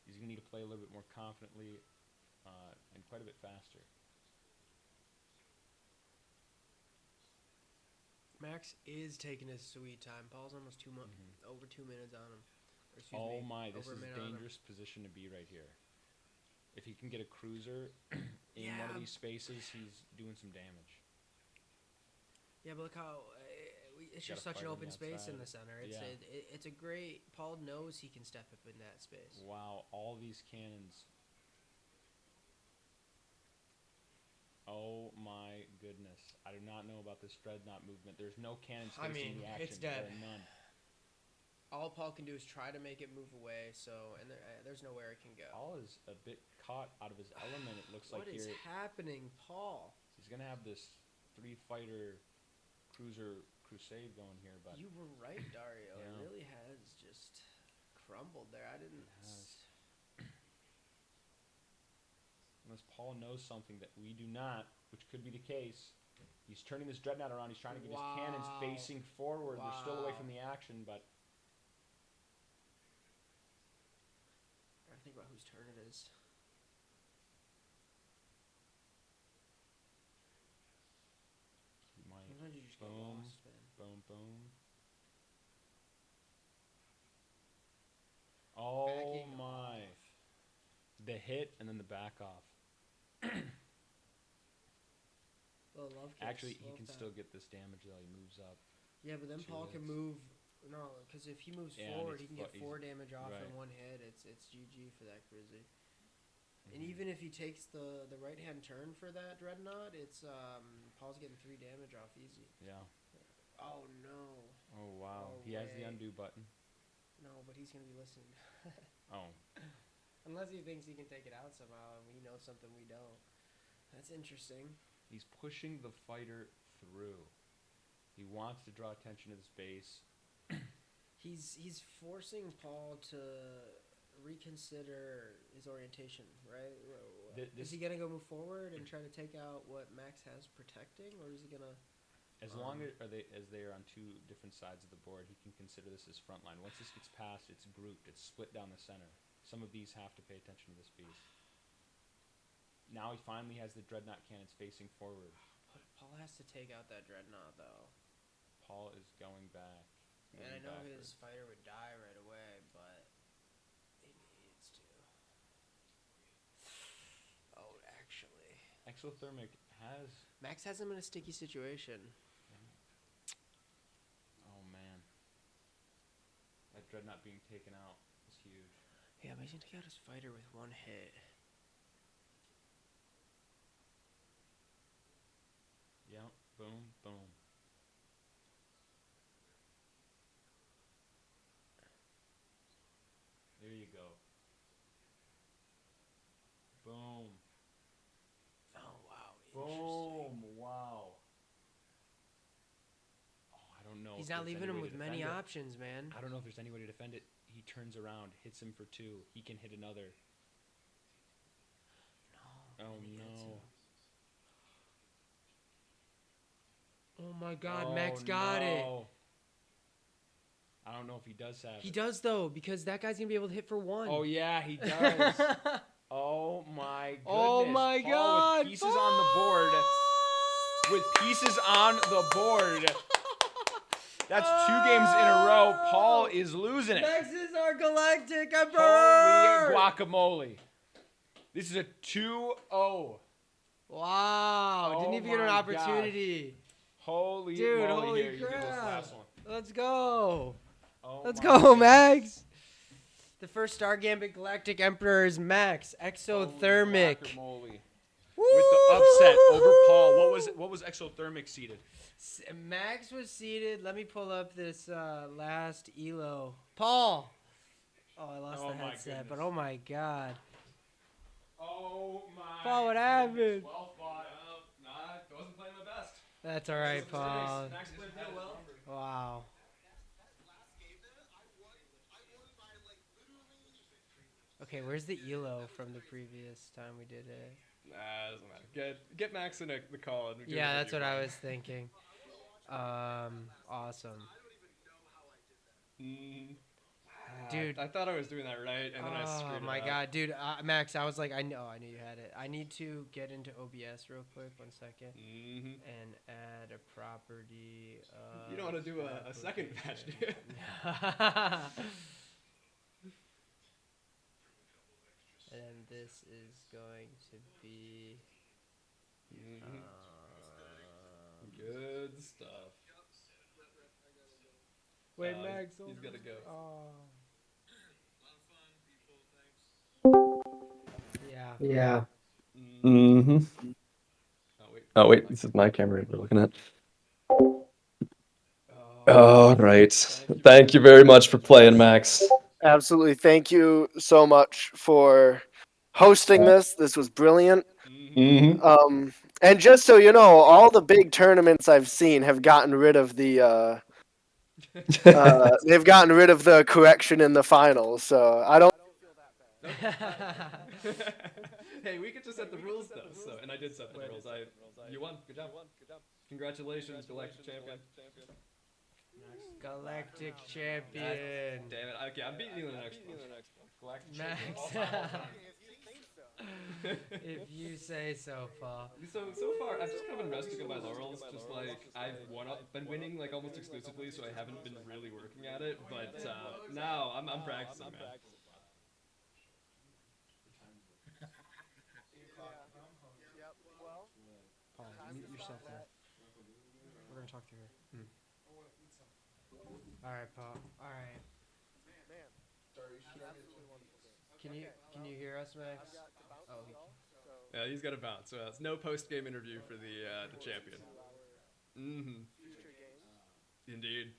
He's gonna need to play a little bit more confidently and quite a bit faster. Max is taking his sweet time. Paul's almost over 2 minutes on him. Or excuse Oh me, my, this over a is a minute on him. dangerous position to be right here. If he can get a cruiser in one of these spaces, he's doing some damage. Yeah, but look how it's just Gotta such an fight on open the space in outside. the center. It's Yeah. it's a great. Paul knows he can step up in that space. Wow, all these cannons. Oh my goodness. I do not know about this dreadnought movement. There's no cannons facing the action. It's dead. There are none. All Paul can do is try to make it move away. So, and there's nowhere it can go. Paul is a bit caught out of his element. It looks like What is here. happening, Paul? He's gonna have this 3-fighter cruiser crusade going here, but You were right, Dario. Yeah. It really has just crumbled there. I didn't. unless Paul knows something that we do not, which could be the case, he's turning this dreadnought around. He's trying to get his cannons facing forward. They're still away from the action, but I gotta think about whose turn it is. he might. Sometimes you just get Boom, lost, man. boom, boom. Oh Backing my. off. The hit and then the back off. Well, love kicks, Actually, he love can that. still get this damage though. He moves up. Yeah, but then two Paul can hits. move. No, because if he moves Yeah, and forward, he's he can get fu- 4 damage off right. in one hit. It's GG for that cruiser. And Mhm. even if he takes the right hand turn for that dreadnought, it's Paul's getting 3 damage off easy. Yeah. Oh no. Oh wow. No He has the way. undo button. No, but he's gonna be listening. Oh. Unless he thinks he can take it out somehow, and we know something we don't. That's interesting. He's pushing the fighter through. He wants to draw attention to the space. He's forcing Paul to reconsider his orientation, right? Is he gonna go move forward and try to take out what Max has protecting, or is he gonna? As long as they are on 2 different sides of the board, he can consider this his front line. Once this gets passed, it's grouped. It's split down the center. Some of these have to pay attention to this piece. Now he finally has the dreadnought cannons facing forward. But Paul has to take out that dreadnought though, Paul is going back. and I moving know backwards. his fighter would die right away, but he needs to. Oh, actually, Exothermic has. Max has him in a sticky situation. Oh man. That dreadnought being taken out is huge. Yeah, but he's gonna take out his fighter with 1 hit. Yep. Boom. Boom. There you go. Boom. Oh wow, Boom. Wow. Oh, I don't know. He's if not there's leaving any him way with to many defend it. options, man. I don't know if there's any way to defend it. He turns around, hits him for 2. He can hit another. No. Oh he hits no. him. Oh my God, Max got it. no. I don't know if he does have He it. does though, because that guy's gonna be able to hit for 1. Oh yeah, he does. Oh my goodness. Oh my Paul God. with pieces on the board. With pieces on the board. That's 2 games in a row. Paul is losing it. Max is our galactic emperor. Holy guacamole. This is a 2-0. Wow, Oh didn't even get an my opportunity. Holy Dude, moly. holy Here, you get this crap. last one. Let's go. Oh Let's my go, goodness. Max. The first Star Gambit Galactic Emperor is Max, Exothermic. Holy guacamole. With the upset over Paul. What was Exothermic seated? Max was seated. Let me pull up this last elo. Paul. Oh, I lost Oh the my headset, but goodness. oh my God. Oh my. Paul, what happened? Well fought. I wasn't playing my best. That's all right, Paul. Max played real well. Wow. Okay, where's the elo from the previous time we did it? Nah, doesn't matter. Get Max in the call. And Yeah, that's what I was thinking. Awesome. Dude. I thought I was doing that right, and then I screwed it Oh my up. god, dude, Max, I was like, I knew you had it. I need to get into OBS real quick, 1 second, and add a property. You don't want to do a second match, do you? And this is going to be. Good stuff. Wait, Max, he's gotta go. Yeah. Mm-hmm. Oh Oh wait, this is my camera we're looking at. All right. Thank you very much for playing, Max. Absolutely. Thank you so much for hosting this. This was brilliant. Mm-hmm. And just so you know, all the big tournaments I've seen have gotten rid of the they've gotten rid of the correction in the finals. So I don't Hey, we could just set the rules though. So, and I did set the rules. You won. Good job. Congratulations, Galactic Champion. Galactic Champion. Damn it. Okay, I'm beating you in the next one. Max. If you say so, Paul. So far, I've just kind of been resting on my laurels. Just like I've been winning like almost exclusively, so I haven't been really working at it. But now I'm practicing, man. Paul, mute yourself now. We're gonna talk through here. All right, Paul. All right. Can you hear us, Max? Oh, yeah, he's got to bounce. So it's no post game interview for the champion. Indeed.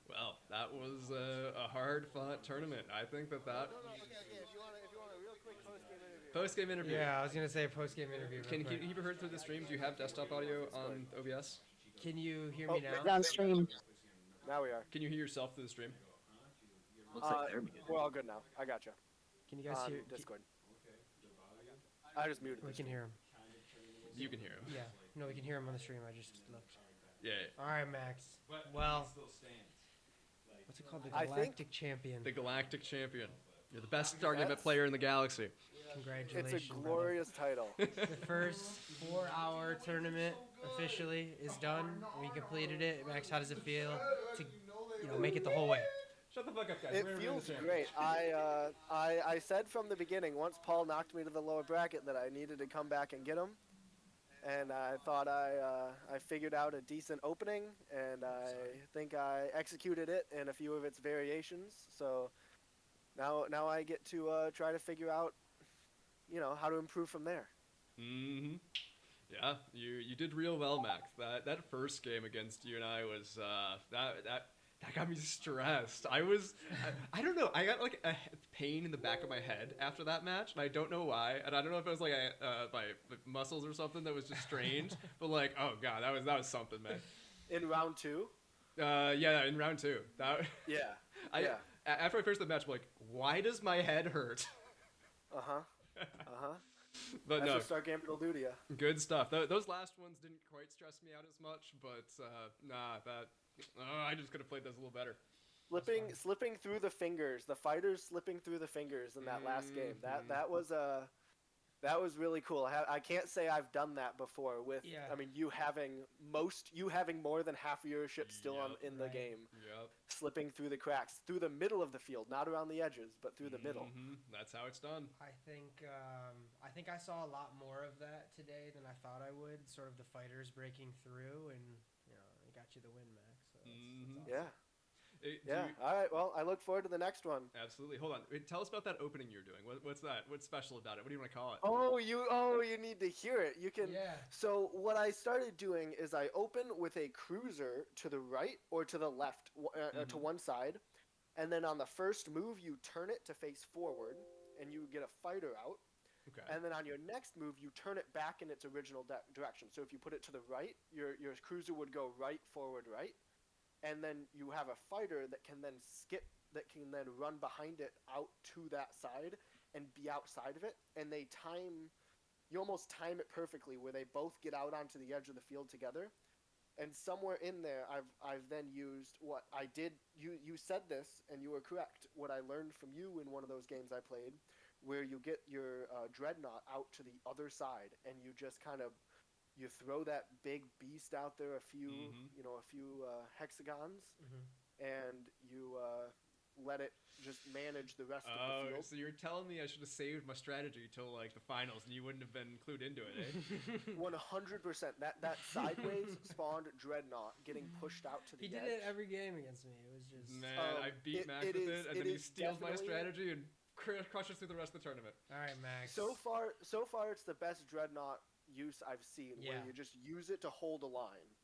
Well, that was a hard fought tournament. I think that. If you want a real quick post-game interview. Post-game interview. Yeah, I was gonna say post-game interview. Can you be heard through the stream? Do you have desktop audio on OBS? Can you hear me now? On stream. Now we are. Can you hear yourself through the stream? We're all good now. I gotcha. Can you guys hear Discord? I just muted. We can hear him. You can hear him. Yeah. No, we can hear him on the stream. I just looked. Yeah. All right, Max. Well, what's it called? The Galactic Champion. The Galactic Champion. You're the best Gambit player in the galaxy. Congratulations. It's a glorious title. The first 4-hour tournament officially is done. We completed it. Max, how does it feel to, make it the whole way? Shut the fuck up, guys. It feels great. I said from the beginning, once Paul knocked me to the lower bracket, that I needed to come back and get him. And I thought I figured out a decent opening, and I think I executed it in a few of its variations. So now I get to try to figure out, how to improve from there. Yeah, you did real well, Max. That first game against you and I was that got me stressed. I don't know. I got like a pain in the back of my head after that match, and I don't know why. And I don't know if it was like my muscles or something that was just strange. But like, oh god, that was something, man. In round 2. Yeah, in round 2. Yeah. After I finished the match, I'm like, why does my head hurt? But That's no, what Star Gambit will do to you. Good stuff. Those last ones didn't quite stress me out as much, but I just could have played those a little better. Slipping through the fingers, the fighters slipping through the fingers in that last game. That was really cool. I can't say I've done that before with. Yeah. I mean, you having more than half of your ship still in the game. Yep. Slipping through the cracks, through the middle of the field, not around the edges, but through the middle. That's how it's done. I think I saw a lot more of that today than I thought I would. Sort of the fighters breaking through, and it got you the win, Max. So that's Yeah. All right. Well, I look forward to the next one. Absolutely. Hold on. Tell us about that opening you're doing. What's that? What's special about it? What do you want to call it? Oh, you need to hear it. You can. Yeah. So what I started doing is I open with a cruiser to the right or to the left, to one side, and then on the first move you turn it to face forward, and you get a fighter out. Okay. And then on your next move you turn it back in its original direction. So if you put it to the right, your cruiser would go right, forward, right. And then you have a fighter that can then run behind it out to that side and be outside of it. And you almost time it perfectly where they both get out onto the edge of the field together. And somewhere in there, I've then used what I did. You said this, and you were correct. What I learned from you in one of those games I played, where you get your dreadnought out to the other side, and you just kind of you throw that big beast out there a few hexagons, and you let it just manage the rest of the field. So you're telling me I should have saved my strategy till like the finals, and you wouldn't have been clued into it, eh? 100%. That sideways spawned dreadnought getting pushed out to the He did edge. it every game against me. It was just Man, I beat Max with it, and then he steals my strategy and crushes through the rest of the tournament. All right, Max. So far, it's the best dreadnought use I've seen, where you just use it to hold a line.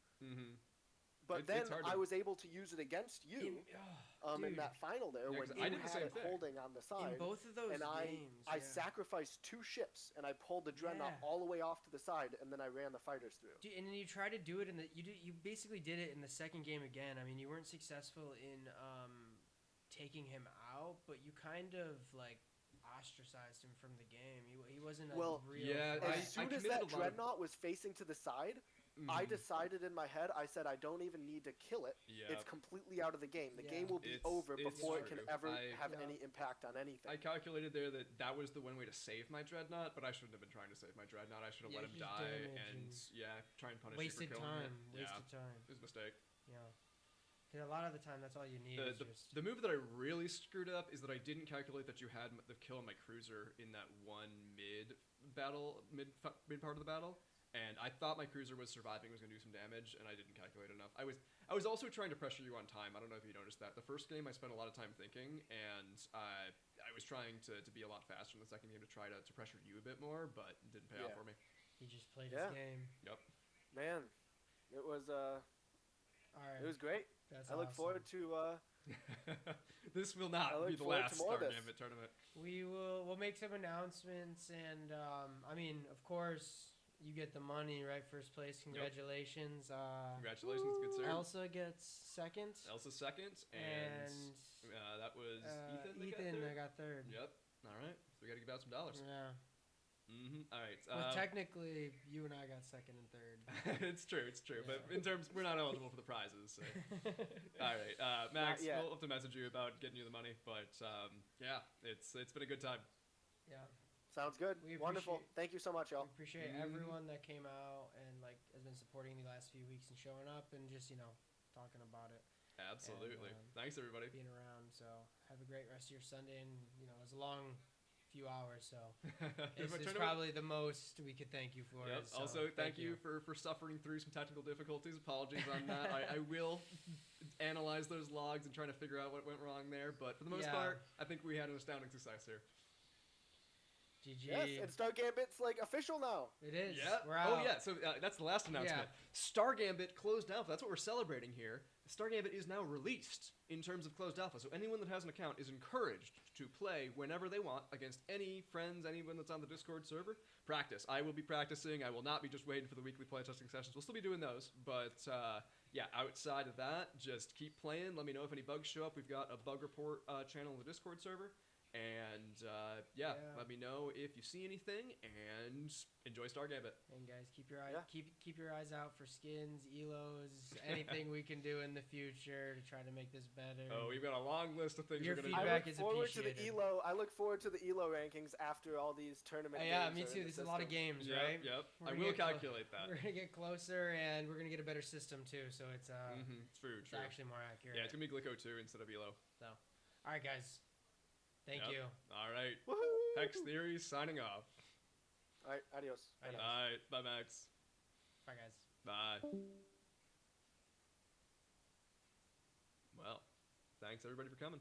But then I was able to use it against you in that final there when I you did the had same it thing. holding on the side. In both of those and games, I sacrificed 2 ships, and I pulled the dreadnought all the way off to the side, and then I ran the fighters through. And then you try to do it in you basically did it in the second game again. I mean, you weren't successful in taking him out, but you kind of like ostracized him from the game. He wasn't a real. Yeah, as soon as that dreadnought was facing to the side, I decided in my head, I said, I don't even need to kill it. It's completely out of the game. The game will be over before it can ever have any impact on anything. I calculated there that was the one way to save my dreadnought, but I shouldn't have been trying to save my dreadnought. I should have let him die and try and punish you for killing it. Wasted time. It was a mistake. Yeah. A lot of the time, that's all you need. The move that I really screwed up is that I didn't calculate that you had the kill on my cruiser in that one mid part of the battle, and I thought my cruiser was surviving, was going to do some damage, and I didn't calculate enough. I was also trying to pressure you on time. I don't know if you noticed that. The first game I spent a lot of time thinking, and I was trying to be a lot faster in the second game to try to pressure you a bit more, but it didn't pay off for me. He just played his game. Yep. Man, it was all right. It was great. I look forward to. This will not be the last Star Gambit tournament. We'll make some announcements, and I mean, of course, you get the money, right? First place. Congratulations. Congratulations, good sir. Elsa gets second. Elsa's second, and that was Ethan. I got third. Yep. All right. So we got to give out some dollars. Yeah. All right. Well, technically, you and I got second and third. It's true. Yeah. But in terms, we're not eligible for the prizes. So. All right, Max, we'll have to message you about getting you the money. But yeah, it's been a good time. Yeah. Sounds good. Wonderful. Thank you so much, y'all. We appreciate everyone that came out and has been supporting the last few weeks and showing up and just talking about it. Absolutely. And, thanks everybody. Being around. So have a great rest of your Sunday, and it was a long few hours, so it's probably the most we could thank you for. Yep. So also, thank you for suffering through some technical difficulties. Apologies on that. I will analyze those logs and try to figure out what went wrong there, but for the most part, I think we had an astounding success here. GG. Yes, and Star Gambit's official now. It is. Yeah. We're out. Oh yeah. So that's the last announcement. Star Gambit closed alpha. That's what we're celebrating here. Star Gambit is now released in terms of closed alpha. So anyone that has an account is encouraged to play whenever they want against any friends, anyone that's on the Discord server. Practice. I will be practicing. I will not be just waiting for the weekly playtesting sessions. We'll still be doing those, but yeah. Outside of that, just keep playing. Let me know if any bugs show up. We've got a bug report channel in the Discord server. And let me know if you see anything, and enjoy Star Gambit. And guys, keep your eyes out for skins, elos, anything we can do in the future to try to make this better. Oh, we've got a long list of things your we're gonna feedback do. is appreciated. I look forward to the elo rankings after all these tournament games. Yeah, me too. There's a lot of games, right? Yep. I will calculate that. We're gonna get closer, and we're gonna get a better system too. So it's it's true. It's actually more accurate. Yeah, it's gonna be Glico 2 instead of elo. So, all right, guys. Thank you. All right. Woohoo! Hex Theory signing off. All right. Adios. All right. Bye, Max. Bye, guys. Bye. Well, thanks everybody for coming.